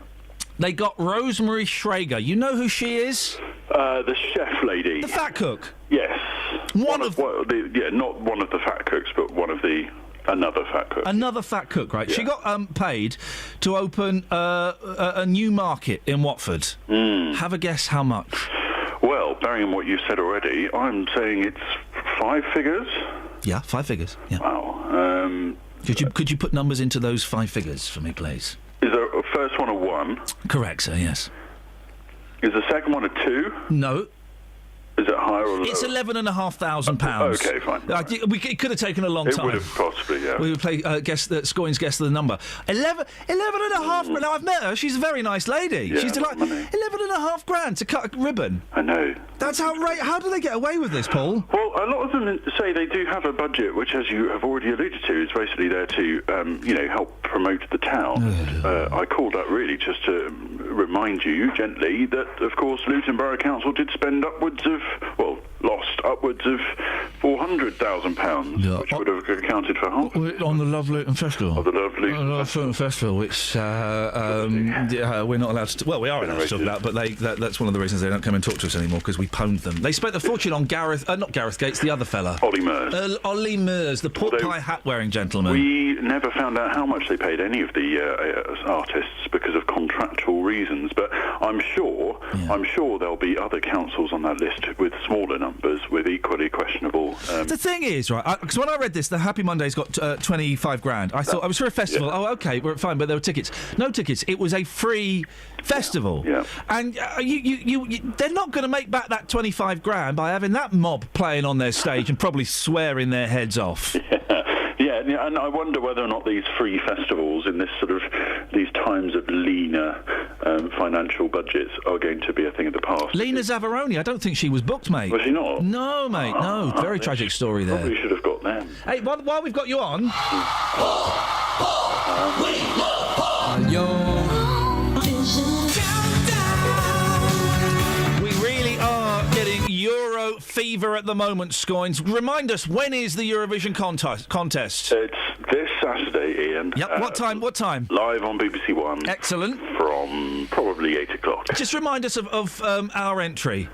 They got Rosemary Schrager. You know who she is? The chef lady. The fat cook. Yes. Not one of the fat cooks, but another fat cook. Another fat cook, right? Yeah. She got paid to open a new market in Watford. Have a guess how much? Well, bearing in what you said already, I'm saying it's 5 figures. Yeah, 5 figures. Yeah. Wow. Could you put numbers into those 5 figures for me, please? Is the first one a 1? Correct, sir. Yes. Is the second one a 2? No. Is it higher or lower? It's £11,500. Okay, fine. It could have taken a long time. It would have possibly, yeah. We would play Scoins guess the number. 11,500. Now, I've met her. She's a very nice lady. Yeah, she's delightful. 11,500 grand to cut a ribbon. I know. That's outrageous. How do they get away with this, Paul? Well, a lot of them say they do have a budget, which, as you have already alluded to, is basically there to, help promote the town. I called up really just to remind you gently that, of course, Luton Borough Council did spend lost upwards of £400,000, which would have accounted for half. On the Love Luton Festival. The Love Luton Festival, which we're not allowed to. Well, we are allowed to talk about, but that's one of the reasons they don't come and talk to us anymore, because we pwned them. They spent a fortune on not Gareth Gates, the other fella. Ollie Mers. Ollie Mers, the pork pie hat-wearing gentleman. We never found out how much they paid any of the artists because of contractual reasons, but I'm sure there'll be other councils on that list with smaller numbers with equally questionable. The thing is, right, because when I read this, the Happy Monday's got 25 grand. I thought I was for a festival. Yeah. Oh, okay, we're fine, but there were tickets. No tickets. It was a free festival. Yeah. And they're not going to make back that 25 grand by having that mob playing on their stage and probably swearing their heads off. Yeah, and I wonder whether or not these free festivals in these times of leaner financial budgets are going to be a thing of the past. Lena Zavaroni, I don't think she was booked, mate. Was she not? No, mate, no. Very tragic story there. Probably should have got them. Hey, while we've got you on... We really are getting Euro fever at the moment, Scoins. Remind us, when is the Eurovision contest? It's this Saturday, Ian. Yep. What time? Live on BBC One. Excellent. From probably 8 o'clock. Just remind us of our entry.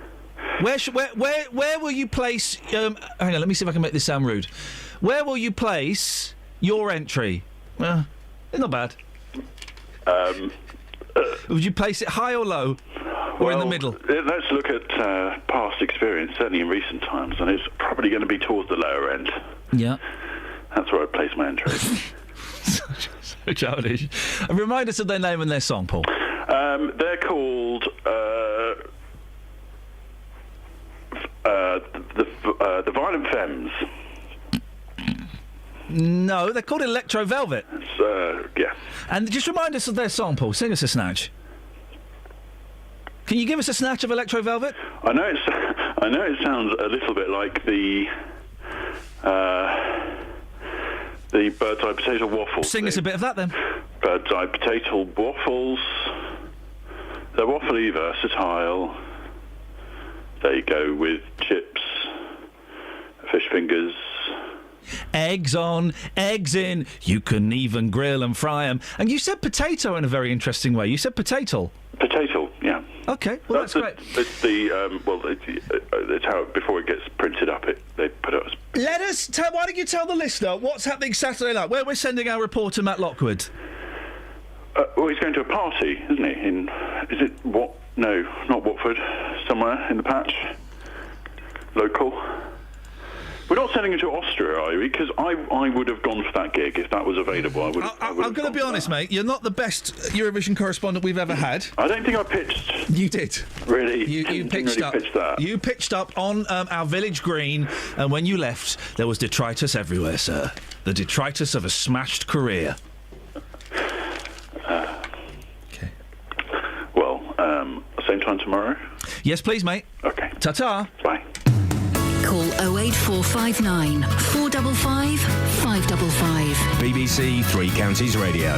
Where will you place? Hang on, let me see if I can make this sound rude. Where will you place your entry? Not bad. Would you place it high or low, or in the middle? Let's look at past experience, certainly in recent times, and it's probably going to be towards the lower end. Yeah. That's where I'd place my entry. So childish. And remind us of their name and their song, Paul. They're called the Violent Femmes. No, they're called Electro Velvet. Yeah. And just remind us of their song, Paul. Sing us a snatch. Can you give us a snatch of Electro Velvet? I know it sounds a little bit like the bird's eye potato waffles. Sing us a bit of that then. Bird's eye potato waffles. They're waffly, versatile. They go with chips, fish fingers. Eggs on, eggs in. You can even grill and fry them. And you said potato in a very interesting way. You said potato. Potato, yeah. Okay, well that's great. It's it's how before it gets printed up, they put it as. Let us tell. Why don't you tell the listener what's happening Saturday night? Where we're sending our reporter Matt Lockwood. Well, he's going to a party, isn't he? Is it what? No, not Watford. Somewhere in the patch. Local. We're not sending him to Austria, are we? Because I would have gone for that gig if that was available. I'm going to be honest, mate. You're not the best Eurovision correspondent we've ever had. I don't think I pitched. You did. Really? You pitched really up. Pitch that. You pitched up on our village green, and when you left, there was detritus everywhere, sir. The detritus of a smashed career. Okay. Well, same time tomorrow? Yes, please, mate. Okay. Ta-ta. Bye. Call 08459 455 555. BBC Three Counties Radio.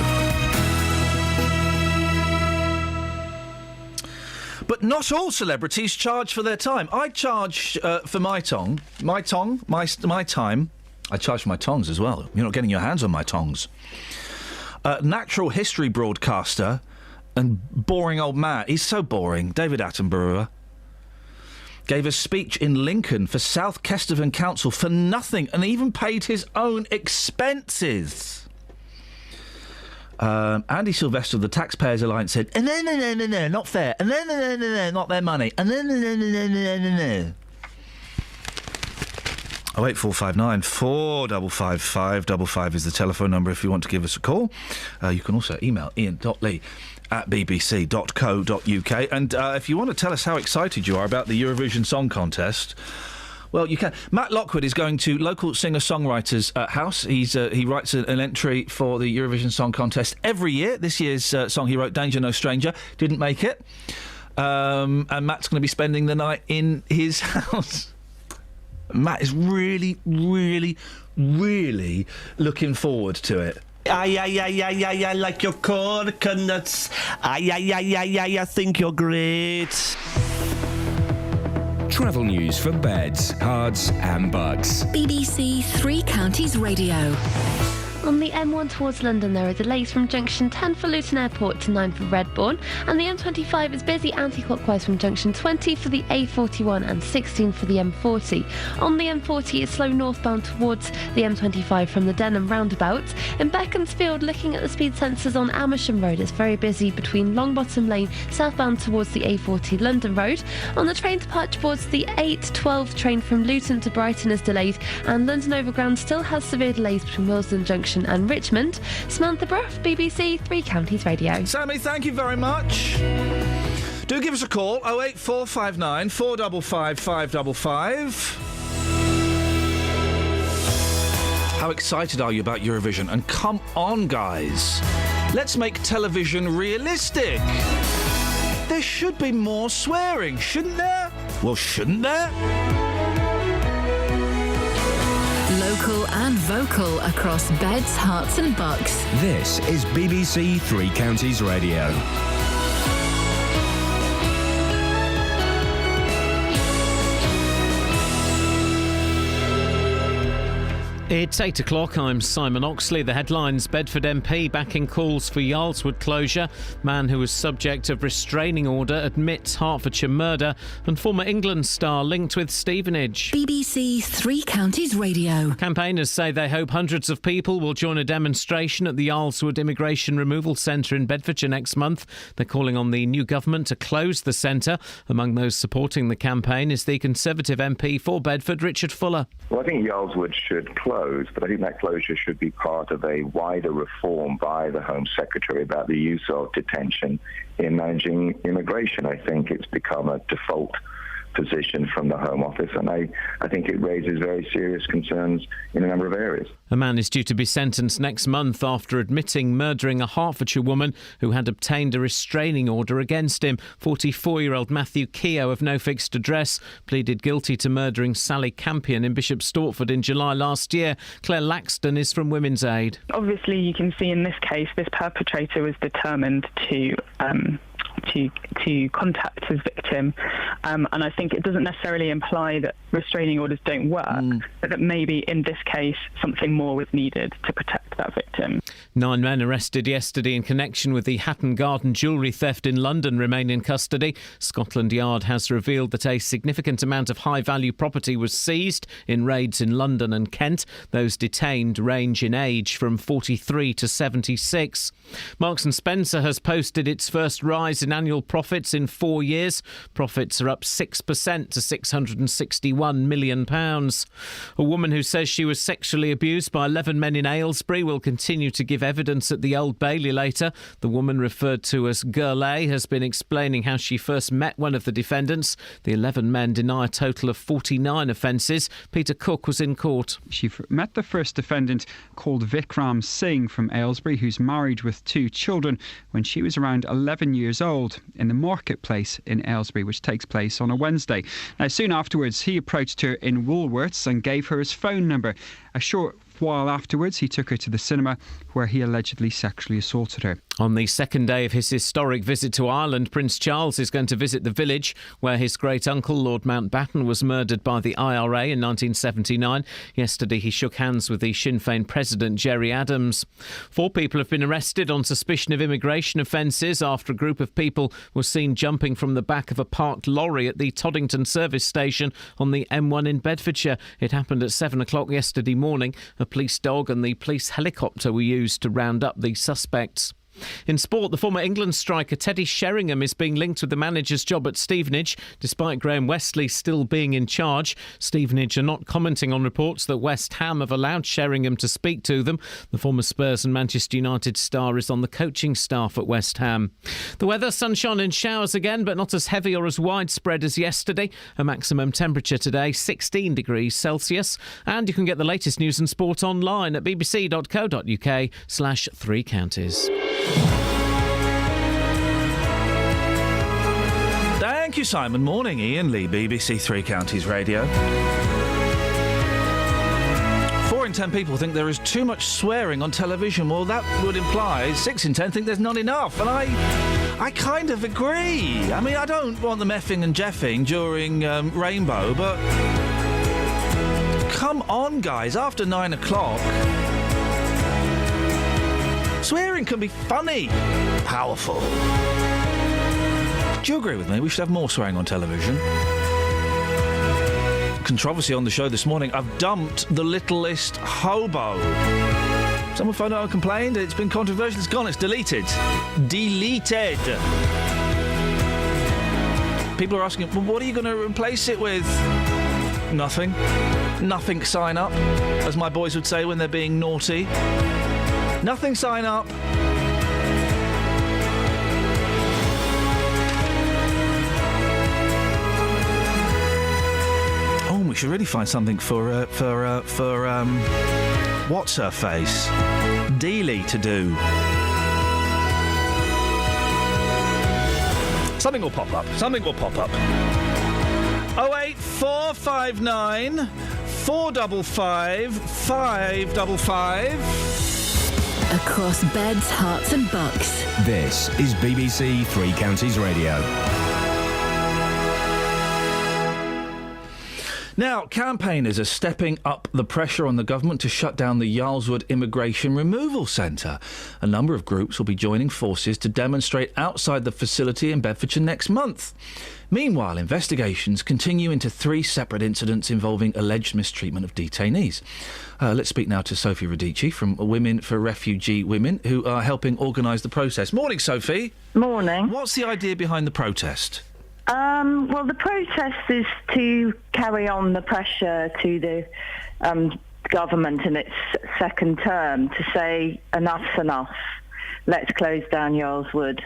But not all celebrities charge for their time. I charge for my time. I charge for my tongs as well. You're not getting your hands on my tongs. Natural history broadcaster and boring old man. He's so boring. David Attenborough gave a speech in Lincoln for South Kesteven Council for nothing and even paid his own expenses. Andy Sylvester of the Taxpayers Alliance said, no, not fair. No, not their money. No. 08459 455 555 is the telephone number if you want to give us a call. You can also email ian.lee@bbc.co.uk. And if you want to tell us how excited you are about the Eurovision Song Contest, well, you can. Matt Lockwood is going to local singer-songwriters' house. He writes an entry for the Eurovision Song Contest every year. This year's song he wrote, Danger No Stranger, didn't make it. And Matt's going to be spending the night in his house. Matt is really, really, really looking forward to it. I like your coconuts. I think you're great. Travel news for beds, cards and bugs. BBC Three Counties Radio. On the M1 towards London, there are delays from junction 10 for Luton Airport to 9 for Redbourne, and the M25 is busy anti-clockwise from junction 20 for the A41 and 16 for the M40. On the M40, it's slow northbound towards the M25 from the Denham roundabout. In Beaconsfield, looking at the speed sensors on Amersham Road, it's very busy between Longbottom Lane, southbound towards the A40 London Road. On the train departure boards, the 8:12 train from Luton to Brighton is delayed, and London Overground still has severe delays between Willesden Junction and Richmond. Samantha Bruff, BBC Three Counties Radio. Sammy, thank you very much. Do give us a call, 08459 455 555. How excited are you about Eurovision? And come on, guys. Let's make television realistic. There should be more swearing, shouldn't there? Well, shouldn't there? Local and vocal across beds, hearts and bucks. This is BBC Three Counties Radio. It's 8 o'clock. I'm Simon Oxley. The headlines: Bedford MP backing calls for Yarlswood closure. Man who was subject of restraining order admits Hertfordshire murder. And former England star linked with Stevenage. BBC Three Counties Radio. Campaigners say they hope hundreds of people will join a demonstration at the Yarlswood Immigration Removal Centre in Bedfordshire next month. They're calling on the new government to close the centre. Among those supporting the campaign is the Conservative MP for Bedford, Richard Fuller. Well, I think Yarlswood should close, but I think that closure should be part of a wider reform by the Home Secretary about the use of detention in managing immigration. I think it's become a default position from the Home Office, and I think it raises very serious concerns in a number of areas. A man is due to be sentenced next month after admitting murdering a Hertfordshire woman who had obtained a restraining order against him. 44-year-old Matthew Keogh of no fixed address pleaded guilty to murdering Sally Campion in Bishop Stortford in July last year. Claire Laxton is from Women's Aid. Obviously, you can see in this case, this perpetrator was determined to contact his victim, and I think it doesn't necessarily imply that restraining orders don't work, but that maybe in this case something more was needed to protect that victim. 9 men arrested yesterday in connection with the Hatton Garden jewellery theft in London remain in custody. Scotland Yard has revealed that a significant amount of high-value property was seized in raids in London and Kent. Those detained range in age from 43 to 76. Marks & Spencer has posted its first rise in annual profits in 4 years. Profits are up 6% to £661 million. A woman who says she was sexually abused by 11 men in Aylesbury will continue to give evidence at the Old Bailey later. The woman, referred to as Girl A, has been explaining how she first met one of the defendants. The 11 men deny a total of 49 offences. Peter Cook was in court. She met the first defendant, called Vikram Singh from Aylesbury, who's married with 2 children, when she was around 11 years old in the marketplace in Aylesbury, which takes place on a Wednesday. Now, soon afterwards, he approached her in Woolworths and gave her his phone number. A short while afterwards, he took her to the cinema where he allegedly sexually assaulted her. On the second day of his historic visit to Ireland, Prince Charles is going to visit the village where his great-uncle, Lord Mountbatten, was murdered by the IRA in 1979. Yesterday, he shook hands with the Sinn Féin president, Gerry Adams. 4 people have been arrested on suspicion of immigration offences after a group of people was seen jumping from the back of a parked lorry at the Toddington service station on the M1 in Bedfordshire. It happened at 7 o'clock yesterday morning. A police dog and the police helicopter were used to round up the suspects. In sport, the former England striker Teddy Sheringham is being linked with the manager's job at Stevenage, despite Graham Westley still being in charge. Stevenage are not commenting on reports that West Ham have allowed Sheringham to speak to them. The former Spurs and Manchester United star is on the coaching staff at West Ham. The weather: sunshine and showers again, but not as heavy or as widespread as yesterday. A maximum temperature today, 16 degrees Celsius. And you can get the latest news and sport online at bbc.co.uk/3 counties. Thank you, Simon. Morning, Iain Lee, BBC Three Counties Radio. 4 in 10 people think there is too much swearing on television. Well, that would imply 6 in 10 think there's not enough. And I kind of agree. I mean, I don't want them effing and jeffing during Rainbow, but come on, guys, after 9 o'clock... swearing can be funny, powerful. Do you agree with me? We should have more swearing on television. Controversy on the show this morning. I've dumped the littlest hobo. Someone phoned out and complained. It's been controversial. It's gone. It's deleted. Deleted. People are asking, well, what are you going to replace it with? Nothing. Nothing sign up, as my boys would say when they're being naughty. Nothing sign up. Oh, we should really find something for what's her face? Dealey to do. Something will pop up. Something will pop up. 08459 455 555. Across beds, hearts and bucks. This is BBC Three Counties Radio. Now, campaigners are stepping up the pressure on the government to shut down the Yarlswood Immigration Removal Centre. A number of groups will be joining forces to demonstrate outside the facility in Bedfordshire next month. Meanwhile, investigations continue into 3 separate incidents involving alleged mistreatment of detainees. Let's speak now to Sophie Radici from Women for Refugee Women, who are helping organise the protest. Morning, Sophie. Morning. What's the idea behind the protest? Well, the protest is to carry on the pressure to the government in its second term to say enough's enough. Let's close down Yarlswood.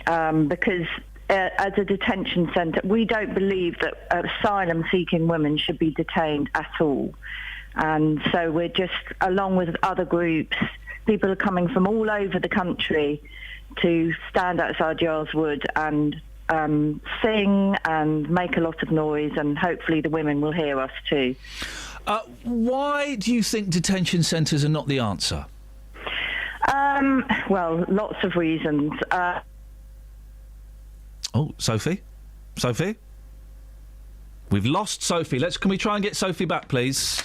Because as a detention centre, we don't believe that asylum-seeking women should be detained at all. And so we're just, along with other groups, people are coming from all over the country to stand outside Yarlswood and sing and make a lot of noise, and hopefully the women will hear us too. Why do you think detention centres are not the answer? Well, lots of reasons. Sophie? Sophie? We've lost Sophie. Can we try and get Sophie back, please?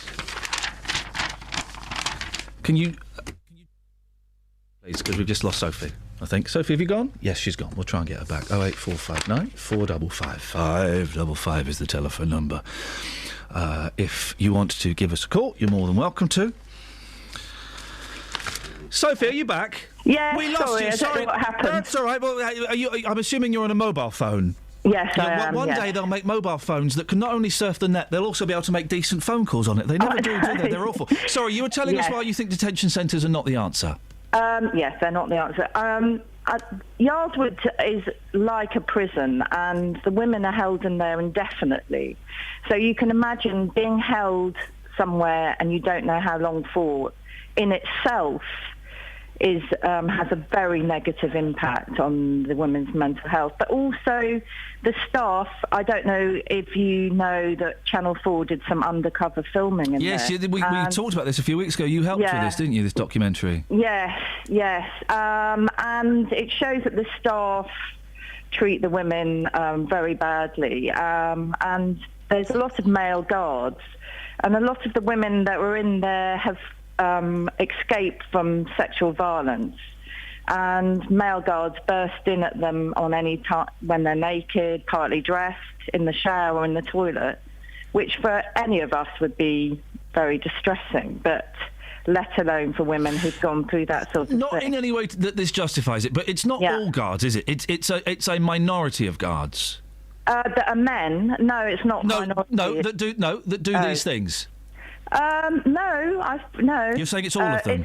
Can you please, because we've just lost Sophie, I think. Sophie, have you gone? Yes, she's gone. We'll try and get her back. 08459 455 555 is the telephone number. If you want to give us a call, you're more than welcome to. Sophie, are you back? Yeah, we lost sorry, you. I don't know what happened. That's all right. Well, I'm assuming you're on a mobile phone. Yes, I am. One day they'll make mobile phones that can not only surf the net, they'll also be able to make decent phone calls on it. They never do they? They're awful. Sorry, you were telling us why you think detention centres are not the answer. Yes, they're not the answer. Yarlswood is like a prison, and the women are held in there indefinitely. So you can imagine being held somewhere and you don't know how long for, in itself has a very negative impact on the women's mental health. But also the staff, I don't know if you know that Channel 4 did some undercover filming in there. Yes, we talked about this a few weeks ago. You helped with this, didn't you, this documentary? Yes. And it shows that the staff treat the women very badly. And there's a lot of male guards. And a lot of the women that were in there have escaped from sexual violence, and male guards burst in at them on any time when they're naked, partly dressed, in the shower or in the toilet, which for any of us would be very distressing, but let alone for women who've gone through that sort of Not thing. in any way that this justifies it, but it's not all guards, is it? It's a minority of guards. That are men? No, it's not. That do these things. No. You're saying it's all of them?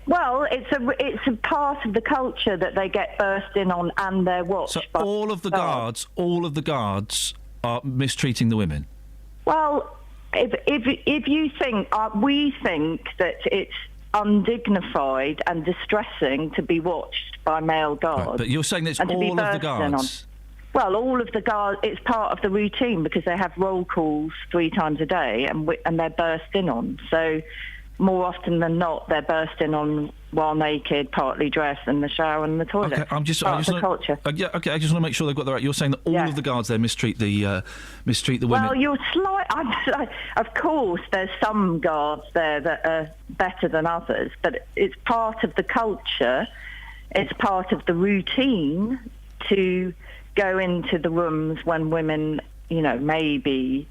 It's a part of the culture that they get burst in on and they're watched. So all of the guards are mistreating the women? Well, if you think, we think that it's undignified and distressing to be watched by male guards. Right, but you're saying that it's all of the guards? Well, all of the guards, it's part of the routine because they have roll calls 3 times a day and they're burst in on. So more often than not, they're burst in on while naked, partly dressed, in the shower and the toilet. Okay, I just culture. I just want to make sure they've got that right. You're saying that all of the guards there mistreat the women. Well, of course, there's some guards there that are better than others, but it's part of the culture. It's part of the routine to go into the rooms when women, may be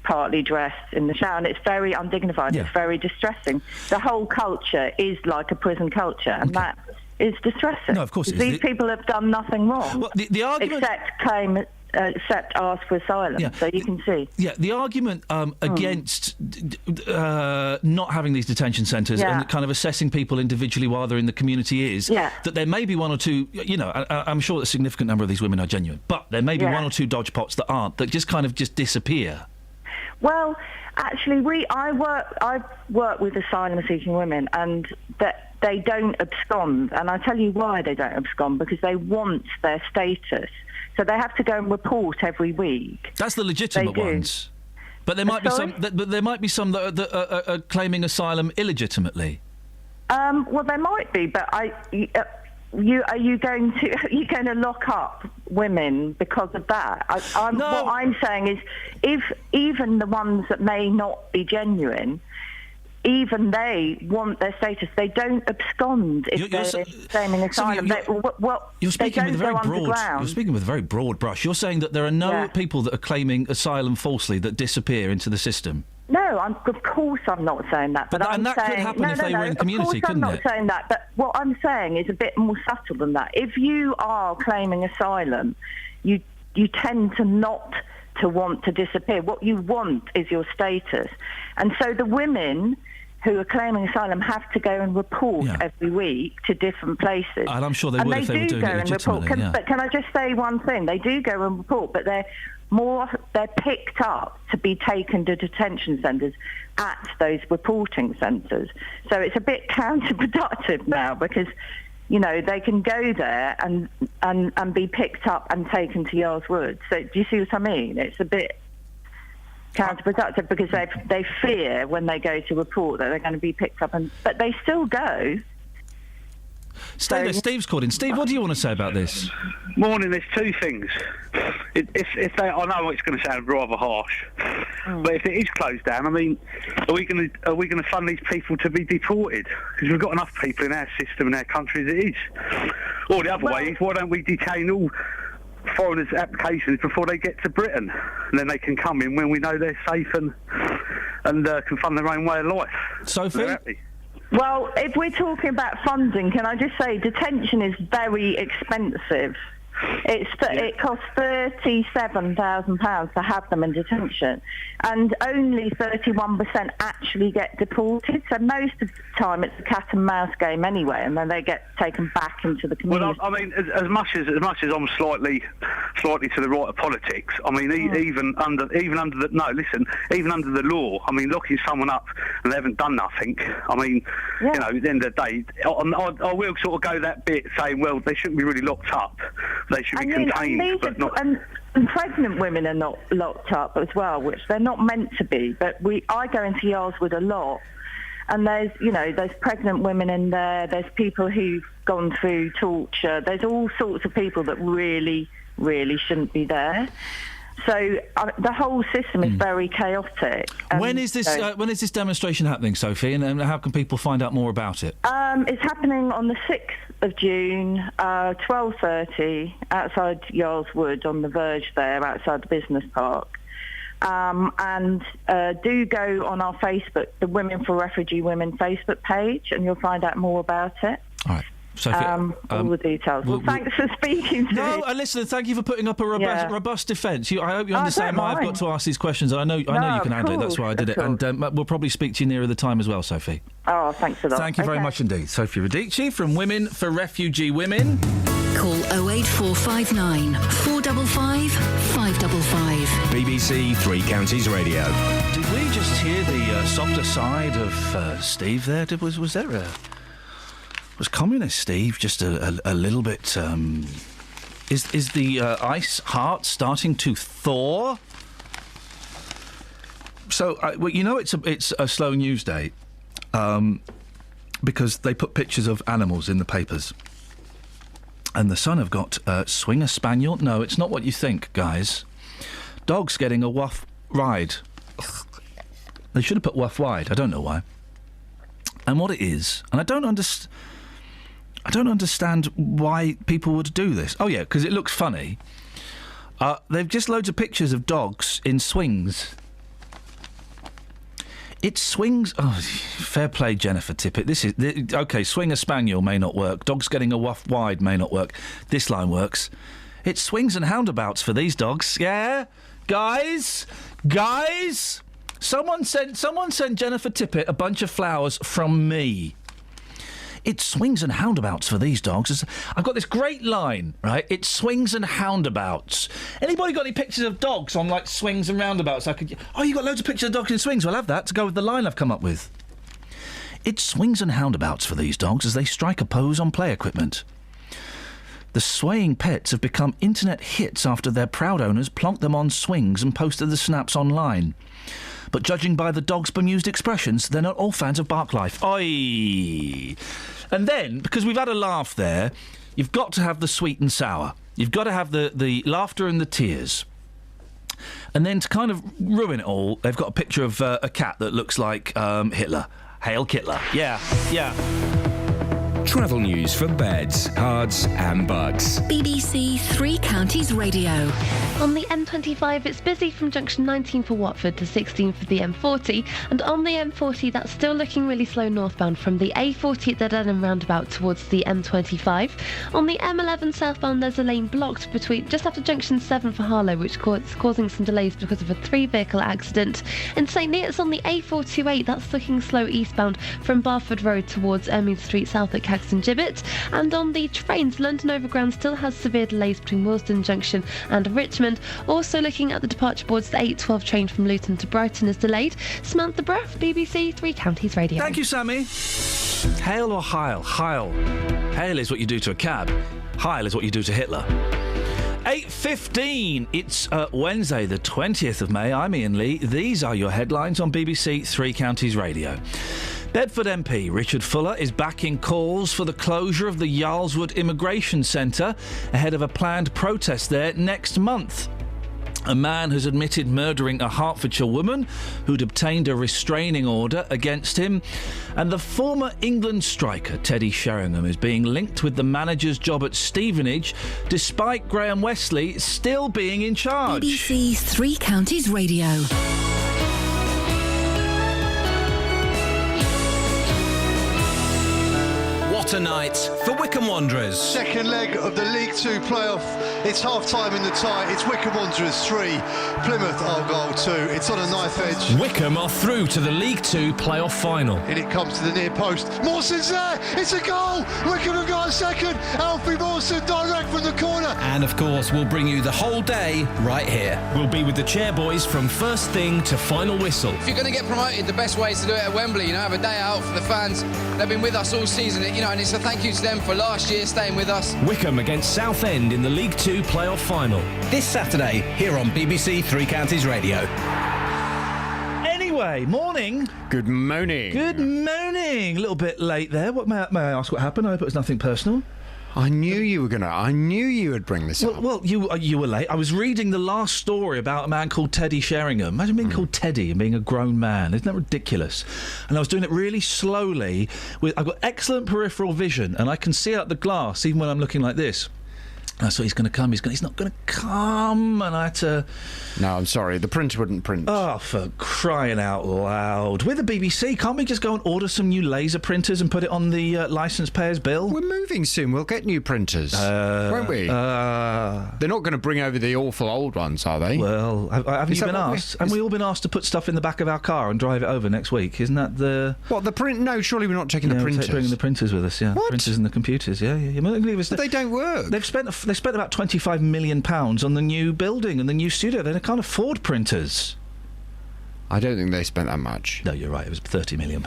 partly dressed in the shower, and it's very undignified. It's very distressing. The whole culture is like a prison culture, and that is distressing. No, of course it is. These people have done nothing wrong, well, the argument... except ask for asylum, so you can see. Yeah, the argument against not having these detention centres and kind of assessing people individually while they're in the community is that there may be one or two, I'm sure a significant number of these women are genuine, but there may be one or two dodgepots that aren't, that just kind of just disappear. Well, actually, I've worked with asylum-seeking women, and that they don't abscond, and I'll tell you why they don't abscond, because they want their status. So they have to go and report every week. That's the legitimate ones. But there might be some. But there might be some that are claiming asylum illegitimately. Well, there might be, but are you going to lock up women because of that? What I'm saying is, if even the ones that may not be genuine, even they want their status. They don't abscond if they're claiming asylum. You're speaking with a very broad. Underground. You're speaking with a very broad brush. You're saying that there are no people that are claiming asylum falsely that disappear into the system. No, of course I'm not saying that. But and that could happen if they were in community, couldn't it? I'm not saying that. But what I'm saying is a bit more subtle than that. If you are claiming asylum, you tend to not to want to disappear. What you want is your status. And so the women who are claiming asylum have to go and report every week to different places. And I'm sure they would if they were doing it legitimately. But can I just say one thing? They do go and report, but they're picked up to be taken to detention centres at those reporting centres. So it's a bit counterproductive now because, you know, they can go there and be picked up and taken to Yards Wood. So do you see what I mean? It's a bit counterproductive because they fear when they go to report that they're going to be picked up, but they still go. Stay there. Steve's called in. Steve, what do you want to say about this? Morning. There's two things. If they, I know it's going to sound rather harsh, but if it is closed down, I mean, are we going to fund these people to be deported? Because we've got enough people in our system in our country as it is. Or the other way is, why don't we detain all foreigners' applications before they get to Britain, and then they can come in when we know they're safe and can fund their own way of life. Sophie? Well, if we're talking about funding, can I just say detention is very expensive. It costs £37,000 to have them in detention, and only 31% actually get deported. So most of the time it's a cat and mouse game anyway, and then they get taken back into the community. Well, I mean, as much as I'm slightly to the right of politics, I mean, even under the law, I mean, locking someone up and they haven't done nothing. I mean, you know, at the end of the day, I will sort of go that bit saying, well, they shouldn't be really locked up. They should be contained, but not. And pregnant women are not locked up as well, which they're not meant to be. But I go into Yards Wood a lot, and there's pregnant women in there. There's people who've gone through torture. There's all sorts of people that really, really shouldn't be there. So the whole system is very chaotic. When is this demonstration happening, Sophie, and how can people find out more about it? It's happening on the 6th of June, 12:30, outside Yards Wood on the verge there, outside the business park. And do go on our Facebook, the Women for Refugee Women Facebook page, and you'll find out more about it. All right. Sophie, all the details. Well, thanks for speaking to me. No, listen, thank you for putting up a robust defence. I hope you understand why I've got to ask these questions. I know you can handle it. That's why I did it. And we'll probably speak to you nearer the time as well, Sophie. Oh, thanks a lot. Thank you very much indeed. Sophie Radici from Women for Refugee Women. Call 08459 455 555. BBC Three Counties Radio. Did we just hear the softer side of Steve there? Was Communist Steve just a little bit... Is the ice heart starting to thaw? So, it's a slow news day because they put pictures of animals in the papers. And the Sun have got Swinger Spaniel. No, it's not what you think, guys. Dogs getting a wuff ride. They should have put wuff wide. I don't know why. And what it is, and I don't understand why people would do this. Oh, yeah, because it looks funny. They've just loads of pictures of dogs in swings. It swings... Oh, fair play, Jennifer Tippett. OK, Swinger Spaniel may not work. Dogs getting a wuff wide may not work. This line works. It swings and houndabouts for these dogs. Yeah? Guys? Someone sent Jennifer Tippett a bunch of flowers from me. It swings and houndabouts for these dogs. I've got this great line, right? It swings and houndabouts. Anybody got any pictures of dogs on, like, swings and roundabouts? You got loads of pictures of dogs in swings. Well, I'll have that to go with the line I've come up with. It swings and houndabouts for these dogs as they strike a pose on play equipment. The swaying pets have become internet hits after their proud owners plonked them on swings and posted the snaps online. But judging by the dog's bemused expressions, they're not all fans of bark life. Oi! And then, because we've had a laugh there, You've got to have the sweet and sour. You've got to have the laughter and the tears. And then to kind of ruin it all, they've got a picture of a cat that looks like Hitler. Hail Hitler. Yeah. Travel news for beds, cards and bugs. BBC Three Counties Radio. On the M25, it's busy from junction 19 for Watford to 16 for the M40, and on the M40, that's still looking really slow northbound from the A40 at the Dedham roundabout towards the M25. On the M11 southbound, there's a lane blocked between just after junction 7 for Harlow, which is causing some delays because of a 3-vehicle accident. In St Neots on the A428, that's looking slow eastbound from Barford Road towards Ermine Street south at Caxton Gibbet. And on the trains, London Overground still has severe delays between Willesden Junction and Richmond. Also looking at the departure boards, the 8:12 train from Luton to Brighton is delayed. Samantha Bruff, BBC Three Counties Radio. Thank you, Sammy. Hail or Heil? Heil. Hail is what you do to a cab. Heil is what you do to Hitler. 8:15. It's Wednesday, the 20th of May. I'm Iain Lee. These are your headlines on BBC Three Counties Radio. Bedford MP Richard Fuller is backing calls for the closure of the Yarlswood Immigration Centre ahead of a planned protest there next month. A man has admitted murdering a Hertfordshire woman who'd obtained a restraining order against him. And the former England striker Teddy Sheringham is being linked with the manager's job at Stevenage, despite Graham Westley still being in charge. BBC Three Counties Radio. What a night for Wycombe Wanderers. Second leg of the League Two playoff. It's half-time in the tie. It's Wycombe Wanderers 3, Plymouth Argyle 2. It's on a knife edge. Wycombe are through to the League Two playoff final. And it comes to the near post. Mawson's there. It's a goal. Wycombe have got a second. Alfie Mawson direct from the corner. And of course, we'll bring you the whole day right here. We'll be with the Chairboys from first thing to final whistle. If you're going to get promoted, the best way is to do it at Wembley. Have a day out for the fans. They've been with us all season, and it's a thank you to them for last year staying with us. Wycombe against Southend in the League Two playoff final. This Saturday, here on BBC Three Counties Radio. Anyway, morning. Good morning. Good morning. A little bit late there. What may I ask what happened? I hope it was nothing personal. I knew you would bring this up. Well, you were late. I was reading the last story about a man called Teddy Sheringham. Imagine being called Teddy and being a grown man. Isn't that ridiculous? And I was doing it really slowly. I've got excellent peripheral vision, and I can see out the glass even when I'm looking like this. And I thought he's going to come. He's not going to come. And I had to... No, I'm sorry. The printer wouldn't print. Oh, for crying out loud. We're the BBC. Can't we just go and order some new laser printers and put it on the licence payer's bill? We're moving soon. We'll get new printers. Won't we? They're not going to bring over the awful old ones, are they? Well, haven't you been asked? Haven't we all been asked to put stuff in the back of our car and drive it over next week? Isn't that the... What, the print? No, surely we're not taking the printers. Bringing the printers with us, yeah. What? Printers and the computers, yeah. But they don't work. They spent about £25 million on the new building and the new studio. They can't afford printers. I don't think they spent that much. No, you're right. It was £30 million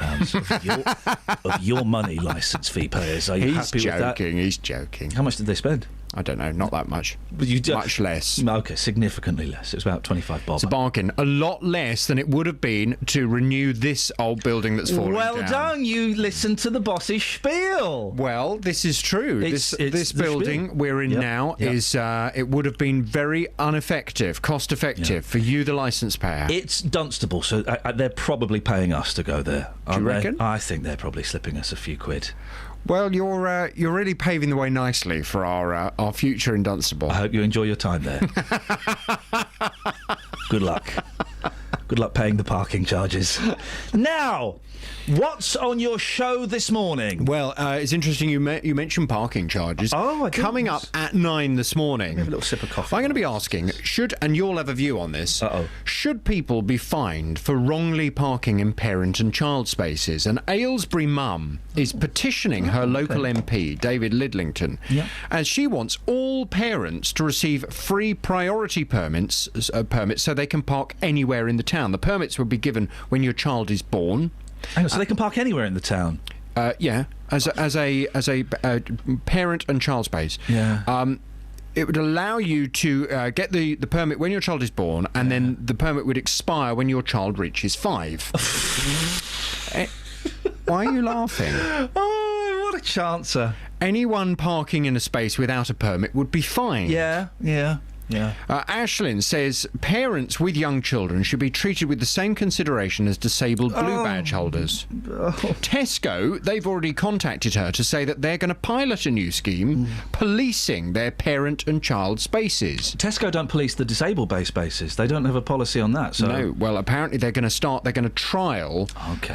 of your money, licence fee payers. Are you happy with that? He's joking. How much did they spend? I don't know, not that much. But much less. Okay, significantly less. It was about 25 bob. It's a bargain. A lot less than it would have been to renew this old building that's falling down. Well done, you listened to the boss's spiel. Well, this is true. This building we're in now is it would have been very cost effective for you, the licence payer. It's Dunstable, so they're probably paying us to go there. Do you reckon? I think they're probably slipping us a few quid. Well, you're really paving the way nicely for our future in Dunstable. I hope you enjoy your time there. Good luck. Good luck paying the parking charges. Now, what's on your show this morning? Well, it's interesting you mentioned parking charges. Oh, I didn't. Coming up at 9 this morning. Have a little sip of coffee. I'm going to be asking, and you'll have a view on this, should people be fined for wrongly parking in parent and child spaces? An Aylesbury mum is petitioning her local MP, David Lidlington, as she wants all parents to receive free priority permits so they can park anywhere in the town. The permits will be given when your child is born. Hang on, so they can park anywhere in the town? Yeah, as a parent and child space. Yeah. It would allow you to get the permit when your child is born, and then the permit would expire when your child reaches 5. Why are you laughing? Oh, what a chancer. Anyone parking in a space without a permit would be fined. Yeah. Ashlyn says parents with young children should be treated with the same consideration as disabled blue badge holders. Tesco, they've already contacted her to say that they're going to pilot a new scheme policing their parent and child spaces. Tesco don't police the disabled-based spaces. They don't have a policy on that. So no. Well, apparently they're going to trial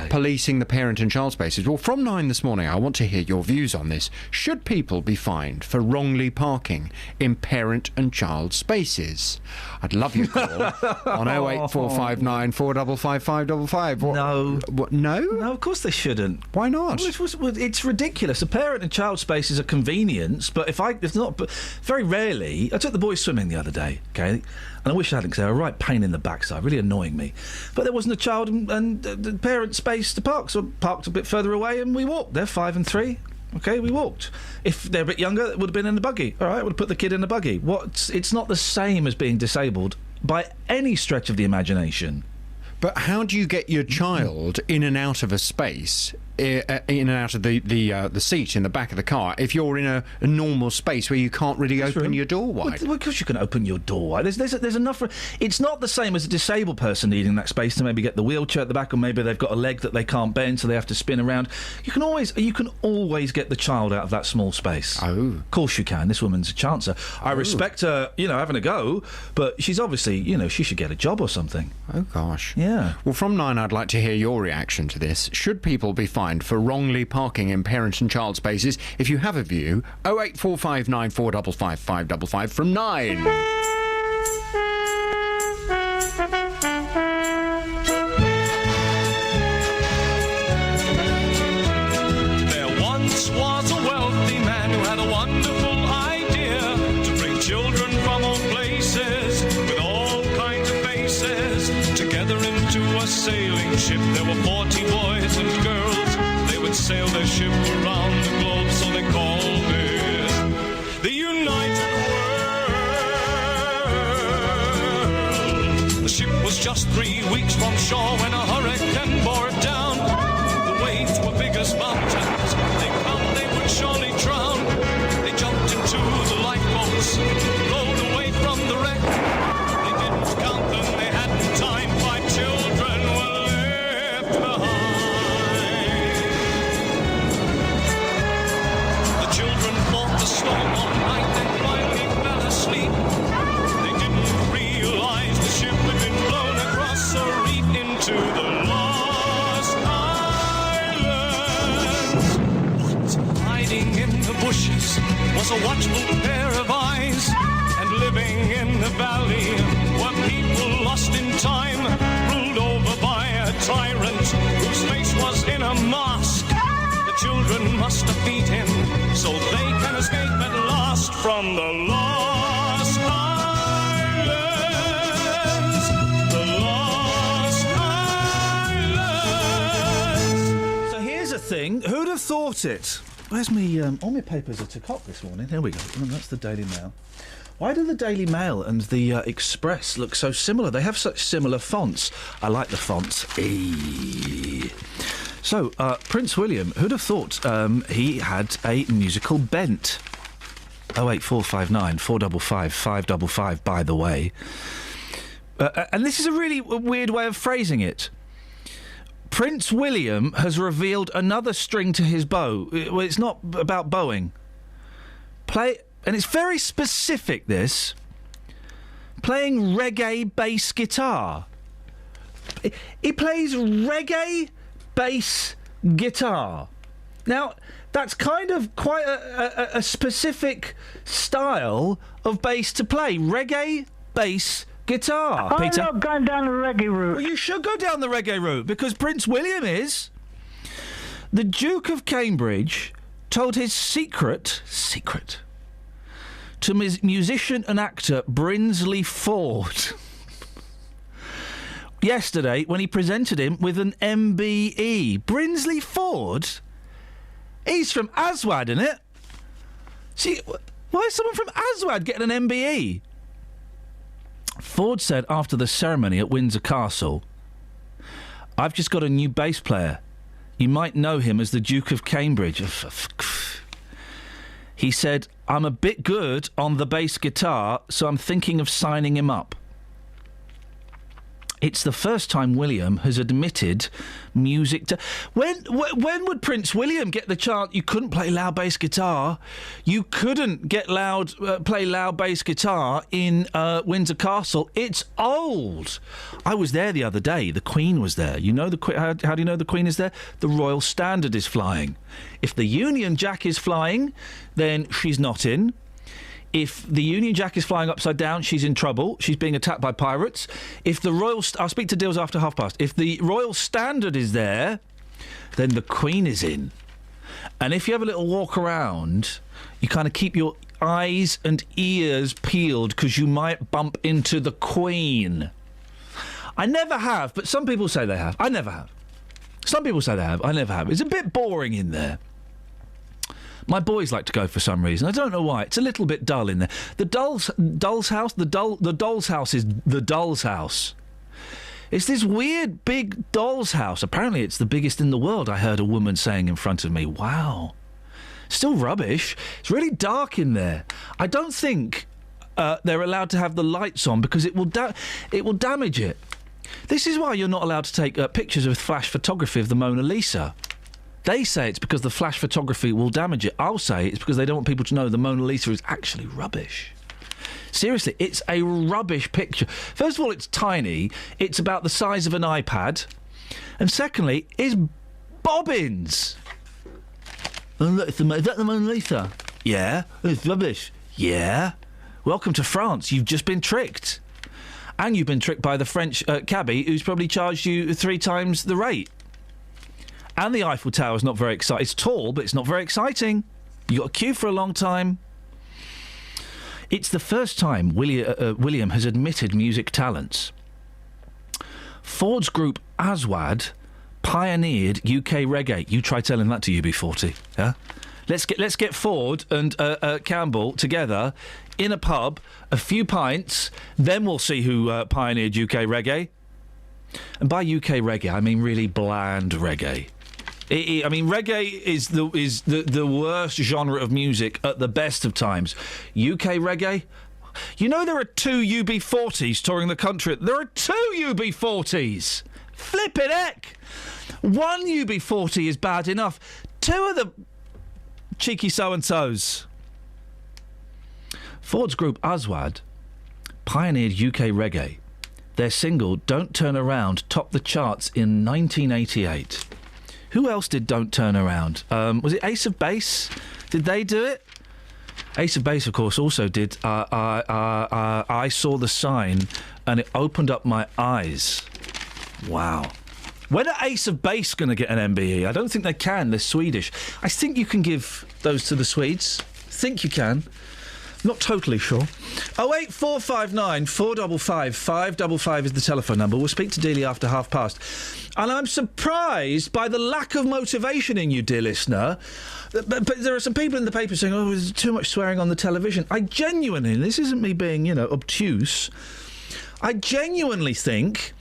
policing the parent and child spaces. Well, from 9 this morning, I want to hear your views on this. Should people be fined for wrongly parking in parent and child spaces? I'd love your call on 08459 455 555. No. What, no? No, of course they shouldn't. Why not? Well, it's ridiculous. A parent and child space is a convenience, but but very rarely. I took the boys swimming the other day, okay, and I wish I hadn't, because they were a right pain in the backside, really annoying me. But there wasn't a child and the parent space to park, so I parked a bit further away and we walked. They're 5 and 3. Okay, we walked. If they're a bit younger, it would have been in the buggy. All right, would have put the kid in the buggy. It's not the same as being disabled by any stretch of the imagination. But how do you get your child in and out of a space, in and out of the seat in the back of the car, if you're in a normal space where you can't really open your door wide? Well, of course you can open your door wide. There's enough. It's not the same as a disabled person needing that space to maybe get the wheelchair at the back, or maybe they've got a leg that they can't bend, so they have to spin around. You can always get the child out of that small space. Oh, of course you can. This woman's a chancer. I respect her, having a go, but she's obviously, she should get a job or something. Oh gosh. Yeah. Well, from 9, I'd like to hear your reaction to this. Should people be fined for wrongly parking in parent and child spaces? If you have a view, 08459 455 555 from 9. There once was a wealthy man who had a wonderful idea to bring children from all places with all kinds of faces together into a sailing ship. There were 40 boys and girls. They would sail their ship around the globe, so they called it the United World. The ship was just 3 weeks from shore when a hurricane bore it down. The waves were big as mountains. They found they would surely drown. They jumped into the lifeboats, rowed away from the wreck. They didn't count them, they hadn't time. 5 children were left behind. The children fought the storm all night and finally fell asleep. They didn't realize the ship had been blown across a reef into the Lost Islands. What? Hiding in the bushes was a watchful pair of eyes, and living in the valley were people lost in time, ruled over by a tyrant whose face was in a mask. The children must defeat him so they can escape at last from the Lost Islands. The Lost Islands. So here's a thing. Who'd have thought it? Where's me? All my papers are took up this morning. Here we go. That's the Daily Mail. Why do the Daily Mail and the Express look so similar? They have such similar fonts. I like the fonts. So, Prince William, who'd have thought he had a musical bent? 08459 455 555, by the way. And this is a really weird way of phrasing it. Prince William has revealed another string to his bow. Well, it's not about bowing. And it's very specific, this. Playing reggae bass guitar. He plays reggae bass guitar. Now, that's kind of quite a specific style of bass to play. Reggae bass guitar, Peter. I'm not going down the reggae route. Well, you should go down the reggae route, because Prince William is. The Duke of Cambridge told his secret to musician and actor Brinsley Ford yesterday when he presented him with an MBE. Brinsley Ford? He's from Aswad, isn't it? See, why is someone from Aswad getting an MBE? Ford said after the ceremony at Windsor Castle, "I've just got a new bass player. You might know him as the Duke of Cambridge. He said, I'm a bit good on the bass guitar, so I'm thinking of signing him up. It's the first time William has admitted music to... When would Prince William get the chance? You couldn't play loud bass guitar. You couldn't play loud bass guitar in Windsor Castle. It's old. I was there the other day. The Queen was there. You know how do you know the Queen is there? The Royal Standard is flying. If the Union Jack is flying, then she's not in. If the Union Jack is flying upside down, she's in trouble. She's being attacked by pirates. If the Royal... I'll speak to Dills after past. If the Royal Standard is there, then the Queen is in. And if you have a little walk around, you kind of keep your eyes and ears peeled because you might bump into the Queen. I never have, but some people say they have. I never have. Some people say they have. I never have. It's a bit boring in there. My boys like to go for some reason. I don't know why. It's a little bit dull in there. The doll's house. The doll's house is the doll's house. It's this weird big doll's house. Apparently, it's the biggest in the world. I heard a woman saying in front of me. Wow, still rubbish. It's really dark in there. I don't think they're allowed to have the lights on because it will damage it. This is why you're not allowed to take pictures with flash photography of the Mona Lisa. They say it's because the flash photography will damage it. I'll say it's because they don't want people to know the Mona Lisa is actually rubbish. Seriously, it's a rubbish picture. First of all, it's tiny. It's about the size of an iPad. And secondly, it's bobbins. And look, is that the Mona Lisa? Yeah. It's rubbish. Yeah. Welcome to France. You've just been tricked. And you've been tricked by the French cabbie who's probably charged you 3 times the rate. And the Eiffel Tower is not very exciting. It's tall, but it's not very exciting. You got to queue for a long time. It's the first time William has admitted music talents. Ford's group Aswad pioneered UK reggae. You try telling that to UB40, yeah? Let's get Ford and Campbell together in a pub, a few pints, then we'll see who pioneered UK reggae. And by UK reggae, I mean really bland reggae. I mean, reggae is the worst genre of music at the best of times. UK reggae? You know there are 2 UB40s touring the country. There are 2 UB40s! Flippin' heck! 1 UB40 is bad enough. 2 of the cheeky so-and-sos. Ford's group Aswad pioneered UK reggae. Their single, Don't Turn Around, topped the charts in 1988. Who else did Don't Turn Around? Was it Ace of Base? Did they do it? Ace of Base, of course, also did I Saw the Sign, and it opened up my eyes. Wow. When are Ace of Base going to get an MBE? I don't think they can. They're Swedish. I think you can give those to the Swedes. Think you can. Not totally sure. 08459 455 555 is the telephone number. We'll speak to Dealey after past. And I'm surprised by the lack of motivation in you, dear listener. But there are some people in the paper saying, oh, there's too much swearing on the television. I genuinely, this isn't me being, obtuse, I genuinely think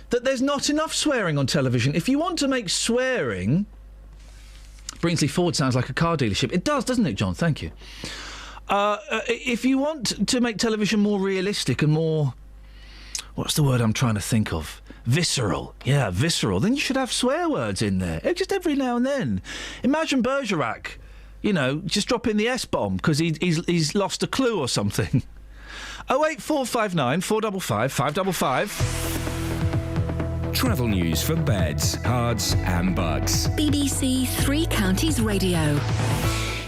that there's not enough swearing on television. If you want to make swearing... Brinsley Ford sounds like a car dealership. It does, doesn't it, John? Thank you. If you want to make television more realistic and more... What's the word I'm trying to think of? Visceral. Yeah, visceral. Then you should have swear words in there. Just every now and then. Imagine Bergerac, just dropping the S-bomb because he's lost a clue or something. 08459 455 555. Travel news for beds, cards and bugs. BBC Three Counties Radio.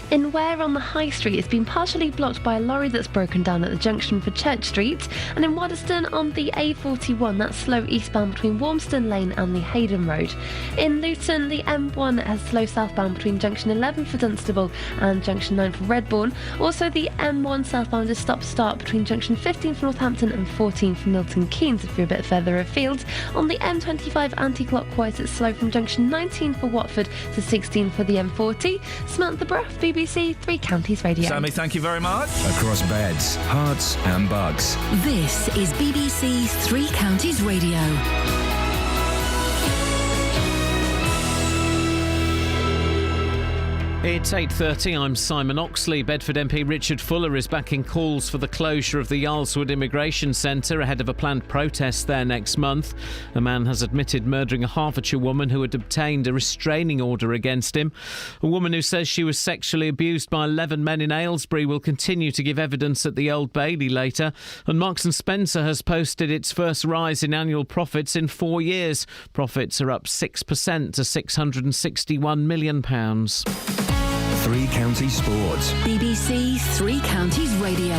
In Ware on the High Street, it's been partially blocked by a lorry that's broken down at the junction for Church Street, and in Waddesdon on the A41, that's slow eastbound between Wormston Lane and the Hayden Road. In Luton, the M1 has slow southbound between junction 11 for Dunstable and junction 9 for Redbourne. Also, the M1 southbound is stop-start between junction 15 for Northampton and 14 for Milton Keynes if you're a bit further afield. On the M25 anti-clockwise, it's slow from junction 19 for Watford to 16 for the M40. Samantha Bruff, BBC Three Counties Radio. Sammy, thank you very much. Across beds, hearts and bugs. This is BBC Three Counties Radio. It's 8:30. I'm Simon Oxley. Bedford MP Richard Fuller is backing calls for the closure of the Yarlswood Immigration Centre ahead of a planned protest there next month. A man has admitted murdering a Hertfordshire woman who had obtained a restraining order against him. A woman who says she was sexually abused by 11 men in Aylesbury will continue to give evidence at the Old Bailey later. And Marks & Spencer has posted its first rise in annual profits in 4 years. Profits are up 6% to £661 million. Three Counties Sports. BBC Three Counties Radio.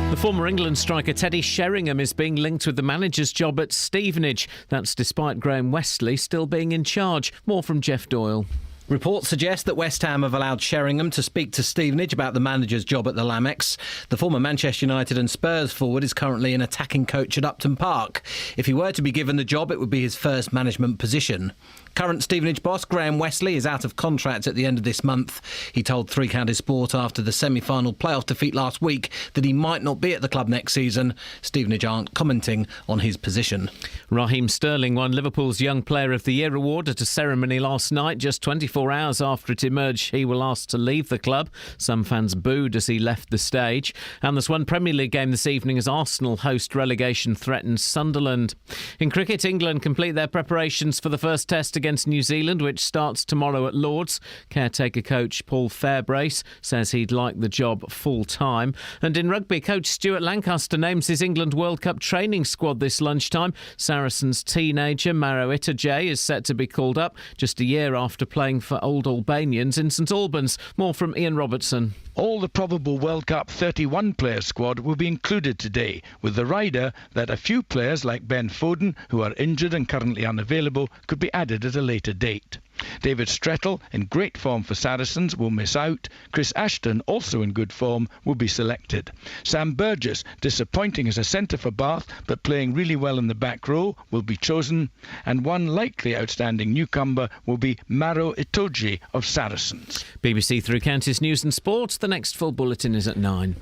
The former England striker Teddy Sheringham is being linked with the manager's job at Stevenage. That's despite Graham Westley still being in charge. More from Jeff Doyle. Reports suggest that West Ham have allowed Sheringham to speak to Stevenage about the manager's job at the Lamex. The former Manchester United and Spurs forward is currently an attacking coach at Upton Park. If he were to be given the job, it would be his first management position. Current Stevenage boss Graham Westley is out of contract at the end of this month. He told Three Counties Sport after the semi-final playoff defeat last week that he might not be at the club next season. Stevenage aren't commenting on his position. Raheem Sterling won Liverpool's Young Player of the Year award at a ceremony last night, just 24 hours after it emerged he was asked to leave the club. Some fans booed as he left the stage. And there's one Premier League game this evening as Arsenal host relegation threatens Sunderland. In cricket, England complete their preparations for the first test against New Zealand, which starts tomorrow at Lord's. Caretaker coach Paul Fairbrace says he'd like the job full-time. And in rugby, coach Stuart Lancaster names his England World Cup training squad this lunchtime. Saracens teenager Maro Itoje is set to be called up just a year after playing for Old Albanians in St Albans. More from Ian Robertson. All the probable World Cup 31-player squad will be included today, with the rider that a few players like Ben Foden, who are injured and currently unavailable, could be added at a later date. David Strettle, in great form for Saracens, will miss out. Chris Ashton, also in good form, will be selected. Sam Burgess, disappointing as a centre for Bath, but playing really well in the back row, will be chosen. And one likely outstanding newcomer will be Maro Itoje of Saracens. BBC Three Counties News and Sports. The next full bulletin is at 9.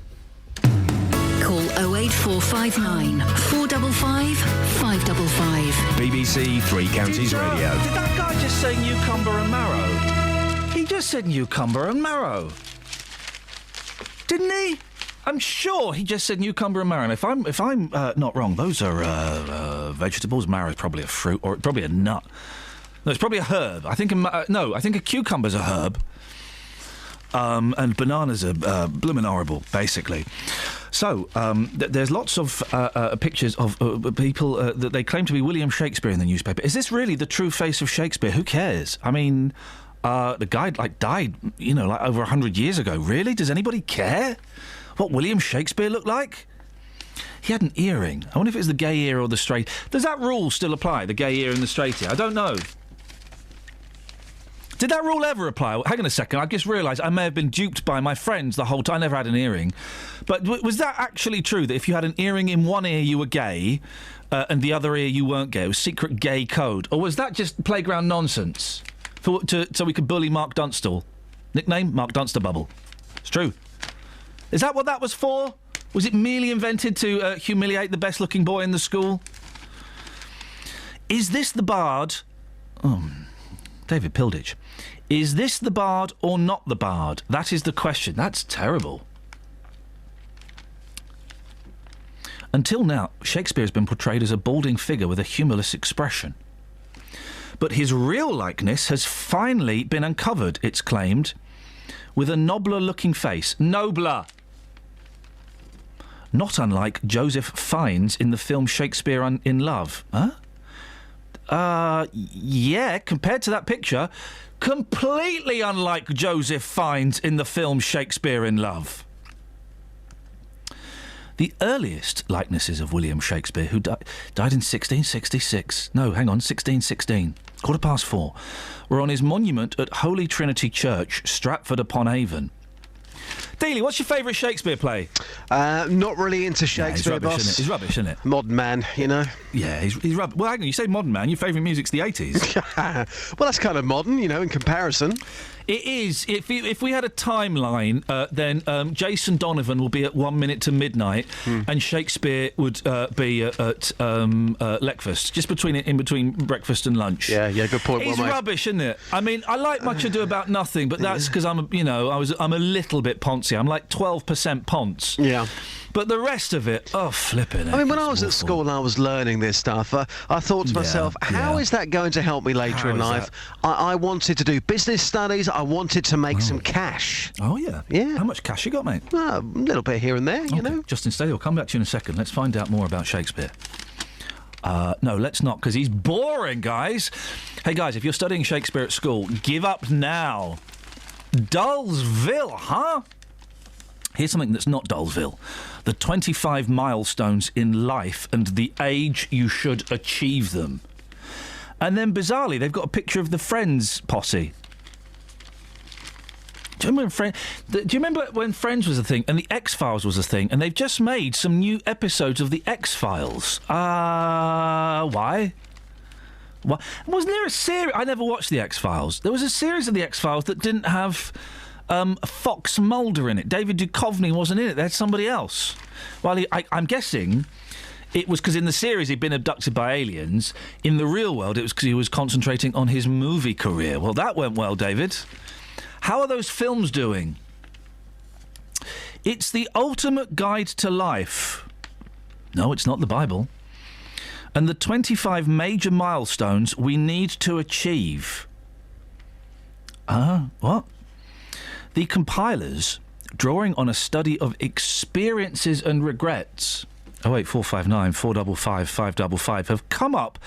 Call 08459 455 555. BBC Three Counties Radio. Did that guy just say Newcumber and Marrow? He just said Newcumber and Marrow. Didn't he? I'm sure he just said Newcumber and Marrow. And if I'm not wrong, those are vegetables. Marrow is probably a fruit or probably a nut. No, it's probably a herb. I think I think a cucumber's a herb. And bananas are bloomin' horrible, basically. So, there's lots of pictures of people that they claim to be William Shakespeare in the newspaper. Is this really the true face of Shakespeare? Who cares? I mean, the guy died, over 100 years ago. Really? Does anybody care what William Shakespeare looked like? He had an earring. I wonder if it's the gay ear or the straight. Does that rule still apply, the gay ear and the straight ear? I don't know. Did that rule ever apply? Hang on a second, I just realised I may have been duped by my friends the whole time. I never had an earring. But was that actually true, that if you had an earring in one ear you were gay and the other ear you weren't gay? It was secret gay code? Or was that just playground nonsense so we could bully Mark Dunstall? Nickname? Mark Dunsterbubble. It's true. Is that what that was for? Was it merely invented to humiliate the best-looking boy in the school? Is this the bard... David Pilditch. Is this the bard or not the bard? That is the question. That's terrible. Until now, Shakespeare has been portrayed as a balding figure with a humorless expression. But his real likeness has finally been uncovered, it's claimed, with a nobler-looking face. Nobler! Not unlike Joseph Fiennes in the film Shakespeare in Love. Huh? Yeah, compared to that picture, completely unlike Joseph Fiennes in the film Shakespeare in Love. The earliest likenesses of William Shakespeare, who died in 1666. No, hang on, 1616. 4:15, were on his monument at Holy Trinity Church, Stratford-upon-Avon. Dealey, what's your favourite Shakespeare play? Not really into Shakespeare, boss. He's rubbish, isn't it? Modern man, you know. Yeah, he's rubbish. Well, hang on, you say modern man, your favourite music's the 80s. Well, that's kind of modern, in comparison. It is. If we had a timeline, then Jason Donovan will be at 1 minute to midnight, and Shakespeare would be at Leckfast, just in between breakfast and lunch. Yeah, good point. It's rubbish, isn't it? I mean, I like Much Ado About Nothing, but that's because I'm a little bit poncy. I'm like 12% ponce. Yeah. But the rest of it, flipping it. I mean, when I was at school and I was learning this stuff, I thought to myself, how is that going to help me later in life? I wanted to do business studies. I wanted to make some cash. Oh, yeah? Yeah. How much cash you got, mate? A little bit here and there, you know. Justin Steady will come back to you in a second. Let's find out more about Shakespeare. No, let's not, because he's boring, guys. Hey, guys, if you're studying Shakespeare at school, give up now. Dullsville, huh? Here's something that's not Dullsville. The 25 milestones in life and the age you should achieve them. And then, bizarrely, they've got a picture of the Friends posse. Do you remember when Friends was a thing and the X-Files was a thing, and they've just made some new episodes of the X-Files? Why? Wasn't there a series? I never watched the X-Files. There was a series of the X-Files that didn't have Fox Mulder in it. David Duchovny wasn't in it. They had somebody else. Well, I'm guessing it was because in the series he'd been abducted by aliens. In the real world, it was because he was concentrating on his movie career. Well, that went well, David. How are those films doing? It's the ultimate guide to life. No, it's not the Bible. And the 25 major milestones we need to achieve. What? The compilers, drawing on a study of experiences and regrets, 08459 455 555, have come up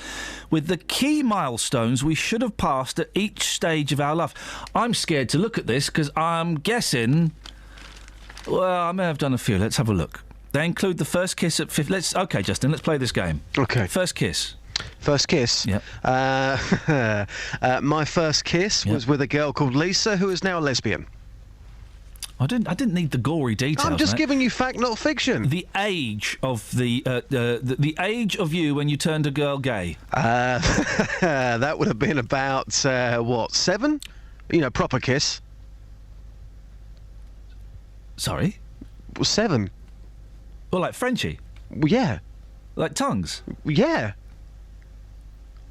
with the key milestones we should have passed at each stage of our life. I'm scared to look at this because I'm guessing... Well, I may have done a few. Let's have a look. They include the first kiss at 50... OK, Justin, let's play this game. OK. First kiss. First kiss? Yep. My first kiss was with a girl called Lisa, who is now a lesbian. I didn't need the gory details. I'm just giving you fact, not fiction. The age of the age of you when you turned a girl gay. That would have been about 7? You know, proper kiss. Sorry? 7. Well, like Frenchie? Well, yeah. Like tongues? Yeah.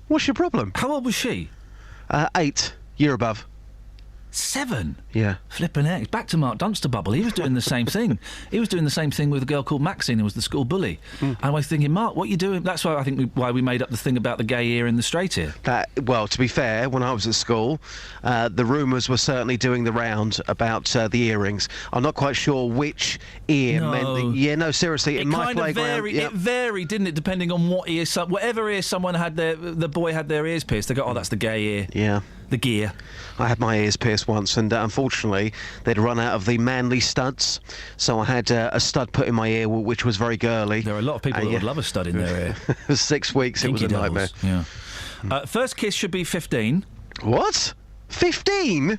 What's your problem? How old was she? 8. Year above. 7? Yeah. Flippin' heck. Back to Mark Dunsterbubble. He was doing the same thing. He was doing the same thing with a girl called Maxine, who was the school bully. And I was thinking, Mark, what are you doing? That's why I think why we made up the thing about the gay ear and the straight ear. Well, to be fair, when I was at school, the rumours were certainly doing the round about the earrings. I'm not quite sure which ear meant... No, seriously, in my playground... It varied, didn't it, depending on what ear... whatever ear someone had the boy had their ears pierced, they go, oh, that's the gay ear. Yeah. The gear. I had my ears pierced once, and unfortunately they'd run out of the manly studs, so I had a stud put in my ear, which was very girly. There are a lot of people that would love a stud in their ear. For 6 weeks, Kinky it was a nightmare. Yeah. First kiss should be 15. What? 15?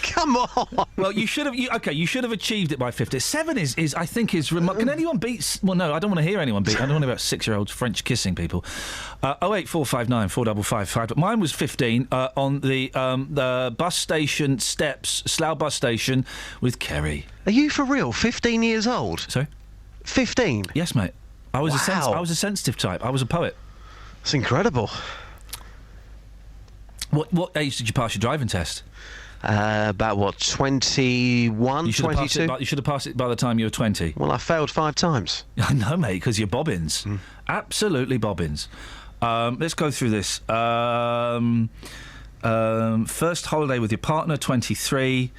Come on. Well, you should have. You should have achieved it by 50. 7 is I think is remarkable. Can anyone beat? Well, no, I don't want to hear anyone beat. I don't want to hear about 6-year-olds French kissing people. 08459 455 5. But mine was 15 on the bus station steps, Slough bus station with Kerry. Are you for real? 15 years old? Sorry? 15? Yes, mate. I was Wow. I was a sensitive type. I was a poet. It's incredible. What age did you pass your driving test? About, 21, 22? You should have passed it by the time you were 20. Well, I failed 5 times. I know, mate, because you're bobbins. Absolutely bobbins. Let's go through this. First holiday with your partner, 23.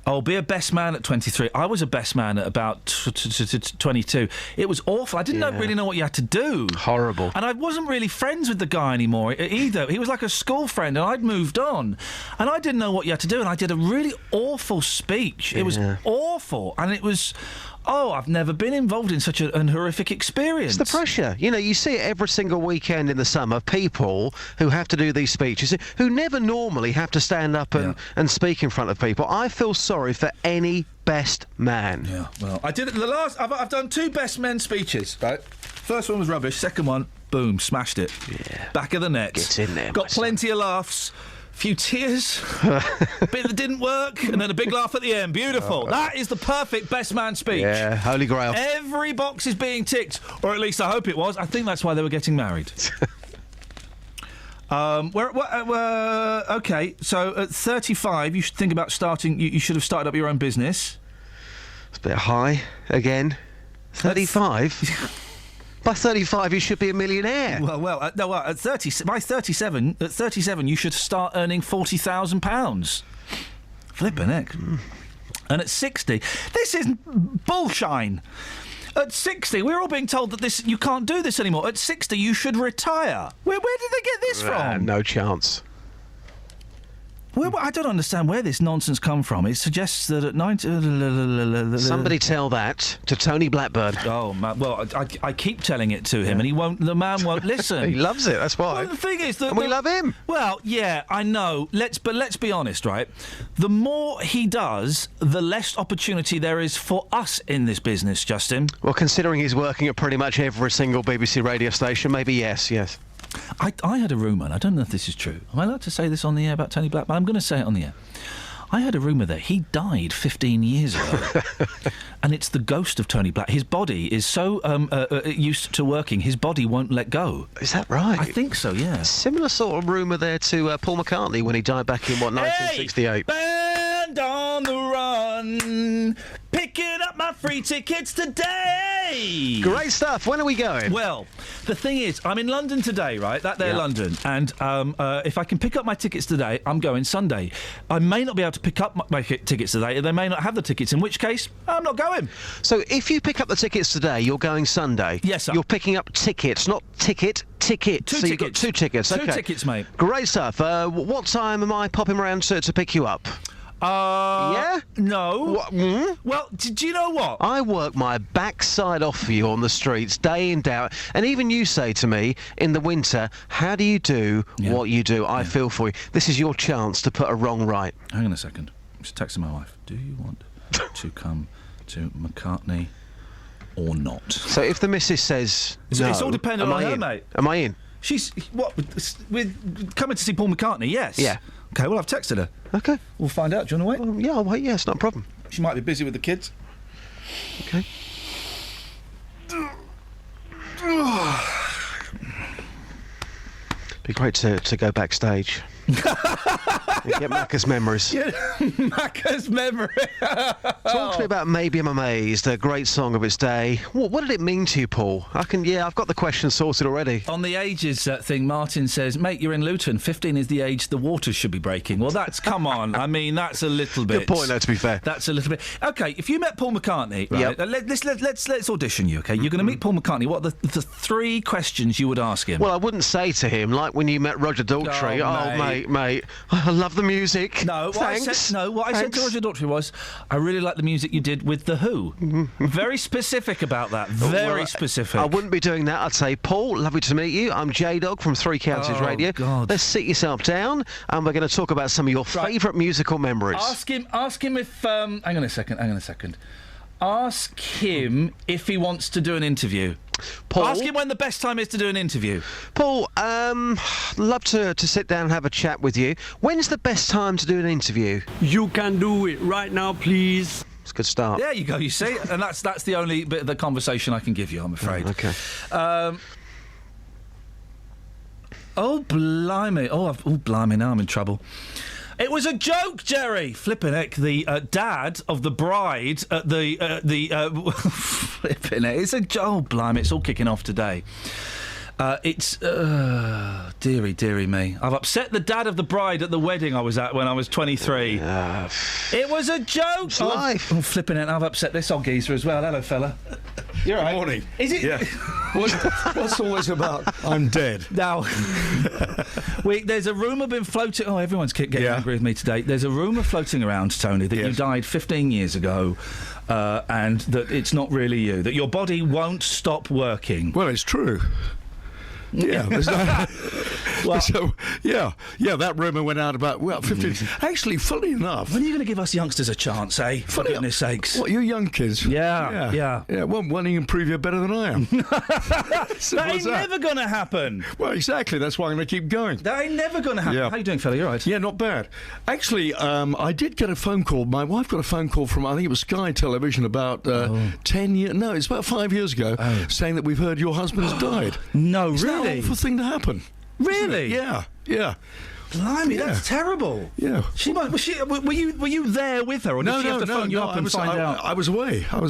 Oh, be a best man at 23. I was a best man at about 22. It was awful. I didn't really know what you had to do. Horrible. And I wasn't really friends with the guy anymore either. He was like a school friend, and I'd moved on. And I didn't know what you had to do, and I did a really awful speech. It was awful. And it was... Oh, I've never been involved in such an horrific experience. It's the pressure. You know, you see it every single weekend in the summer, people who have to do these speeches, who never normally have to stand up and speak in front of people. I feel sorry for any best man. Yeah, well, I did it I've done 2 best men speeches, right? First one was rubbish, second one, boom, smashed it. Yeah. Back of the net. Gets in there. Got plenty of laughs Few tears, bit that didn't work, and then a big laugh at the end. Beautiful. That is the perfect best man speech. Yeah, holy grail. Every box is being ticked, or at least I hope it was. I think that's why they were getting married. Okay, so at 35, you should think about starting. You should have started up your own business. It's a bit high again. 35. By 35, you should be a millionaire. At 37, you should start earning £40,000. Flippin' heck. And at 60, this is bullshine. At 60, we're all being told that you can't do this anymore. At 60, you should retire. Where did they get this from? No chance. I don't understand where this nonsense come from. It suggests that at 90... Somebody tell that to Tony Blackburn. Oh, man. Well, I keep telling it to him, and the man won't listen. He loves it, that's why. Well, the thing is that... And we love him. Well, yeah, I know. Let's be honest, right? The more he does, the less opportunity there is for us in this business, Justin. Well, considering he's working at pretty much every single BBC radio station, maybe yes. I had a rumour, and I don't know if this is true. Am I allowed to say this on the air about Tony Blackburn? I'm going to say it on the air. I had a rumour that he died 15 years ago, and it's the ghost of Tony Black. His body is so used to working, his body won't let go. Is that right? I think so, yeah. Similar sort of rumour there to Paul McCartney when he died back in, 1968? Band on the run, picking up my free tickets today. Great stuff. When are we going? Well, the thing is, I'm in London today, right? London. And if I can pick up my tickets today, I'm going Sunday. I may not be able to pick up my tickets today. They may not have the tickets, in which case, I'm not going. So if you pick up the tickets today, you're going Sunday? Yes, sir. You're picking up tickets, not tickets. Two so you've got tickets. 2 tickets. Two Okay. tickets, mate. Great stuff. What time am I popping around to pick you up? Yeah? No. What? Well, do you know what? I work my backside off for you on the streets, day in, day out. And even you say to me, in the winter, how do you do what you do? I feel for you. This is your chance to put a wrong right. Hang on a second. I'm just texting my wife. Do you want to come to McCartney or not? So if the missus says no, it's all dependent on her, in? mate. Am I in? She's with coming to see Paul McCartney. Yes. Yeah. Okay. Well, I've texted her. Okay. We'll find out. Do you want to wait? Yeah, I'll wait. Yeah, it's not a problem. She might be busy with the kids. Okay. Be great to go backstage. Get Macca's memories. Yeah, Macca's memory. Talk to me about Maybe I'm Amazed, a great song of its day. What did it mean to you, Paul? I've got the question sorted already. On the ages thing, Martin says, mate, you're in Luton. 15 is the age the waters should be breaking. Well, come on. I mean, that's a little bit. Good point, though, to be fair. That's a little bit. Okay, if you met Paul McCartney, right? Let's audition you, okay? You're going to meet Paul McCartney. What are the 3 questions you would ask him? Well, I wouldn't say to him, like when you met Roger Daltrey, mate, I love the music. No, what I said to Roger Daltrey was, I really like the music you did with The Who. Very specific about that. Very specific. I wouldn't be doing that. I'd say, Paul, lovely to meet you. I'm J-Dog from 3 Counties Radio. God. Let's sit yourself down, and we're going to talk about some of your favourite musical memories. Ask him if... hang on a second. Ask him if he wants to do an interview. Paul, ask him when the best time is to do an interview. Paul, love to sit down and have a chat with you. When's the best time to do an interview? You can do it right now, please. It's a good start. There you go, you see? And that's the only bit of the conversation I can give you, I'm afraid. Okay. Oh, blimey. Oh, blimey, now I'm in trouble. It was a joke, Jerry. Flippin' heck, the dad of the bride at flippin' heck. It's a joke. Oh, blimey, it's all kicking off today. Dearie me. I've upset the dad of the bride at the wedding I was at when I was 23. It was a joke. It's life. Oh, flipping it. I've upset this old geezer as well. Hello, fella. You're right. Morning. Is it? Yeah. What's all this about? I'm dead. Now, there's a rumour been floating... Oh, everyone's getting angry with me today. There's a rumour floating around, Tony, that you died 15 years ago and that it's not really you, that your body won't stop working. Well, it's true. Yeah, there's no... Well, so, that rumour went out about, 15... Actually, funny enough... When are you going to give us youngsters a chance, eh? For goodness sakes. What, you young kids? Yeah. Yeah, one you can prove you're better than I am. That ain't never going to happen. Well, exactly. That's why I'm going to keep going. That ain't never going to happen. Yeah. How you doing, fella? You all right? Yeah, not bad. Actually, I did get a phone call. My wife got a phone call from, I think it was Sky Television, about 10 years... No, it's about 5 years ago, saying that we've heard your husband has died. No, It's really? an awful thing to happen. Really? Yeah. Blimey, that's terrible. Yeah. Were you there with her, or did she have to phone you up and find out? I was away. Oh,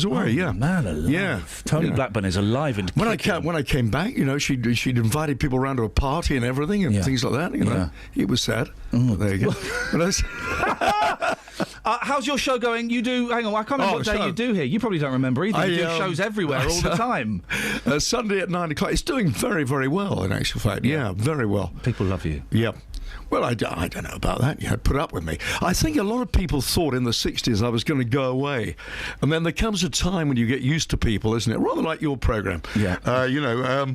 man alive. Yeah. Tony Blackburn is alive and when I came back, she'd invited people around to a party and everything and things like that. You know, it was sad. There you go. How's your show going? You do. Hang on, I can't remember what day you do here. You probably don't remember either. You do shows everywhere all the time. Sunday at 9 o'clock. It's doing very, very well. In actual fact, yeah, very well. People love you. Yeah. Well, I don't know about that. You had to put up with me. I think a lot of people thought in the 60s I was going to go away. And then there comes a time when you get used to people, isn't it? Rather like your programme. Yeah.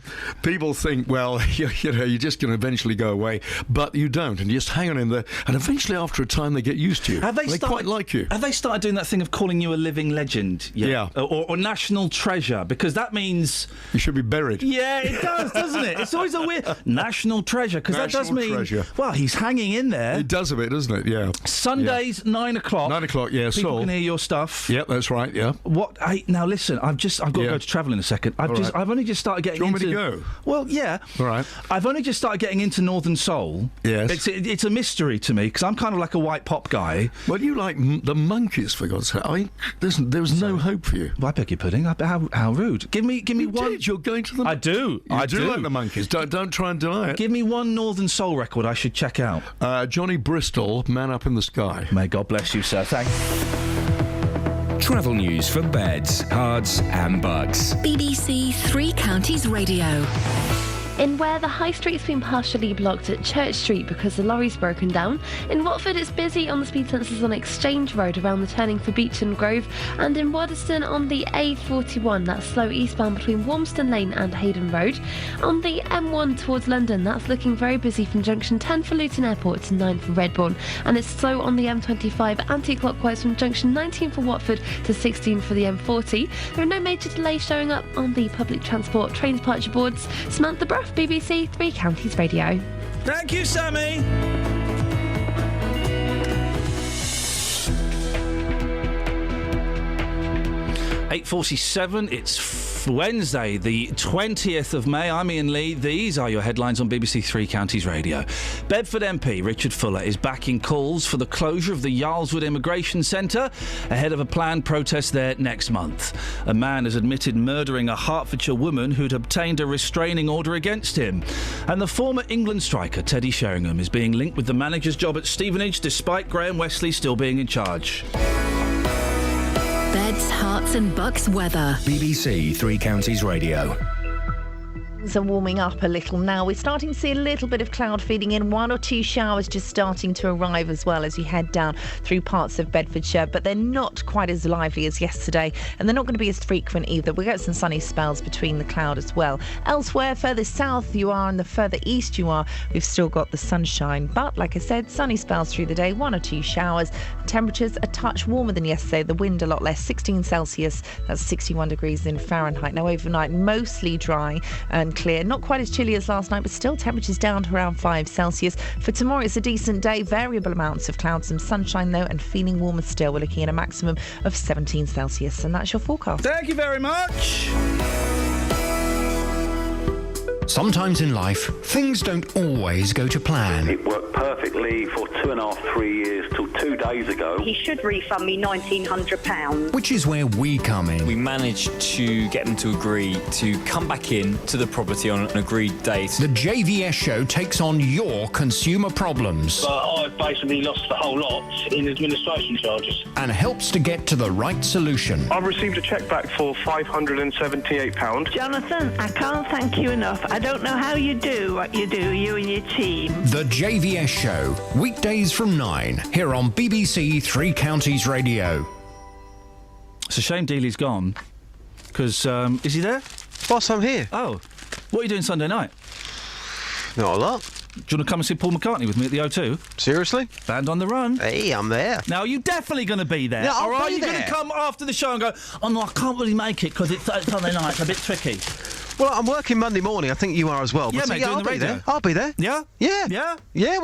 People think, well, you're just going to eventually go away. But you don't. And you just hang on in there. And eventually, after a time, they get used to you. They quite like you. Have they started doing that thing of calling you a living legend yet? Yeah. Or national treasure? Because that means... You should be buried. Yeah, it does, doesn't it? It's always a weird... National treasure. Because that does mean... Treasure. Well, he's hanging in there. It does a bit, doesn't it? Yeah. Sundays, 9 o'clock. 9 o'clock, yeah. People can hear your stuff. Yeah, that's right, yeah. Now listen, I've got to go to travel in a second. I've only just started getting into... Do you want me to go? Well, yeah. All right. I've only just started getting into Northern Soul. Yes. It's a mystery to me, because I'm kind of like a white pop guy. Well, you like the Monkees, for God's sake. I mean, there was no hope for you. Well, I beg your pudding. How rude. Give me one... You're going to the... I do. I do like the Monkees. Don't try and deny it. Give me one Northern Soul record I should check out. Johnny Bristol, Man Up in the Sky. May God bless you, sir. Thank you. Travel news for beds, cards and bugs. BBC Three Counties Radio. In Ware, the high street's been partially blocked at Church Street because the lorry's broken down. In Watford, it's busy on the speed sensors on Exchange Road around the turning for Beach and Grove. And in Waddesdon on the A41, that's slow eastbound between Wormston Lane and Hayden Road. On the M1 towards London, that's looking very busy from junction 10 for Luton Airport to 9 for Redbourne. And it's slow on the M25 anti-clockwise from junction 19 for Watford to 16 for the M40. There are no major delays showing up on the public transport train departure boards. Samantha Bruff, BBC Three Counties Radio. Thank you, Sammy. (8:47). It's Wednesday, the 20th of May. I'm Iain Lee. These are your headlines on BBC Three Counties Radio. Bedford MP Richard Fuller is backing calls for the closure of the Yarlswood Immigration Centre ahead of a planned protest there next month. A man has admitted murdering a Hertfordshire woman who'd obtained a restraining order against him. And the former England striker Teddy Sheringham is being linked with the manager's job at Stevenage despite Graham Westley still being in charge. Beds, Herts and Bucks weather. BBC Three Counties Radio. Things are warming up a little now. We're starting to see a little bit of cloud feeding in. 1 or 2 showers just starting to arrive as well as you head down through parts of Bedfordshire, but they're not quite as lively as yesterday, and they're not going to be as frequent either. We'll get some sunny spells between the cloud as well. Elsewhere, further south you are and the further east you are, we've still got the sunshine. But like I said, sunny spells through the day, 1 or 2 showers. Temperatures a touch warmer than yesterday. The wind a lot less, 16 Celsius. That's 61 degrees in Fahrenheit. Now overnight, mostly dry and clear. Not quite as chilly as last night, but still temperatures down to around 5 Celsius. For tomorrow, it's a decent day. Variable amounts of clouds, some sunshine though, and feeling warmer still. We're looking at a maximum of 17 Celsius, and that's your forecast. Thank you very much. Sometimes in life, things don't always go to plan. It worked perfectly for 2.5, 3 years till 2 days ago. He should refund me £1,900. Which is where we come in. We managed to get them to agree to come back in to the property on an agreed date. The JVS show takes on your consumer problems. I basically lost the whole lot in administration charges. And helps to get to the right solution. I've received a cheque back for £578. Jonathan, I can't thank you enough. I don't know how you do what you do, you and your team. The JVS show, weekdays from 9, here on BBC Three Counties Radio. It's a shame Dealey's gone, because, is he there? Boss, I'm here. Oh. What are you doing Sunday night? Not a lot. Do you want to come and see Paul McCartney with me at the O2? Seriously? Band on the Run. Hey, I'm there. Now, are you definitely going to be there? Yeah, I'll or are be you going there. to come after the show and go, oh, no, I can't really make it because it's Sunday night, it's a bit tricky? Well, I'm working Monday morning. I think you are as well. Yeah, But, mate, doing I'll the be radio. there. I'll be there. Yeah? Yeah. Yeah? Yeah,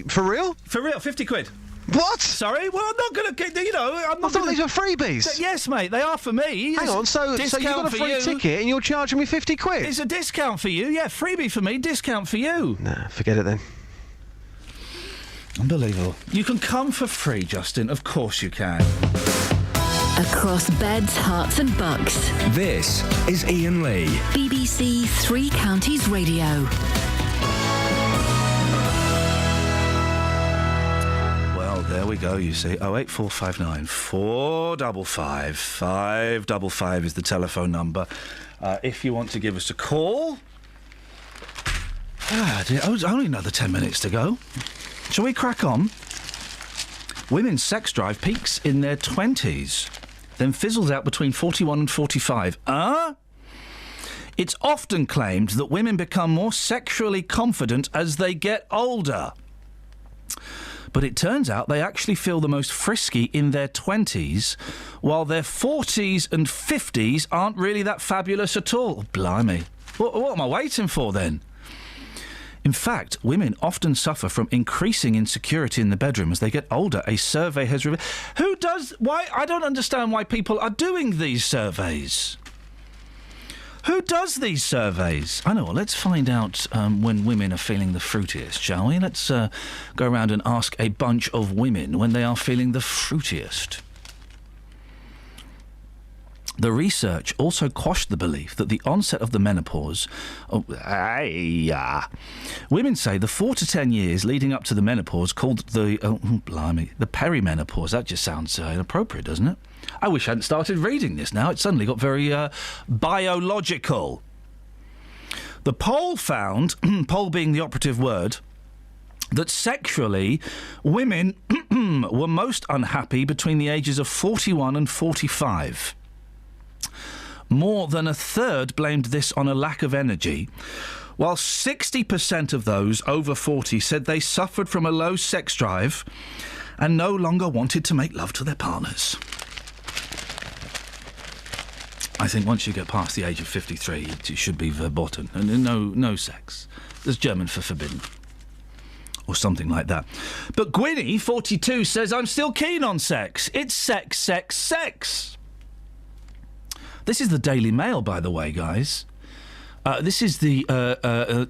for real? For real, 50 quid. What? Sorry? Well, I'm not going to get, you know... I'm not I thought gonna... these were freebies. Yes, mate, they are for me. Hang on, so you got a free ticket and you're charging me 50 quid? It's a discount for you, yeah, freebie for me, discount for you. Nah, forget it then. Unbelievable. You can come for free, Justin, of course you can. Across beds, hearts and bucks. This is Iain Lee. BBC Three Counties Radio. There we go, you see. 08459 455 555 is the telephone number. If you want to give us a call. It's only another 10 minutes to go. Shall we crack on? Women's sex drive peaks in their 20s, then fizzles out between 41 and 45. It's often claimed that women become more sexually confident as they get older. But it turns out they actually feel the most frisky in their 20s, while their 40s and 50s aren't really that fabulous at all. Blimey. What am I waiting for, then? In fact, women often suffer from increasing insecurity in the bedroom as they get older. A survey has revealed... Why? I don't understand why people are doing these surveys. Who does these surveys? I know. Well, let's find out when women are feeling the fruitiest, shall we? Let's go around and ask a bunch of women when they are feeling the fruitiest. The research also quashed the belief that the onset of the menopause... Women say the 4 to 10 years leading up to the menopause, called the perimenopause. That just sounds inappropriate, doesn't it? I wish I hadn't started reading this now. It suddenly got very biological. The poll found, poll being the operative word, that sexually women were most unhappy between the ages of 41 and 45. More than a third blamed this on a lack of energy, while 60% of those over 40 said they suffered from a low sex drive and no longer wanted to make love to their partners. I think once you get past the age of 53, it should be verboten. And no sex. There's German for forbidden. Or something like that. But Gwynny, 42, says, I'm still keen on sex. It's sex, sex, sex. This is the Daily Mail, by the way, guys. This is the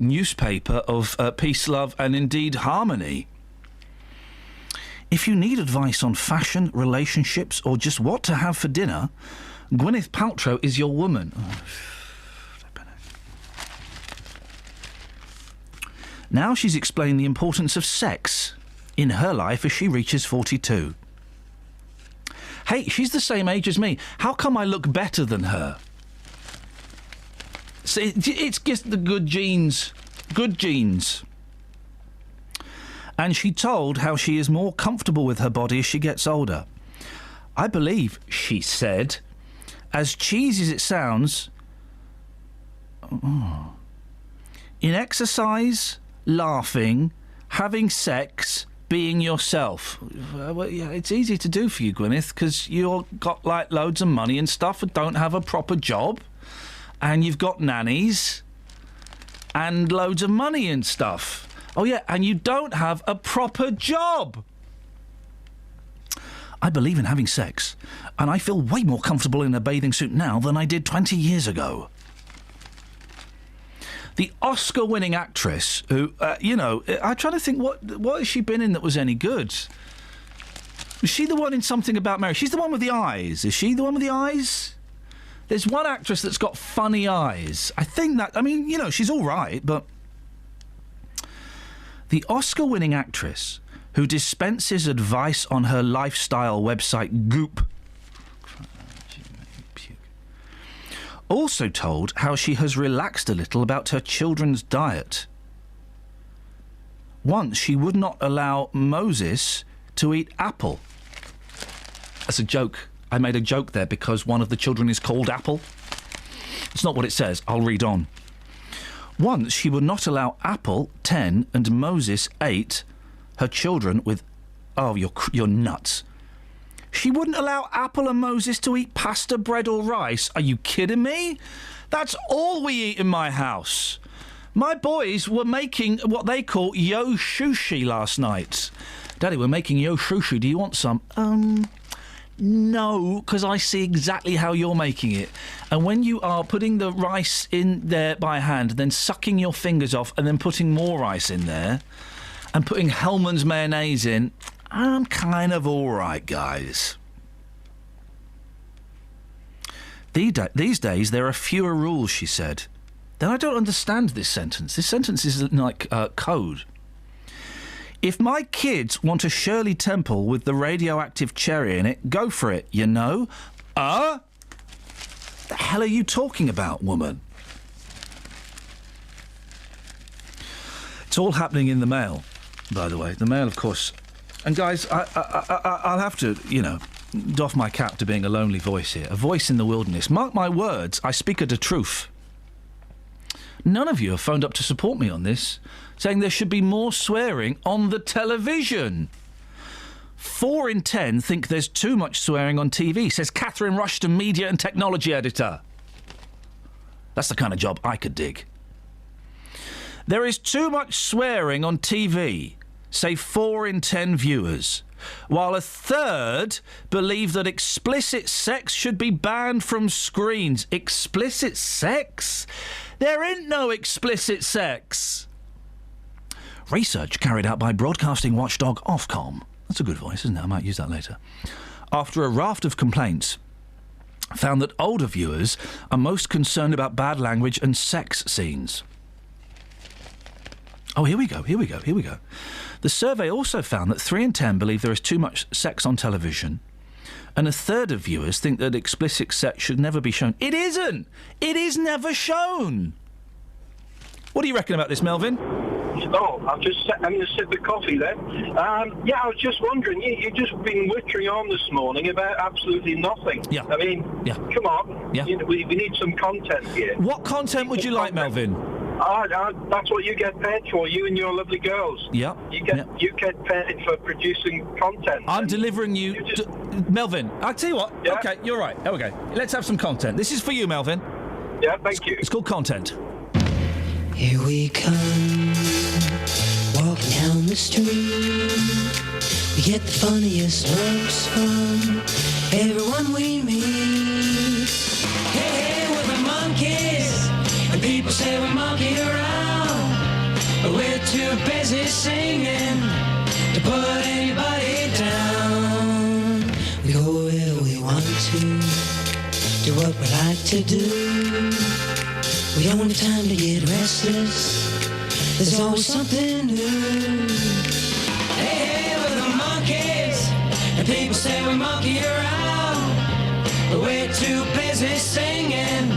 newspaper of peace, love, and indeed harmony. If you need advice on fashion, relationships, or just what to have for dinner... Gwyneth Paltrow is your woman. Now she's explained the importance of sex in her life as she reaches 42. Hey, she's the same age as me. How come I look better than her? So it's just the good genes. Good genes. And she told how she is more comfortable with her body as she gets older. I believe, she said... As cheesy as it sounds, in exercise, laughing, having sex, being yourself. Well, yeah, it's easy to do for you, Gwyneth, because you've got, like, loads of money and stuff and don't have a proper job, and you've got nannies and loads of money and stuff. Oh, yeah, and you don't have a proper job. I believe in having sex, and I feel way more comfortable in a bathing suit now than I did 20 years ago. The Oscar-winning actress who, I'm trying to think, what has she been in that was any good? Was she the one in Something About Mary? She's the one with the eyes. Is she the one with the eyes? There's one actress that's got funny eyes. I think that... I mean, she's all right, but... The Oscar-winning actress... who dispenses advice on her lifestyle website Goop, also told how she has relaxed a little about her children's diet. Once she would not allow Moses to eat apple. That's a joke. I made a joke there because one of the children is called Apple. It's not what it says. I'll read on. Once she would not allow Apple, 10, and Moses, 8, her children with... Oh, you're nuts. She wouldn't allow Apple and Moses to eat pasta, bread or rice. Are you kidding me? That's all we eat in my house. My boys were making what they call yo sushi last night. Daddy, we're making yo sushi. Do you want some? No, because I see exactly how you're making it. And when you are putting the rice in there by hand, then sucking your fingers off and then putting more rice in there and putting Hellmann's mayonnaise in, I'm kind of all right, guys. These days, there are fewer rules, she said. Then I don't understand this sentence. This sentence is like code. If my kids want a Shirley Temple with the radioactive cherry in it, go for it, you know? The hell are you talking about, woman? It's all happening in the Mail, by the way. The Mail, of course. And guys, I'll have to, doff my cap to being a lonely voice here. A voice in the wilderness. Mark my words, I speak of the truth. None of you have phoned up to support me on this, saying there should be more swearing on the television. 4 in 10 think there's too much swearing on TV, says Catherine Rushton, media and technology editor. That's the kind of job I could dig. There is too much swearing on TV, say 4 in 10 viewers, while a third believe that explicit sex should be banned from screens. Explicit sex? There ain't no explicit sex. Research carried out by broadcasting watchdog Ofcom. That's a good voice, isn't it? I might use that later. After a raft of complaints, found that older viewers are most concerned about bad language and sex scenes. Oh, here we go. The survey also found that 3 in 10 believe there is too much sex on television, and a third of viewers think that explicit sex should never be shown. It isn't! It is never shown! What do you reckon about this, Melvin? Oh, I'm just having a sip of coffee then. I was just wondering, you've just been wittering on this morning about absolutely nothing. Yeah. I mean, come on. Yeah. We need some content here. What content would you like, Melvin? That's what you get paid for, you and your lovely girls. Yeah. You get paid for producing content. I'm delivering you... Melvin, I'll tell you what. Yeah. OK, you're right. Okay, let's have some content. This is for you, Melvin. Yeah, thank you. It's called content. Here we come, walking down the street. We get the funniest looks from everyone we meet. Hey, we're the monkeys, and people say we monkey around, but we're too busy singing to put anybody down. We go where we want to, do what we like to do. We don't have time to get restless, there's always something new. Hey, we're the monkeys, and people say we monkey around, but we're too busy singing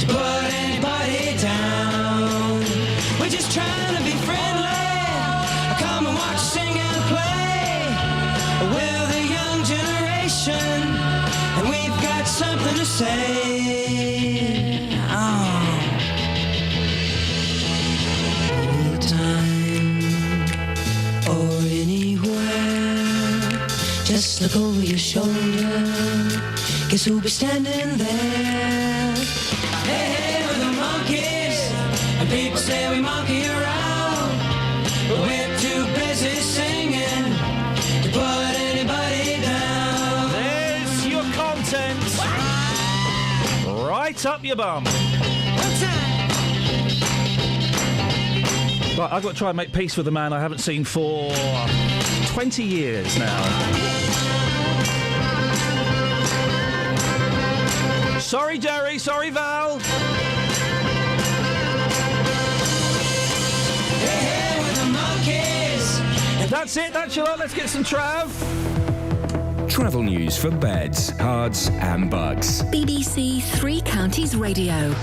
to put anybody down. We're just trying to be friendly, come and watch us sing and play. We're the young generation, and we've got something to say. Just look over your shoulder, guess who'll be standing there? Hey, we're the monkeys, and people say we monkey around, but we're too busy singing to put anybody down. There's your content. Right up your bum. Right, I've got to try and make peace with a man I haven't seen for 20 years now. Sorry, Jerry. Sorry, Val. Hey, we're the monkeys. That's it. That's your lot. Let's get some Trav. Travel news for beds, cards and bugs. BBC Three Counties Radio.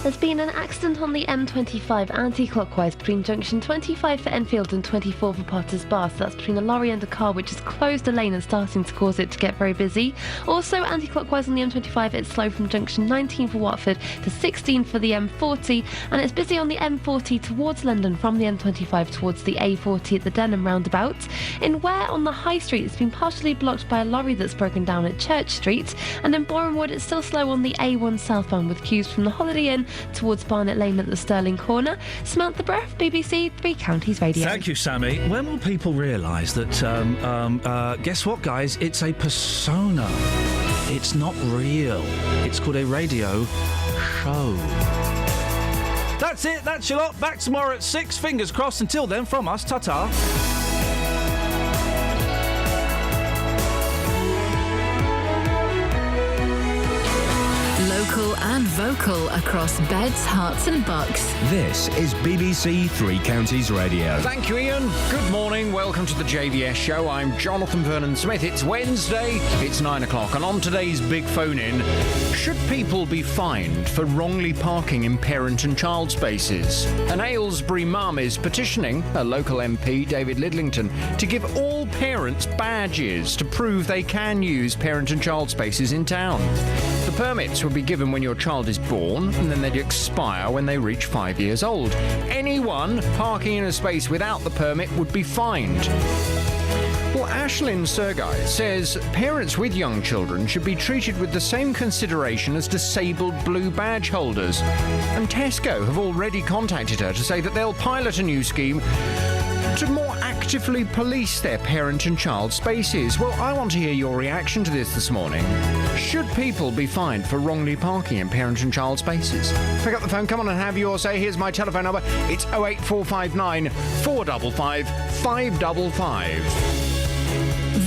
There's been an accident on the M25 anti-clockwise between junction 25 for Enfield and 24 for Potters Bar. So that's between a lorry and a car, which has closed a lane and starting to cause it to get very busy. Also, anti-clockwise on the M25, it's slow from junction 19 for Watford to 16 for the M40, and it's busy on the M40 towards London from the M25 towards the A40 at the Denham roundabout. In Ware on the High Street, it's been partially blocked by a lorry that's broken down at Church Street, and in Borehamwood, it's still slow on the A1 southbound with queues from the Holiday Inn towards Barnet Lane at the Stirling Corner. Samantha Breath, BBC Three Counties Radio. Thank you, Sammy. When will people realise that, guess what, guys? It's a persona. It's not real. It's called a radio show. That's it. That's your lot. Back tomorrow at 6. Fingers crossed. Until then, from us, ta-ta. Local and vocal across beds, hearts and bucks. This is BBC Three Counties Radio. Thank you, Iain. Good morning. Welcome to the JVS show. I'm Jonathan Vernon-Smith. It's Wednesday. It's 9 o'clock. And on today's big phone-in, should people be fined for wrongly parking in parent and child spaces? An Aylesbury mum is petitioning her local MP, David Lidlington, to give all parents badges to prove they can use parent and child spaces in town. The permits will be given when your child is born, and then they'd expire when they reach 5 years old. Anyone parking in a space without the permit would be fined. Well, Ashlyn Sergai says parents with young children should be treated with the same consideration as disabled blue badge holders. And Tesco have already contacted her to say that they'll pilot a new scheme to more actively police their parent and child spaces. Well, I want to hear your reaction to this morning. Should people be fined for wrongly parking in parent and child spaces? Pick up the phone, come on and have your say. Here's my telephone number. It's 08459 455 555.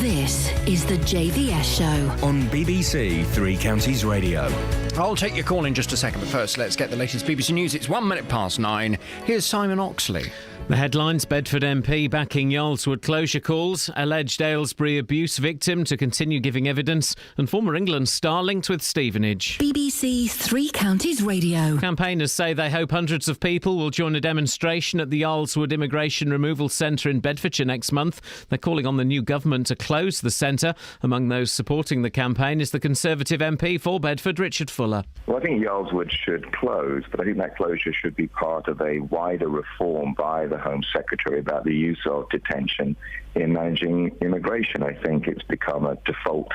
This is the JVS show on BBC Three Counties Radio. I'll take your call in just a second, but first let's get the latest BBC News. It's 1 minute past 9. Here's Simon Oxley. The headlines: Bedford MP backing Yarlswood closure calls, alleged Aylesbury abuse victim to continue giving evidence, and former England star linked with Stevenage. BBC Three Counties Radio. Campaigners say they hope hundreds of people will join a demonstration at the Yarlswood Immigration Removal Centre in Bedfordshire next month. They're calling on the new government to close the centre. Among those supporting the campaign is the Conservative MP for Bedford, Richard Fuller. Well, I think Yarlswood should close, but I think that closure should be part of a wider reform by the Home Secretary about the use of detention in managing immigration. I think it's become a default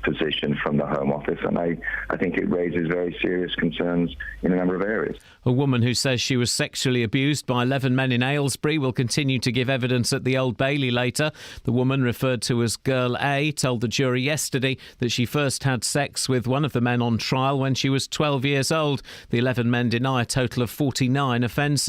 position from the Home Office, and I think it raises very serious concerns in a number of areas. A woman who says she was sexually abused by 11 men in Aylesbury will continue to give evidence at the Old Bailey later. The woman, referred to as Girl A, told the jury yesterday that she first had sex with one of the men on trial when she was 12 years old. The 11 men deny a total of 49 offences.